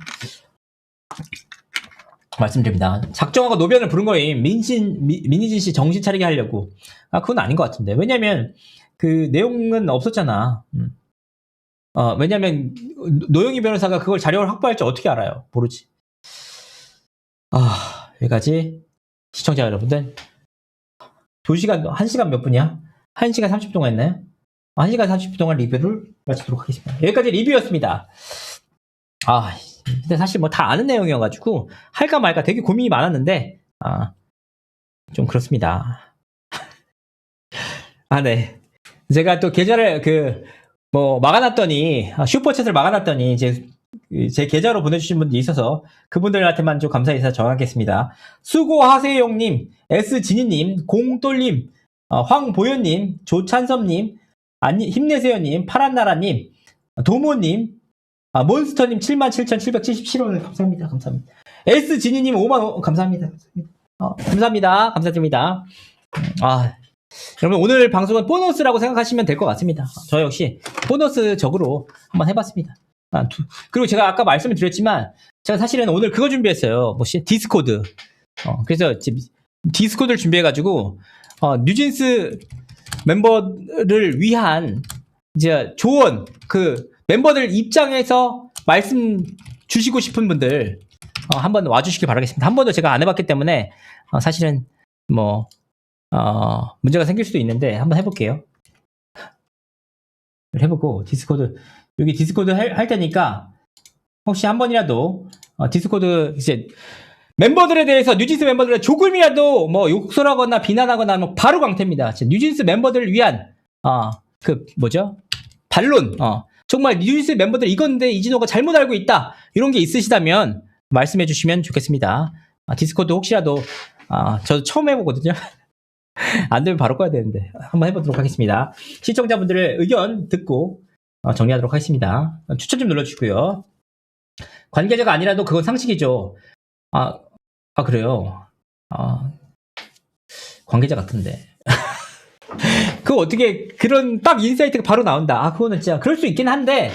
말씀드립니다. 작정하고 노변을 부른 거임. 민희진 씨 정신 차리게 하려고. 그건 아닌 것 같은데. 왜냐면 그 내용은 없었잖아. 왜냐면 노영희 변호사가 그걸 자료를 확보할지 어떻게 알아요? 모르지. 여기까지 시청자 여러분들 2시간, 1시간 몇 분이야? 1시간 30분 동안 했나요? 1시간 30분 동안 리뷰를 마치도록 하겠습니다. 여기까지 리뷰였습니다. 근데 사실 뭐 다 아는 내용이어가지고 할까 말까 되게 고민이 많았는데 좀 그렇습니다. 네. 제가 또 계좌를 막아놨더니 슈퍼챗을 막아놨더니 이제 제 계좌로 보내주신 분들이 있어서 그분들한테만 좀 감사 인사 전하겠습니다. 수고하세요님, S진희님, 공똘님, 황보현님, 조찬섭님, 힘내세요님, 파란나라님, 도모님, 몬스터님 77,777원을 감사합니다. 감사합니다. S진희님 5만원 감사합니다. 감사합니다. 감사드립니다. 여러분 오늘 방송은 보너스라고 생각하시면 될 것 같습니다. 저 역시 보너스적으로 한번 해봤습니다. 그리고 제가 아까 말씀을 드렸지만 제가 사실은 오늘 그거 준비했어요. 디스코드. 그래서 디스코드를 준비해가지고 뉴진스 멤버를 위한 이제 조언, 그 멤버들 입장에서 말씀 주시고 싶은 분들 한번 와주시길 바라겠습니다. 한 번도 제가 안 해봤기 때문에 사실은 문제가 생길 수도 있는데 한번 해볼게요. 해보고 여기 디스코드 할 테니까 혹시 한 번이라도 디스코드 이제 멤버들에 대해서 뉴진스 멤버들의 조금이라도 욕설하거나 비난하거나 바로 강퇴입니다. 뉴진스 멤버들을 위한 반론. 정말 뉴진스 멤버들 이건데 이진호가 잘못 알고 있다 이런 게 있으시다면 말씀해 주시면 좋겠습니다. 디스코드 혹시라도 저도 처음 해보거든요. 안 되면 바로 꺼야 되는데 한번 해보도록 하겠습니다. 시청자분들의 의견 듣고 정리하도록 하겠습니다. 추천 좀 눌러주시고요. 관계자가 아니라도 그건 상식이죠. 그래요. 관계자 같은데. 그거 어떻게 그런 딱 인사이트가 바로 나온다. 그거는 진짜 그럴 수 있긴 한데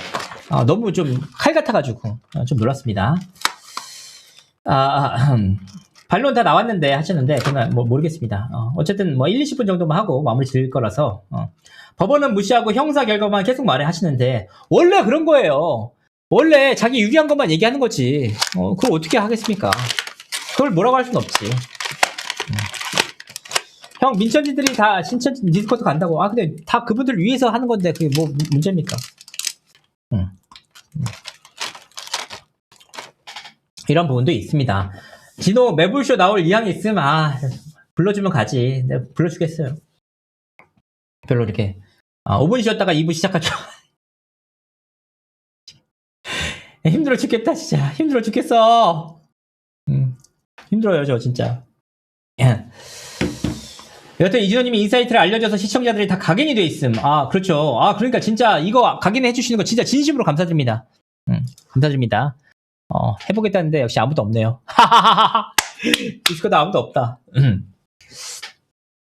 너무 좀 칼 같아가지고 좀 놀랐습니다. 반론 다 나왔는데 하셨는데 저는 모르겠습니다. 어쨌든 1, 20분 정도만 하고 마무리 지을 거라서 법원은 무시하고 형사 결과만 계속 말해 하시는데 원래 그런 거예요. 원래 자기 유리한 것만 얘기하는 거지. 그걸 어떻게 하겠습니까? 그걸 뭐라고 할 수는 없지. 형 민천지들이 다 신천 디스코드 간다고. 근데 다 그분들 위해서 하는 건데 그게 뭐 문제입니까? 이런 부분도 있습니다. 진호 매불쇼 나올 의향이 있음 불러주면 가지. 내가 불러주겠어요. 별로 이렇게 5분 쉬었다가 2부 시작하죠. 힘들어 죽겠다 진짜. 힘들어 죽겠어. 힘들어요 저 진짜. 여튼 이진호님이 인사이트를 알려줘서 시청자들이 다 각인이 돼 있음. 그렇죠. 그러니까 진짜 이거 각인해 주시는 거 진짜 진심으로 감사드립니다. 감사드립니다. 해보겠다는데 역시 아무도 없네요. 디스코드 아무도 없다.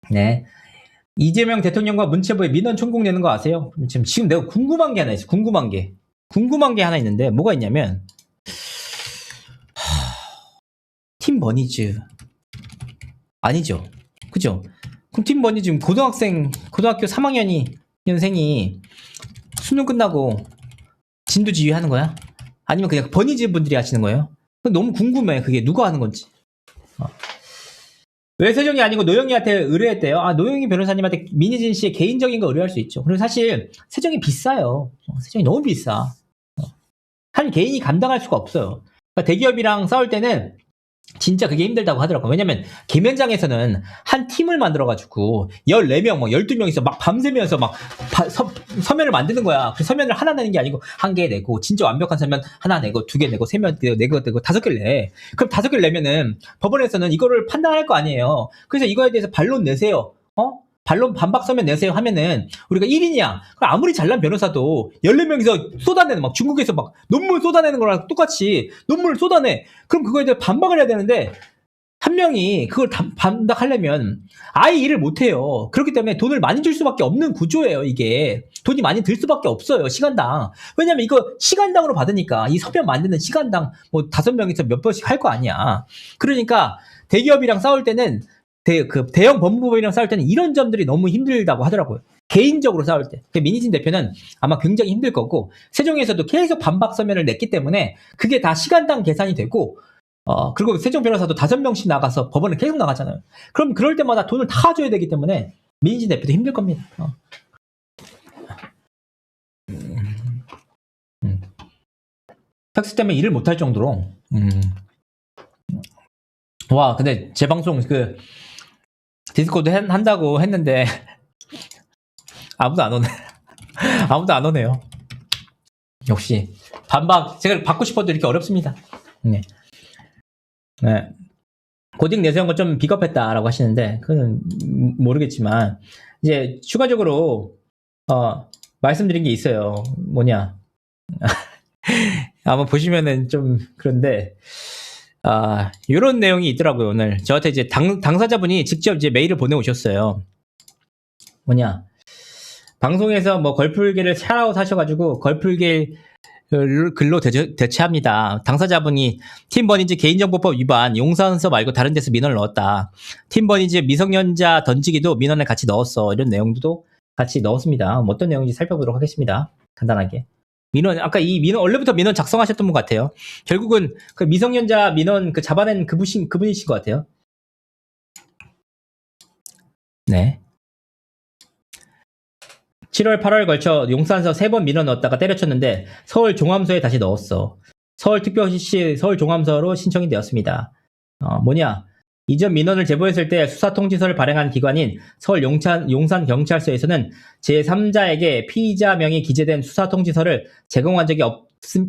네. 이재명 대통령과 문체부에 민원 총공 내는 거 아세요? 지금 내가 궁금한 게 하나 있어. 궁금한 게 하나 있는데 뭐가 있냐면 팀 버니즈 아니죠? 그죠? 그럼 팀 버니즈 지금 고등학교 3학년생이 수능 끝나고 진두지휘 하는 거야? 아니면 그냥 버니즈 분들이 하시는 거예요? 너무 궁금해. 그게 누가 하는 건지. 왜 세정이 아니고 노영이한테 의뢰했대요? 아, 노영이 변호사님한테 민희진 씨의 개인적인 거 의뢰할 수 있죠. 그리고 사실 세정이 비싸요. 세정이 너무 비싸. 한 개인이 감당할 수가 없어요. 그러니까 대기업이랑 싸울 때는 진짜 그게 힘들다고 하더라고요. 왜냐면 김현장에서는 한 팀을 만들어가지고 14명, 뭐 12명이서 막 밤새면서 막 서면을 만드는 거야. 그 서면을 하나 내는 게 아니고 한 개 내고 진짜 완벽한 서면 하나 내고 두 개 내고 세 명 내고 다섯 개를 내. 그럼 다섯 개를 내면은 법원에서는 이거를 판단할 거 아니에요. 그래서 이거에 대해서 반론 내세요. 반론 반박 서면 내세요 하면은 우리가 1인이야. 아무리 잘난 변호사도 14명이서 쏟아내는 막 중국에서 막 논문 쏟아내는 거랑 똑같이 논문을 쏟아내. 그럼 그거에 대해 반박을 해야 되는데 한 명이 그걸 반박하려면 아예 일을 못 해요. 그렇기 때문에 돈을 많이 줄 수밖에 없는 구조예요, 이게. 돈이 많이 들 수밖에 없어요, 시간당. 왜냐면 이거 시간당으로 받으니까 이 서면 만드는 시간당 뭐 5명이서 몇 번씩 할 거 아니야. 그러니까 대기업이랑 싸울 때는 대형 법무부이랑 싸울 때는 이런 점들이 너무 힘들다고 하더라고요. 개인적으로 싸울 때. 민희진 대표는 아마 굉장히 힘들 거고, 세종에서도 계속 반박 서면을 냈기 때문에 그게 다 시간당 계산이 되고, 그리고 세종 변호사도 5명씩 나가서 법원에 계속 나가잖아요. 그럼 그럴 때마다 돈을 다 줘야 되기 때문에 민희진 대표도 힘들 겁니다. 텍스 때문에 일을 못할 정도로. 와, 근데 제 방송 디스코드 한다고 했는데 아무도 안 오네. 아무도 안 오네요. 역시 반박 제가 받고 싶어도 이렇게 어렵습니다. 네. 고딩 내세운 거 좀 비겁했다라고 하시는데 그건 모르겠지만 이제 추가적으로 말씀드린 게 있어요. 뭐냐? 한번 보시면은 좀 그런데 이런 내용이 있더라고요. 오늘 저한테 이제 당사자분이 직접 이제 메일을 보내오셨어요. 뭐냐? 방송에서 뭐 걸풀개를 샤라웃 하셔가지고 걸풀개 글로 대체합니다. 당사자분이 팀버니즈 개인정보법 위반 용산서 말고 다른 데서 민원을 넣었다. 팀버니즈 미성년자 던지기도 민원에 같이 넣었어. 이런 내용도 같이 넣었습니다. 어떤 내용인지 살펴보도록 하겠습니다. 간단하게. 민원, 아까 이 민원, 원래부터 민원 작성하셨던 분 같아요. 결국은 그 미성년자 민원 잡아낸 그분이신 것 같아요. 네. 7월, 8월 걸쳐 용산서 3번 민원 넣었다가 때려쳤는데 서울 종암서에 다시 넣었어. 서울특별시 서울종암서로 신청이 되었습니다. 뭐냐? 이전 민원을 제보했을 때 수사통지서를 발행한 기관인 서울 용산경찰서에서는 제3자에게 피의자 명이 기재된 수사통지서를 제공한 적이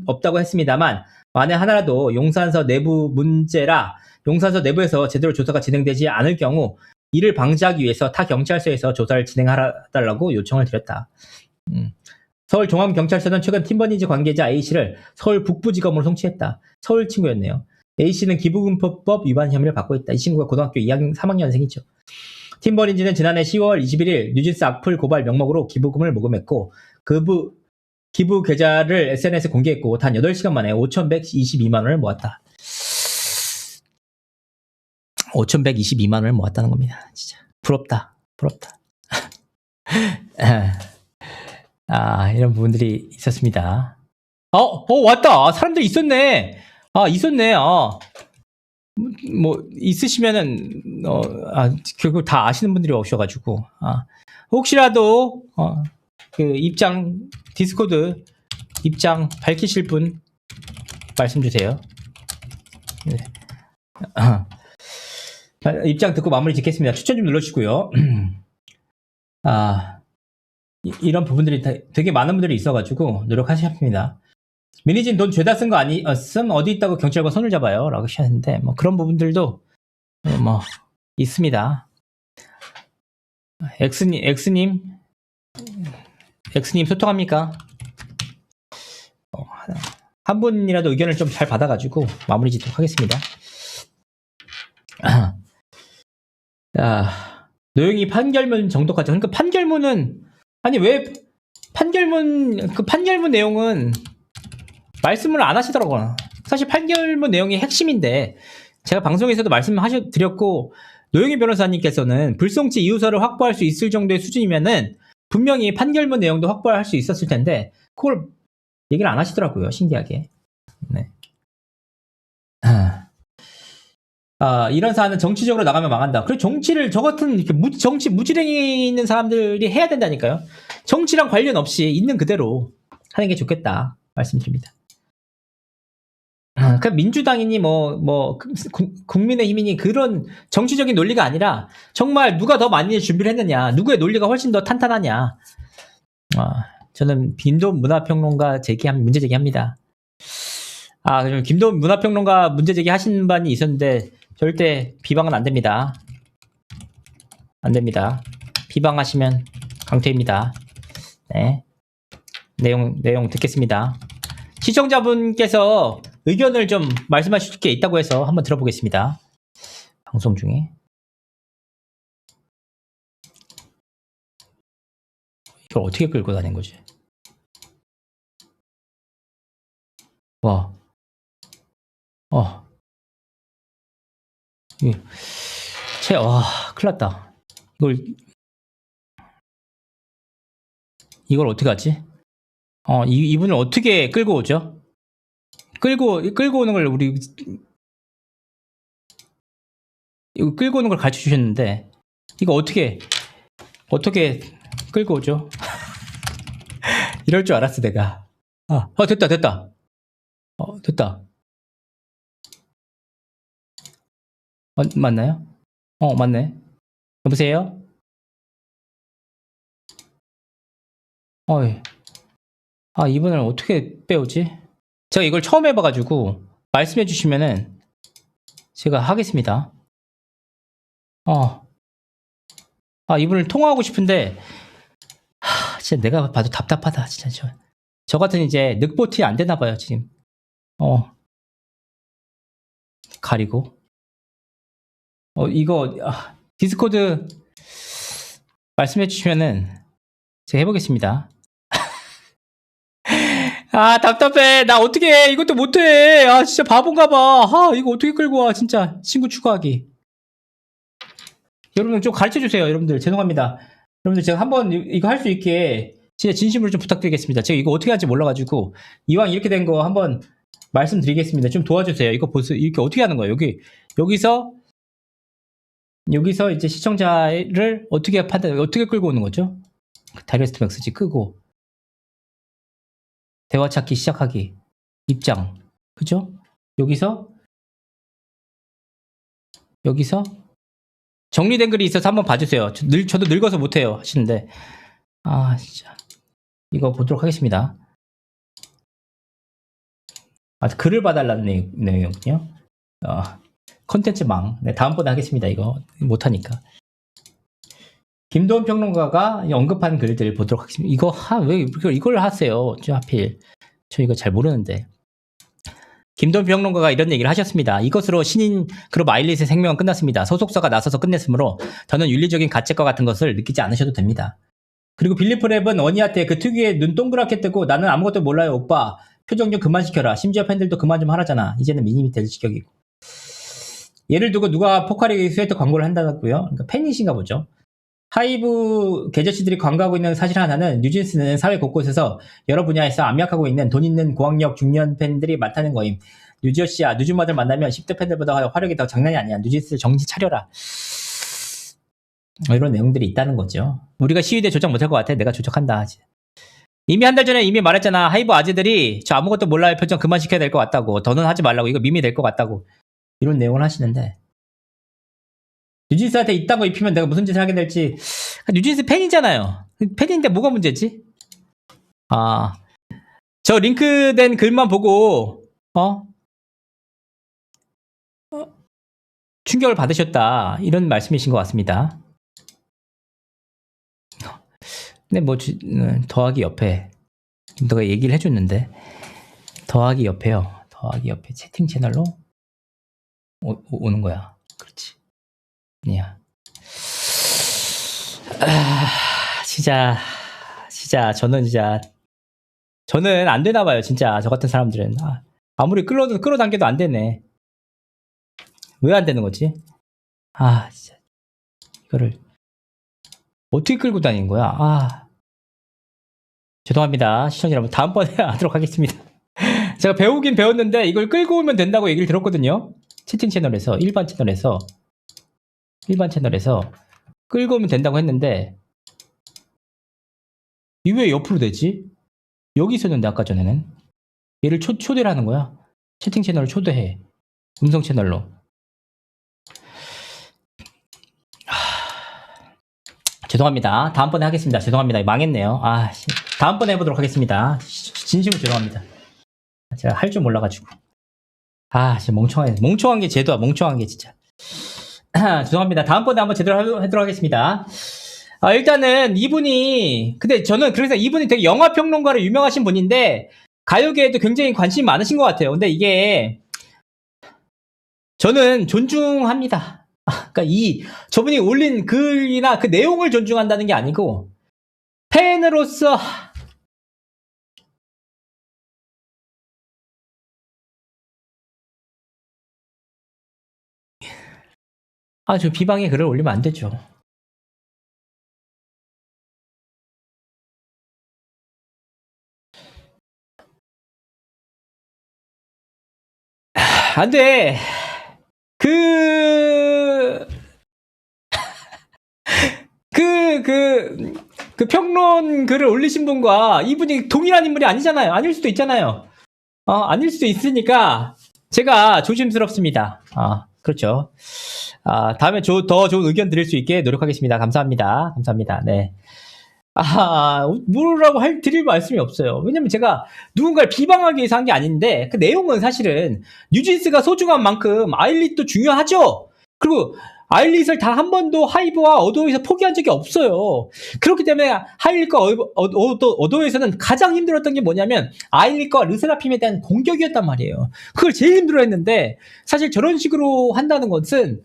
없다고 했습니다만 만에 하나라도 용산서 내부 문제라 용산서 내부에서 제대로 조사가 진행되지 않을 경우 이를 방지하기 위해서 타 경찰서에서 조사를 진행해달라고 요청을 드렸다. 서울종합경찰서는 최근 팀버니즈 관계자 A씨를 서울 북부지검으로 송치했다. 서울 친구였네요. A씨는 기부금법 위반 혐의를 받고 있다. 이 친구가 고등학교 3학년생이죠. 팀버니즈는 지난해 10월 21일 뉴진스 악플 고발 명목으로 기부금을 모금했고 기부 계좌를 SNS에 공개했고 단 8시간 만에 5,122만 원을 모았다. 5,122만 원을 모았다는 겁니다. 진짜 부럽다. 이런 부분들이 있었습니다. 왔다. 사람들이 있었네. 있었네. 뭐 있으시면은 결국 다 아시는 분들이 오셔가지고 혹시라도 디스코드 입장 밝히실 분 말씀 주세요. 네. 입장 듣고 마무리 짓겠습니다. 추천 좀 눌러주시고요. 이런 부분들이 되게 많은 분들이 있어가지고 노력하셨습니다. 민희진 돈 죄다 쓴 거 아니었음? 어디 있다고 경찰과 손을 잡아요? 라고 하셨는데 뭐 그런 부분들도 뭐 있습니다. X님 소통합니까? 한 분이라도 의견을 좀 잘 받아가지고 마무리 짓도록 하겠습니다. 노영이 판결문 정도까지. 그러니까 판결문은 왜 판결문 내용은 말씀을 안 하시더라고요. 사실 판결문 내용이 핵심인데 제가 방송에서도 말씀드렸고 노영희 변호사님께서는 불송치 이유서를 확보할 수 있을 정도의 수준이면은 분명히 판결문 내용도 확보할 수 있었을 텐데 그걸 얘기를 안 하시더라고요. 신기하게. 네. 이런 사안은 정치적으로 나가면 망한다. 그리고 정치를 저 같은 이렇게 정치 무지랭이 있는 사람들이 해야 된다니까요. 정치랑 관련 없이 있는 그대로 하는 게 좋겠다 말씀드립니다. 그 민주당이니 국민의힘이니 그런 정치적인 논리가 아니라 정말 누가 더 많이 준비를 했느냐, 누구의 논리가 훨씬 더 탄탄하냐. 저는 김도훈 문화평론가 문제 제기합니다. 김도훈 문화평론가 문제 제기하신 분이 있었는데 절대 비방은 안 됩니다. 안 됩니다. 비방하시면 강퇴입니다. 네. 내용 듣겠습니다. 시청자분께서 의견을 좀 말씀하실 게 있다고 해서 한번 들어보겠습니다. 방송 중에. 이걸 어떻게 끌고 다닌 거지? 와. 큰일 났다. 이걸 어떻게 하지? 이분을 어떻게 끌고 오죠? 끌고 오는 걸 이거 끌고 오는 걸 가르쳐 주셨는데, 이거 어떻게 끌고 오죠? 이럴 줄 알았어, 내가. 됐다. 됐다. 맞나요? 맞네. 여보세요? 이분을 어떻게 빼오지? 제가 이걸 처음 해봐가지고 말씀해 주시면은 제가 하겠습니다. 이분을 통화하고 싶은데 진짜 내가 봐도 답답하다. 진짜 저 같은 이제 늑보티 안 되나 봐요 지금. 가리고 이거 디스코드 말씀해 주시면은 제가 해보겠습니다. 답답해. 나 어떻게 해. 이것도 못해. 진짜 바본가 봐. 이거 어떻게 끌고 와. 진짜 친구 추가하기. 여러분 좀 가르쳐 주세요. 여러분들 죄송합니다. 여러분들 제가 한번 이거 할 수 있게 진짜 진심으로 좀 부탁드리겠습니다. 제가 이거 어떻게 할지 몰라가지고 이왕 이렇게 된 거 한번 말씀드리겠습니다. 좀 도와주세요. 이거 보세요. 이렇게 어떻게 하는 거예요? 여기서 이제 시청자를 어떻게 끌고 오는 거죠? 다이렉트 메시지 끄고 대화 찾기 시작하기 입장 그죠? 여기서 정리된 글이 있어서 한번 봐주세요. 저도 늙어서 못해요 하시는데 진짜 이거 보도록 하겠습니다. 글을 봐달라는 내용이요. 컨텐츠 망. 네, 다음번에 하겠습니다. 이거 못하니까. 김도훈 평론가가 언급한 글들 보도록 하겠습니다. 왜 이걸 하세요? 하필. 저 이거 잘 모르는데. 김도훈 평론가가 이런 얘기를 하셨습니다. 이것으로 신인 그룹 아일릿의 생명은 끝났습니다. 소속사가 나서서 끝냈으므로 더는 윤리적인 가책과 같은 것을 느끼지 않으셔도 됩니다. 그리고 빌리프 랩은 원희한테 그 특유의 눈 동그랗게 뜨고 나는 아무것도 몰라요 오빠. 표정 좀 그만 시켜라. 심지어 팬들도 그만 좀 하라잖아. 이제는 미님이 될 지경이고. 예를 두고 누가 포카리 스웨터 광고를 한다고요? 그러니까 팬이신가 보죠. 하이브 계저씨들이 광고하고 있는 사실 하나는 뉴진스는 사회 곳곳에서 여러 분야에서 압력하고 있는 돈 있는 고학력 중년 팬들이 많다는 거임. 뉴저씨야, 뉴즈마들 만나면 10대 팬들보다 화력이 더 장난이 아니야. 뉴진스 정신 차려라. 이런 내용들이 있다는 거죠. 우리가 시위대 조작 못할 것 같아. 내가 조작한다 하지. 이미 한 달 전에 말했잖아. 하이브 아재들이 저 아무것도 몰라요 표정 그만 시켜야 될 것 같다고. 더는 하지 말라고. 이거 밈이 될 것 같다고. 이런 내용을 하시는데 뉴진스한테 이딴 거 입히면 내가 무슨 짓을 하게 될지. 뉴진스 팬이잖아요. 팬인데 뭐가 문제지? 저 링크된 글만 보고 충격을 받으셨다 이런 말씀이신 것 같습니다. 근데 더하기 옆에 너가 얘기를 해줬는데 더하기 옆에요. 더하기 옆에 채팅 채널로 오는 거야. 그렇지. 아니야. 진짜 저는 안 되나 봐요. 진짜 저 같은 사람들은 아무리 끌어당겨도 안 되네. 왜 안 되는 거지? 진짜 이거를 어떻게 끌고 다니는 거야? 죄송합니다. 시청자 여러분 다음번에 하도록 하겠습니다. 제가 배우긴 배웠는데 이걸 끌고 오면 된다고 얘기를 들었거든요. 채팅 채널에서 일반 채널에서 끌고 오면 된다고 했는데 이 왜 옆으로 되지? 여기 있었는데 아까 전에는 얘를 초대를 하는 거야. 채팅 채널을 초대해. 음성 채널로. 죄송합니다. 다음번에 하겠습니다. 죄송합니다. 망했네요. 다음번에 해보도록 하겠습니다. 진심으로 죄송합니다. 제가 할 줄 몰라가지고. 진짜 멍청한 게 제도야. 멍청한 게 진짜. 죄송합니다. 다음번에 한번 제대로 하도록 하겠습니다. 일단은 이분이, 근데 저는 그래서 이분이 되게 영화평론가로 유명하신 분인데, 가요계에도 굉장히 관심이 많으신 것 같아요. 근데 이게, 저는 존중합니다. 그러니까 저분이 올린 글이나 그 내용을 존중한다는 게 아니고, 팬으로서, 저 비방의 글을 올리면 안 되죠. 안 돼. 그 평론 글을 올리신 분과 이분이 동일한 인물이 아니잖아요. 아닐 수도 있잖아요. 아닐 수도 있으니까 제가 조심스럽습니다. 그렇죠. 다음에 더 좋은 의견 드릴 수 있게 노력하겠습니다. 감사합니다. 네. 뭐라고 드릴 말씀이 없어요. 왜냐면 제가 누군가를 비방하기 위해서 한 게 아닌데, 그 내용은 사실은 뉴진스가 소중한 만큼 아일릿도 중요하죠? 그리고 아일릿을 단 한 번도 하이브와 어도에서 포기한 적이 없어요. 그렇기 때문에 하이릿과 어도에서는 가장 힘들었던 게 뭐냐면 아일릿과 르세라핌에 대한 공격이었단 말이에요. 그걸 제일 힘들어했는데, 사실 저런 식으로 한다는 것은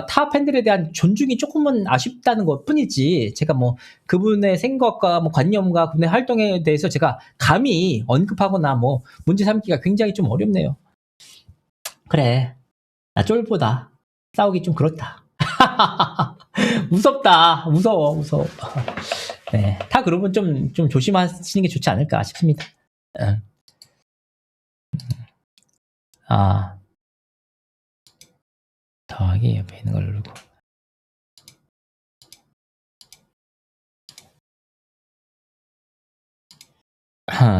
타 팬들에 대한 존중이 조금은 아쉽다는 것 뿐이지, 제가 뭐 그분의 생각과 뭐 관념과 그분의 활동에 대해서 제가 감히 언급하거나 뭐 문제 삼기가 굉장히 좀 어렵네요. 그래, 나 쫄보다. 싸우기 좀 그렇다. 무섭다. 무서워. 네, 다 그러면 좀 조심하시는 게 좋지 않을까 싶습니다. 더하기 옆에 있는 걸 누르고.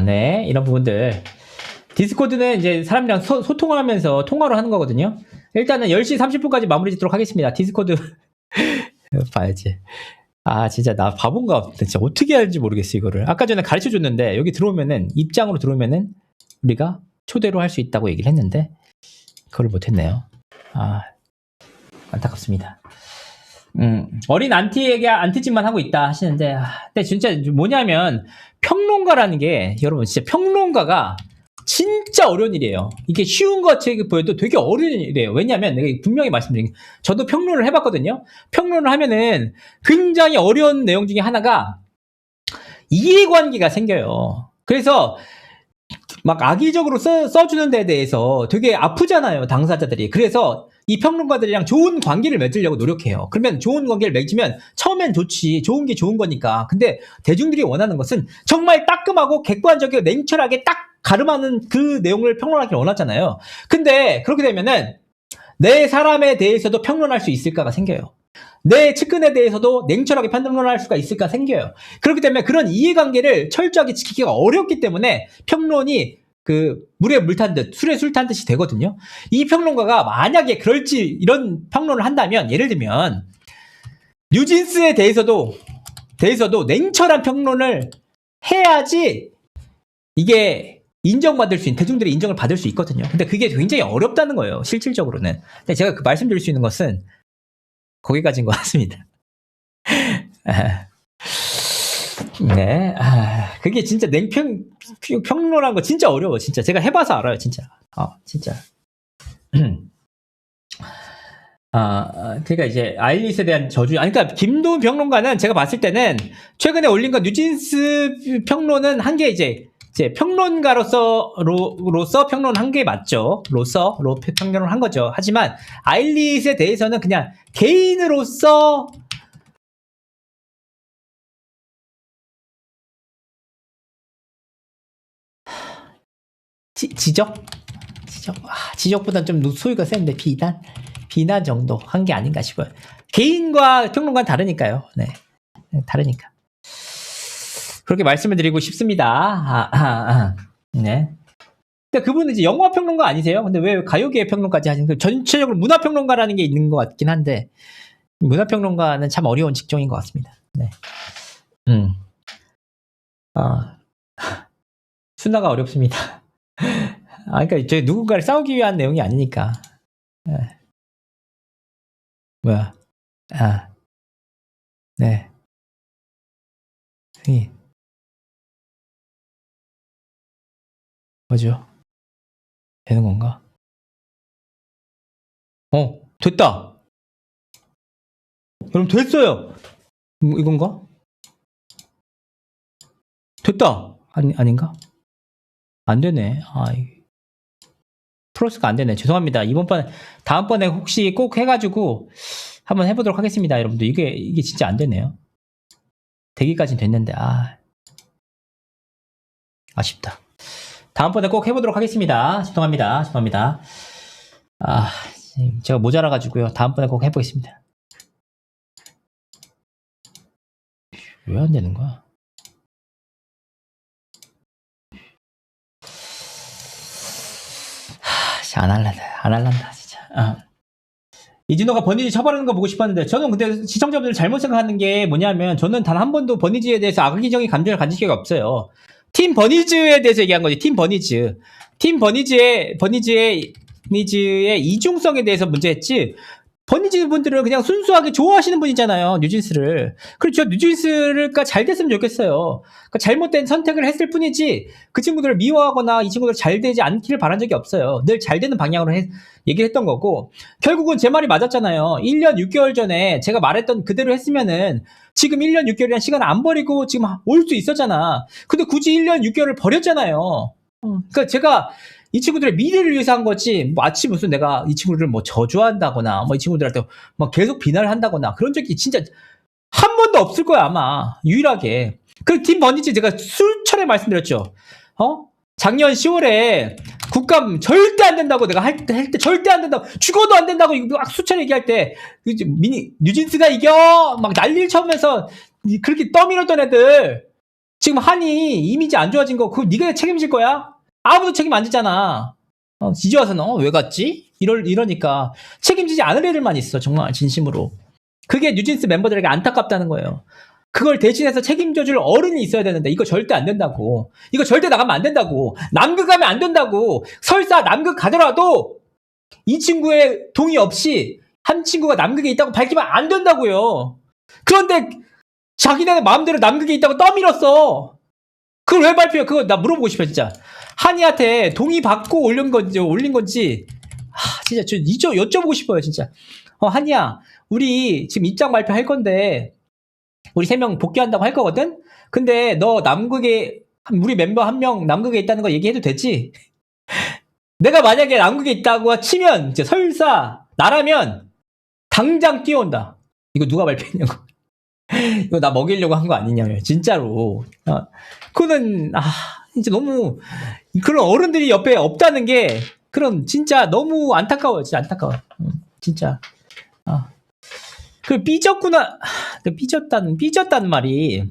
네, 이런 부분들. 디스코드는 이제 사람이랑 소통을 하면서 통화로 하는 거거든요. 일단은 10시 30분까지 마무리 짓도록 하겠습니다. 디스코드 봐야지. 진짜 나 바본가. 진짜 어떻게 하는지 모르겠어, 이거를. 아까 전에 가르쳐 줬는데, 여기 들어오면은, 입장으로 들어오면은, 우리가 초대로 할 수 있다고 얘기를 했는데, 그걸 못했네요. 안타깝습니다. 어린 안티에게 안티짓만 하고 있다 하시는데, 근데 진짜 뭐냐면, 평론가라는 게, 여러분, 진짜 평론가가 진짜 어려운 일이에요. 이게 쉬운 것 같이 보여도 되게 어려운 일이에요. 왜냐면 내가 분명히 말씀드린 게, 저도 평론을 해봤거든요. 평론을 하면은 굉장히 어려운 내용 중에 하나가 이해관계가 생겨요. 그래서 막 악의적으로 써주는 데에 대해서 되게 아프잖아요, 당사자들이. 그래서 이 평론가들이랑 좋은 관계를 맺으려고 노력해요. 그러면 좋은 관계를 맺으면 처음엔 좋지, 좋은 게 좋은 거니까. 근데 대중들이 원하는 것은 정말 따끔하고 객관적이고 냉철하게 딱 가름하는 그 내용을 평론하기를 원하잖아요. 근데 그렇게 되면은 내 사람에 대해서도 평론할 수 있을까가 생겨요. 내 측근에 대해서도 냉철하게 판단할 수가 있을까 생겨요. 그렇기 때문에 그런 이해관계를 철저하게 지키기가 어렵기 때문에 평론이 물에 물 탄 듯, 술에 술 탄 듯이 되거든요. 이 평론가가 만약에 이런 평론을 한다면, 예를 들면 뉴진스에 대해서도 냉철한 평론을 해야지 이게 인정받을 수 있는, 대중들의 인정을 받을 수 있거든요. 근데 그게 굉장히 어렵다는 거예요, 실질적으로는. 근데 제가 말씀드릴 수 있는 것은 거기까지인 것 같습니다. 네. 그게 진짜 평론한 거 진짜 어려워, 진짜. 제가 해봐서 알아요, 진짜. 진짜. 그러니까 이제 아일릿에 대한 저주. 그러니까 김도훈 평론가는 제가 봤을 때는 최근에 올린 거 뉴진스 평론은 한 게 이제 평론가로서 평론한 게 맞죠. 평론을 한 거죠. 하지만 아일릿에 대해서는 그냥 개인으로서 지적? 지적보다 좀 소유가 센데 비난 정도 한 게 아닌가 싶어요. 개인과 평론가는 다르니까요. 네. 다르니까. 그렇게 말씀을 드리고 싶습니다. 네. 근데 그분은 이제 영화 평론가 아니세요? 근데 왜 가요계 평론까지 하시는, 전체적으로 문화 평론가라는 게 있는 것 같긴 한데, 문화 평론가는 참 어려운 직종인 것 같습니다. 네. 순화가 어렵습니다. 그러니까 저희 누군가를 싸우기 위한 내용이 아니니까. 네. 뭐야? 네. 뭐죠? 되는 건가? 됐다. 그럼 됐어요. 이건가? 됐다. 아닌가? 안 되네. 플러스가 안 되네. 죄송합니다. 다음번에 혹시 꼭 해가지고 한번 해보도록 하겠습니다. 여러분들. 이게 진짜 안 되네요. 되기까지는 됐는데, 아쉽다. 다음번에 꼭 해보도록 하겠습니다. 죄송합니다. 제가 모자라가지고요. 다음번에 꼭 해보겠습니다. 왜 안 되는 거야? 안 할란다, 진짜. 이진호가 버니지 처벌하는 거 보고 싶었는데, 저는 근데 시청자분들 잘못 생각하는 게 뭐냐면, 저는 단 한 번도 버니지에 대해서 악의적인 감정을 가진 적이 없어요. 팀 버니즈에 대해서 얘기한 거지. 팀 버니즈의 이중성에 대해서 문제였지. 버니즈 분들은 그냥 순수하게 좋아하시는 분이잖아요. 뉴진스를. 그렇죠. 뉴진스가 잘 됐으면 좋겠어요. 그러니까 잘못된 선택을 했을 뿐이지, 그 친구들을 미워하거나 이 친구들 잘 되지 않기를 바란 적이 없어요. 늘 잘 되는 방향으로 얘기를 했던 거고, 결국은 제 말이 맞았잖아요. 1년 6개월 전에 제가 말했던 그대로 했으면은 지금 1년 6개월이라는 시간을 안 버리고 지금 올 수 있었잖아. 근데 굳이 1년 6개월을 버렸잖아요. 그러니까 제가 이 친구들의 미래를 위해서 한 거지, 마치 무슨 내가 이 친구들을 저주한다거나, 이 친구들한테 계속 비난을 한다거나, 그런 적이 진짜 한 번도 없을 거야, 아마. 유일하게. 그 팀 버니지 제가 수차례 말씀드렸죠. 작년 10월에 국감 절대 안 된다고 내가 할 때 절대 안 된다고, 죽어도 안 된다고 막 수차례 얘기할 때, 뉴진스가 이겨! 막 난리를 쳐면서 그렇게 떠밀었던 애들, 지금 한이 이미지 안 좋아진 거, 그거 네가 책임질 거야? 아무도 책임 안 지잖아. 이제 와서는 왜 갔지? 이러니까 책임지지 않을 애들만 있어. 정말 진심으로. 그게 뉴진스 멤버들에게 안타깝다는 거예요. 그걸 대신해서 책임져줄 어른이 있어야 되는데, 이거 절대 안 된다고. 이거 절대 나가면 안 된다고. 남극 가면 안 된다고. 설사 남극 가더라도 이 친구의 동의 없이 한 친구가 남극에 있다고 밝히면 안 된다고요. 그런데 자기네 마음대로 남극에 있다고 떠밀었어. 그걸 왜 발표해? 그거 나 물어보고 싶어, 진짜. 한이한테 동의 받고 올린 건지, 진짜 저 여쭤보고 싶어요, 진짜. 한이야, 우리 지금 입장 발표할 건데, 우리 3명 복귀한다고 할 거거든? 근데 너 우리 멤버 1명 남극에 있다는 거 얘기해도 되지? 내가 만약에 남극에 있다고 치면, 이제 설사 나라면 당장 뛰어온다. 이거 누가 발표했냐고. 이거 나 먹이려고 한 거 아니냐며, 진짜로. 그거는 진짜 너무, 그런 어른들이 옆에 없다는 게, 진짜 너무 안타까워요. 진짜 안타까워. 진짜. 삐졌구나. 삐졌다는 말이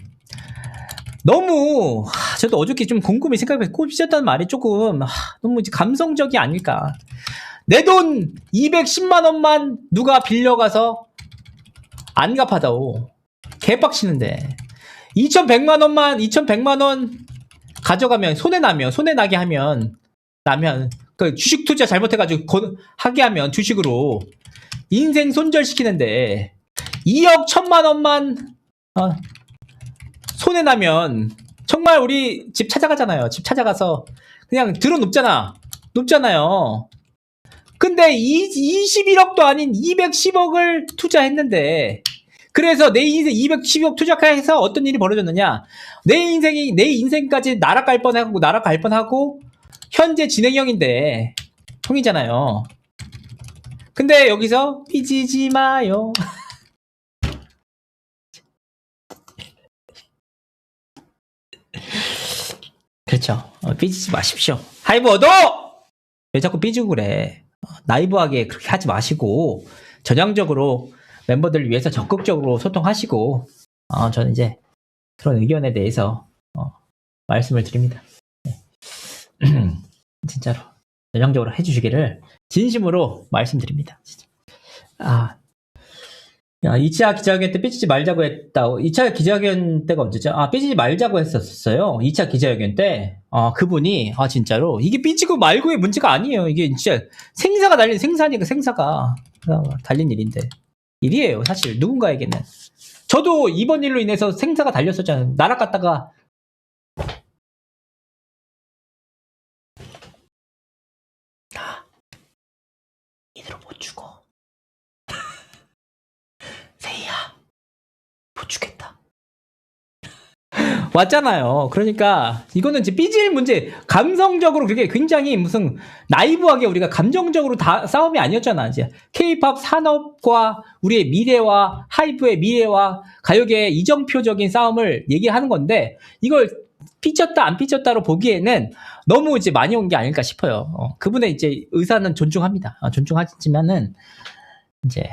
너무, 저도 어저께 좀 곰곰이 생각해서 삐졌다는 말이 조금 너무 감성적이 아닐까. 내 돈 210만 원만 누가 빌려가서 안 갚아다오. 개빡치는데. 2,100만 원 가져가면, 손해나게 하면, 그 주식 투자 잘못해가지고 하게 하면 주식으로 인생 손절시키는데, 2억 1,000만 원만 손해나면 정말 우리 집 찾아가잖아요. 집 찾아가서 그냥 높잖아요. 근데 21억도 아닌 210억을 투자했는데, 그래서 내 인생 210억 투자해서 어떤 일이 벌어졌느냐? 내 인생까지 날아갈 뻔하고 현재 진행형인데 형이잖아요. 근데 여기서 삐지지 마요. 그렇죠. 삐지지 마십시오. 하이브 얻어! 왜 자꾸 삐지고 그래? 나이브하게 그렇게 하지 마시고 전향적으로 멤버들을 위해서 적극적으로 소통하시고 저는 이제 그런 의견에 대해서 말씀을 드립니다. 네. 진짜로 전향적으로 해주시기를 진심으로 말씀드립니다. 진짜. 야, 2차 기자회견 때 삐지지 말자고 했다. 2차 기자회견 때가 언제죠? 삐지지 말자고 했었어요. 2차 기자회견 때. 그분이, 진짜로. 이게 삐지고 말고의 문제가 아니에요. 이게 진짜 생사가 달린 생사니까 생사가 달린 일인데. 일이에요, 사실. 누군가에게는. 저도 이번 일로 인해서 생사가 달렸었잖아요. 날아갔다가. 이대로 못 죽어. 세희야, 못 죽겠다. 왔잖아요. 그러니까 이거는 이제 삐질 문제, 감성적으로 그게 굉장히 무슨 나이브하게 우리가 감정적으로 다 싸움이 아니었잖아. 이제 K-팝 산업과 우리의 미래와 하이브의 미래와 가요계의 이정표적인 싸움을 얘기하는 건데 이걸 삐졌다 안 삐졌다로 보기에는 너무 이제 많이 온 게 아닐까 싶어요. 그분의 이제 의사는 존중합니다. 존중하지만은 이제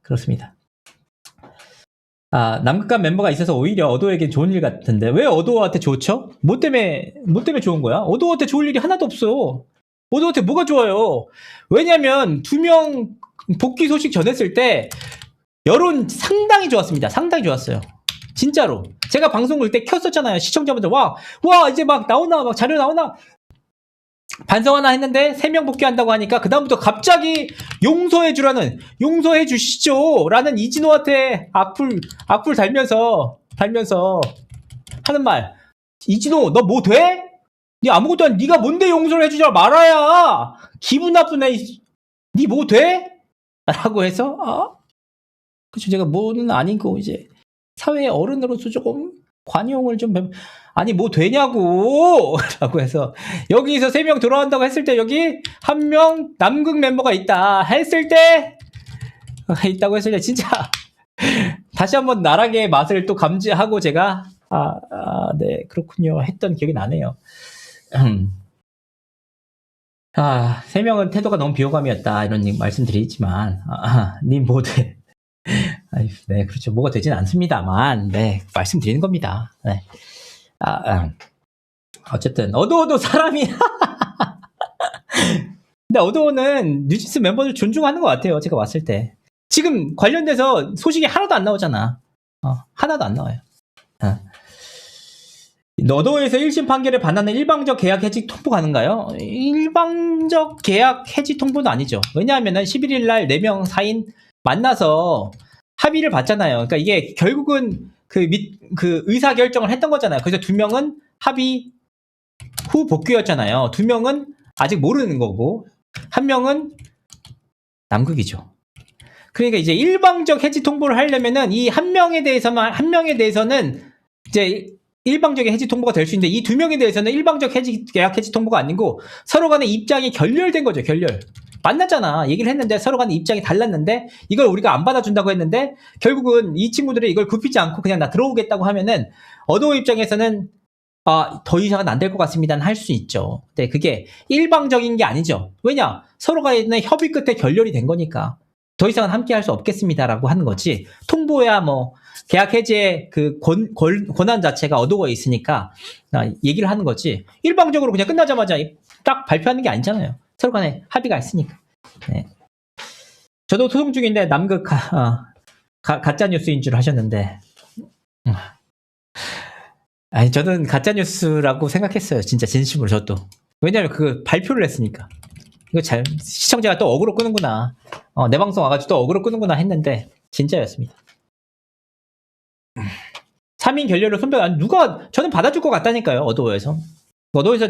그렇습니다. 남극간 멤버가 있어서 오히려 어도에겐 좋은 일 같은데 왜 어도한테 좋죠? 뭐 때문에 좋은 거야? 어도한테 좋을 일이 하나도 없어. 어도한테 뭐가 좋아요? 왜냐면 2명 복귀 소식 전했을 때 여론 상당히 좋았습니다. 상당히 좋았어요. 진짜로. 제가 방송을 때 켰었잖아요. 시청자분들 와 이제 막 나오나 막 자료 나오나 반성 하나 했는데 3명 복귀한다고 하니까 그다음부터 갑자기 용서해 주시죠 라는 이진호한테 악플 달면서 하는 말. 이진호 너 뭐 돼? 니 아무것도 아니 니가 뭔데 용서를 해주자 말아야 기분 나쁘네. 니 뭐 돼? 라고 해서 그쵸 제가 뭐는 아니고 이제 사회의 어른으로서 조금 관용을 좀 아니 뭐 되냐고 라고 해서 여기서 3명 돌아온다고 했을 때 여기 1명 남극 멤버가 있다 했을 때 있다고 했을 때 진짜 다시 한번 나락의 맛을 또 감지하고 제가 네 그렇군요 했던 기억이 나네요. 3명은 태도가 너무 비호감이었다 이런 말씀드리지만 님 뭐 돼? 네, 그렇죠. 뭐가 되진 않습니다만, 네, 말씀드리는 겁니다. 네. 어쨌든, 어도어도 사람이, 근데 어도어는 뉴진스 멤버들 존중하는 것 같아요. 제가 왔을 때. 지금 관련돼서 소식이 하나도 안 나오잖아. 하나도 안 나와요. 어도어에서 1심 판결을 반하는 일방적 계약 해지 통보 가능가요? 일방적 계약 해지 통보는 아니죠. 왜냐하면 11일 날 4명 4인 만나서 합의를 봤잖아요. 그러니까 이게 결국은 그 의사 결정을 했던 거잖아요. 그래서 2명은 합의 후 복귀였잖아요. 2명은 아직 모르는 거고 1명은 남극이죠. 그러니까 이제 일방적 해지 통보를 하려면은 이 한 명에 대해서는 이제 일방적인 해지 통보가 될 수 있는데 이 2명에 대해서는 일방적 계약 해지 통보가 아니고 서로 간의 입장이 결렬된 거죠. 결렬. 만났잖아. 얘기를 했는데 서로 간의 입장이 달랐는데 이걸 우리가 안 받아준다고 했는데 결국은 이 친구들이 이걸 굽히지 않고 그냥 나 들어오겠다고 하면은 어도어 입장에서는 더 이상은 안 될 것 같습니다는 할 수 있죠. 근데 그게 일방적인 게 아니죠. 왜냐? 서로 간의 협의 끝에 결렬이 된 거니까 더 이상은 함께 할 수 없겠습니다라고 하는 거지. 통보야 뭐 계약 해지의 그 권한 자체가 어도어에 있으니까 얘기를 하는 거지. 일방적으로 그냥 끝나자마자 딱 발표하는 게 아니잖아요. 서로 간에 합의가 있으니까. 네. 저도 소송 중인데 남극 가짜 뉴스인 줄 하셨는데 아니 저는 가짜 뉴스라고 생각했어요. 진짜 진심으로 저도. 왜냐면 그 발표를 했으니까. 이거 시청자가 또 어그로 끄는구나. 내 방송 와가지고 또 어그로 끄는구나 했는데 진짜였습니다. 3인 결렬로 저는 받아줄 것 같다니까요. 어도어에서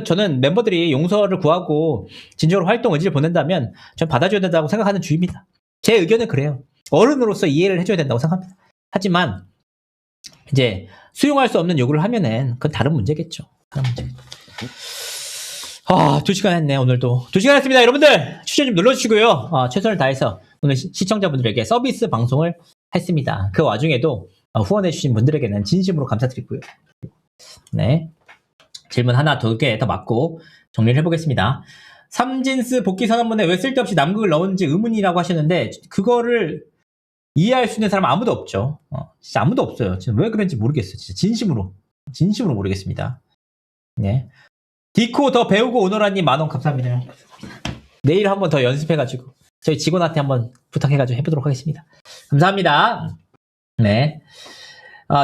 저는 멤버들이 용서를 구하고 진정으로 활동 의지를 보낸다면 전 받아줘야 된다고 생각하는 주의입니다. 제 의견은 그래요. 어른으로서 이해를 해줘야 된다고 생각합니다. 하지만 이제 수용할 수 없는 요구를 하면은 그건 다른 문제겠죠. 2시간 했네 오늘도. 2시간 했습니다. 여러분들 추천 좀 눌러주시고요. 최선을 다해서 오늘 시청자분들에게 서비스 방송을 했습니다. 그 와중에도 후원해주신 분들에게는 진심으로 감사드리고요. 네. 질문 하나, 두 개 더 맞고 정리를 해보겠습니다. 삼진스 복귀 선언문에 왜 쓸데없이 남극을 넣은지 의문이라고 하셨는데 그거를 이해할 수 있는 사람은 아무도 없죠. 진짜 아무도 없어요. 진짜 왜 그런지 모르겠어요. 진짜 진심으로 모르겠습니다. 네. 디코 더 배우고 오너라님 10,000원 감사합니다. 내일 한번 더 연습해가지고 저희 직원한테 한번 부탁해가지고 해보도록 하겠습니다. 감사합니다. 네.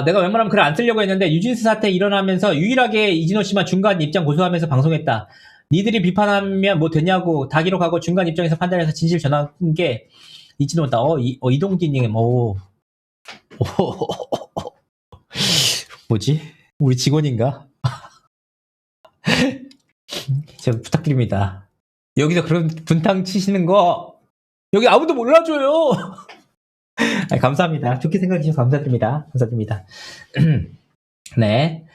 내가 웬만하면 글을 안 쓰려고 했는데 유진스 사태 일어나면서 유일하게 이진호 씨만 중간 입장 고소하면서 방송했다. 니들이 비판하면 뭐 되냐고 다 기록하고 중간 입장에서 판단해서 진실 전한 게 이진호다. 이동기님, 뭐지? 우리 직원인가? 제가 부탁드립니다. 여기서 그런 분탕 치시는 거 여기 아무도 몰라줘요. 감사합니다. 좋게 생각해 주셔서 감사드립니다. 네.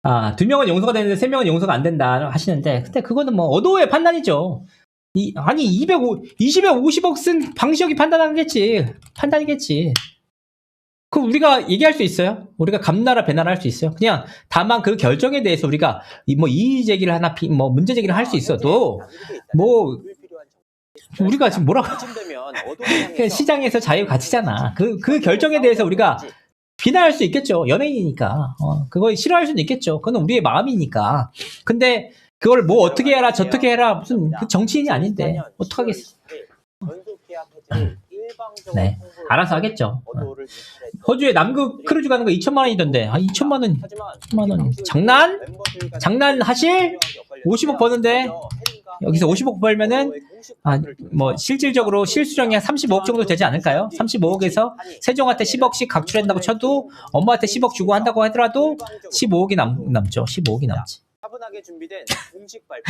2명은 용서가 되는데 3명은 용서가 안 된다 하시는데 근데 그거는 뭐 어도의 판단이죠. 20에 50억 쓴 방시혁이 판단이겠지. 그럼 우리가 얘기할 수 있어요? 우리가 감나라 배나라 할 수 있어요? 그냥 다만 그 결정에 대해서 우리가 뭐 이의 제기를 하나 문제 제기를 할 수 있어도 뭐 우리가 지금 뭐라고 시장에서 자유 가치잖아. 그 결정에 대해서 우리가 비난할 수 있겠죠. 연예인이니까. 그거 싫어할 수는 있겠죠. 그건 우리의 마음이니까. 근데 그걸 뭐 어떻게 해라 저떻게 해라 무슨 그 정치인이 아닌데 어떡하겠어. 네, 알아서 하겠죠. 호주에 남극 크루즈 가는 거 2천만 원이던데. 2천만 원. 장난하실? 50억 버는데 여기서 50억 벌면은 뭐 실질적으로 실수령이 한 35억 정도 되지 않을까요? 35억에서 세종한테 10억씩 각출한다고 쳐도 엄마한테 10억 주고 한다고 하더라도 15억이 남죠. 15억이 남지. 차분하게 준비된 공식 발표.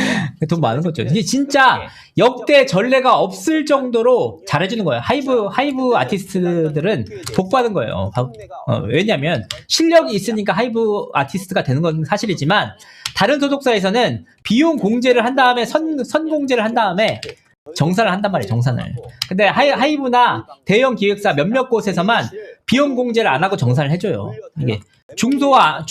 돈 많은 거죠. 이게 진짜 역대 전례가 없을 정도로 잘해주는 거예요. 하이브 아티스트들은 복 받은 거예요. 왜냐면 실력이 있으니까 하이브 아티스트가 되는 건 사실이지만 다른 소속사에서는 비용 공제를 한 다음에 선 공제를 한 다음에 정산을 한단 말이에요. 정산을. 근데 하이브나 대형 기획사 몇몇 곳에서만 비용 공제를 안 하고 정산을 해줘요. 이게 중소와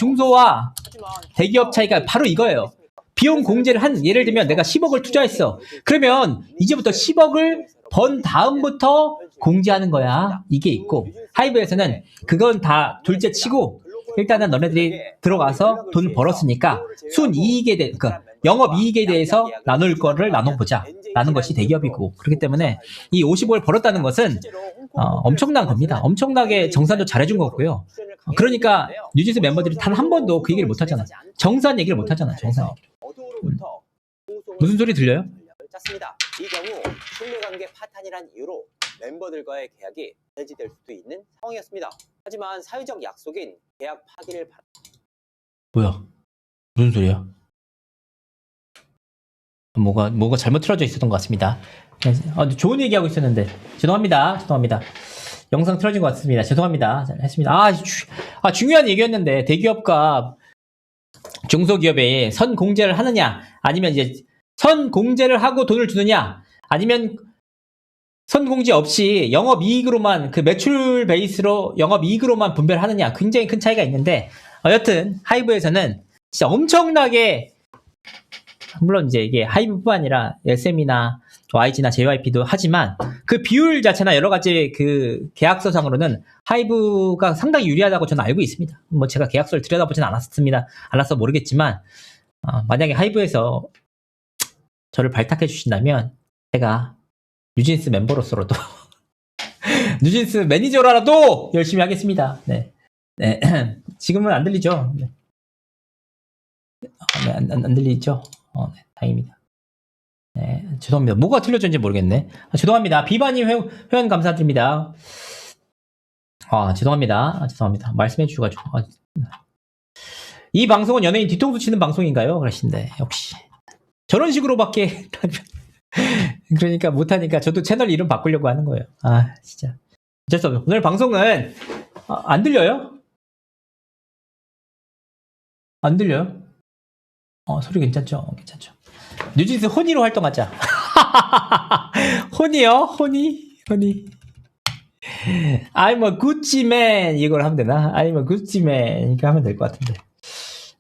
대기업 차이가 바로 이거예요. 비용 공제를 예를 들면 내가 10억을 투자했어. 그러면 이제부터 10억을 번 다음부터 공제하는 거야. 이게 있고 하이브에서는 그건 다 둘째 치고 일단은 너네들이 들어가서 돈을 벌었으니까 순이익에 그러니까 영업이익에 대해서 나눌 거를 나눠보자 라는 것이 대기업이고 그렇기 때문에 이 50억을 벌었다는 것은 엄청난 겁니다. 엄청나게 정산도 잘해준 거고요. 그러니까 뉴진스 멤버들이 단 한 번도 그 얘기를 못하잖아. 정산 얘기를 못하잖아. 정산 얘기를. 무슨 소리 들려요? 이 경우 신뢰관계 파탄이란 이유로 멤버들과의 계약이 해지될 수도 있는 상황이었습니다. 하지만 사회적 약속인 계약 파기를 뭐야? 무슨 소리야? 뭐가 잘못 틀어져 있었던 것 같습니다. 좋은 얘기하고 있었는데 죄송합니다. 영상 틀어진 것 같습니다. 죄송합니다. 했습니다. 중요한 얘기였는데 대기업과 중소기업에 선 공제를 하느냐 아니면 이제 선 공제를 하고 돈을 주느냐 아니면 선 공제 없이 영업이익으로만 그 매출 베이스로 영업이익으로만 분배를 하느냐 굉장히 큰 차이가 있는데 여튼 하이브에서는 진짜 엄청나게 물론 이제 이게 하이브뿐만 아니라 SM이나 YG나 JYP도 하지만 그 비율 자체나 여러 가지 그 계약서상으로는 하이브가 상당히 유리하다고 저는 알고 있습니다. 뭐 제가 계약서를 들여다보진 않아서 모르겠지만 만약에 하이브에서 저를 발탁해 주신다면 제가 뉴진스 멤버로서라도 뉴진스 매니저라도 열심히 하겠습니다. 네. 지금은 안 들리죠? 네. 안 들리죠? 네, 다행입니다. 네, 죄송합니다. 뭐가 틀려졌는지 모르겠네. 죄송합니다. 비바님 회원 감사드립니다. 죄송합니다. 말씀해 주셔가지고. 이 방송은 연예인 뒤통수 치는 방송인가요? 그러신데, 역시. 저런 식으로밖에, 그러니까 못하니까 저도 채널 이름 바꾸려고 하는 거예요. 진짜. 어쩔 수 없어요. 오늘 방송은, 안 들려요? 안 들려요? 소리 괜찮죠? 괜찮죠. 뉴진스 호니로 활동하자. 호니요? 호니? I'm a Gucci man. 이걸 하면 되나? I'm a Gucci man. 이렇게 하면 될 것 같은데.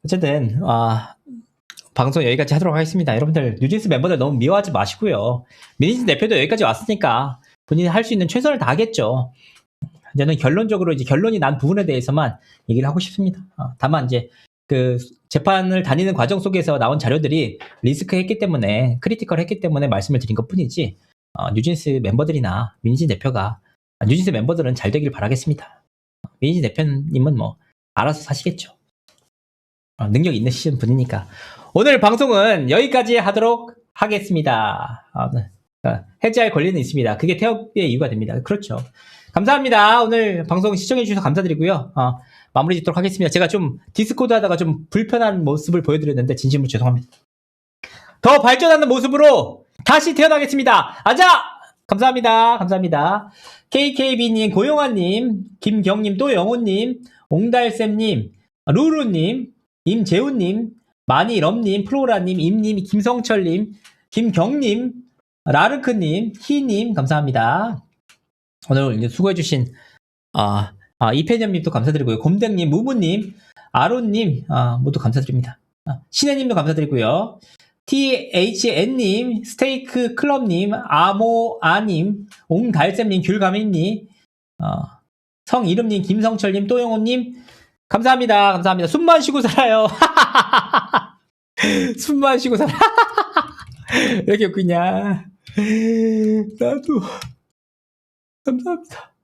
어쨌든, 방송 여기까지 하도록 하겠습니다. 여러분들 뉴진스 멤버들 너무 미워하지 마시고요. 민희진 대표도 여기까지 왔으니까 본인이 할 수 있는 최선을 다하겠죠. 저는 결론적으로 이제 결론이 난 부분에 대해서만 얘기를 하고 싶습니다. 다만 이제 그 재판을 다니는 과정 속에서 나온 자료들이 리스크했기 때문에 크리티컬했기 때문에 말씀을 드린 것뿐이지 뉴진스 멤버들이나 민희진 대표가 뉴진스 멤버들은 잘 되길 바라겠습니다. 민희진 대표님은 뭐 알아서 사시겠죠. 능력 있으신 분이니까. 오늘 방송은 여기까지 하도록 하겠습니다. 해지할 권리는 있습니다. 그게 태업의 이유가 됩니다. 그렇죠. 감사합니다. 오늘 방송 시청해주셔서 감사드리고요. 마무리 짓도록 하겠습니다. 제가 좀 디스코드 하다가 좀 불편한 모습을 보여드렸는데 진심으로 죄송합니다. 더 발전하는 모습으로 다시 태어나겠습니다. 아자! 감사합니다. 감사합니다. KKB님, 고용환님, 김경님, 또 영호님, 옹달쌤님, 루루님, 임재훈님, 마니럼님, 플로라님, 임님, 김성철님, 김경님, 라르크님, 희님, 감사합니다. 오늘 이제 수고해주신, 이패념님도 감사드리고요. 곰댕님, 무무님, 아론님, 모두 감사드립니다. 신혜님도 감사드리고요. THN님, 스테이크 클럽님, 아모아님, 옹달쌤님, 귤가민님, 성이름님, 김성철님, 또영호님, 감사합니다. 감사합니다. 숨만 쉬고 살아요. 숨만 쉬고 살아. 이렇게 웃기냐. 나도. 감사합니다.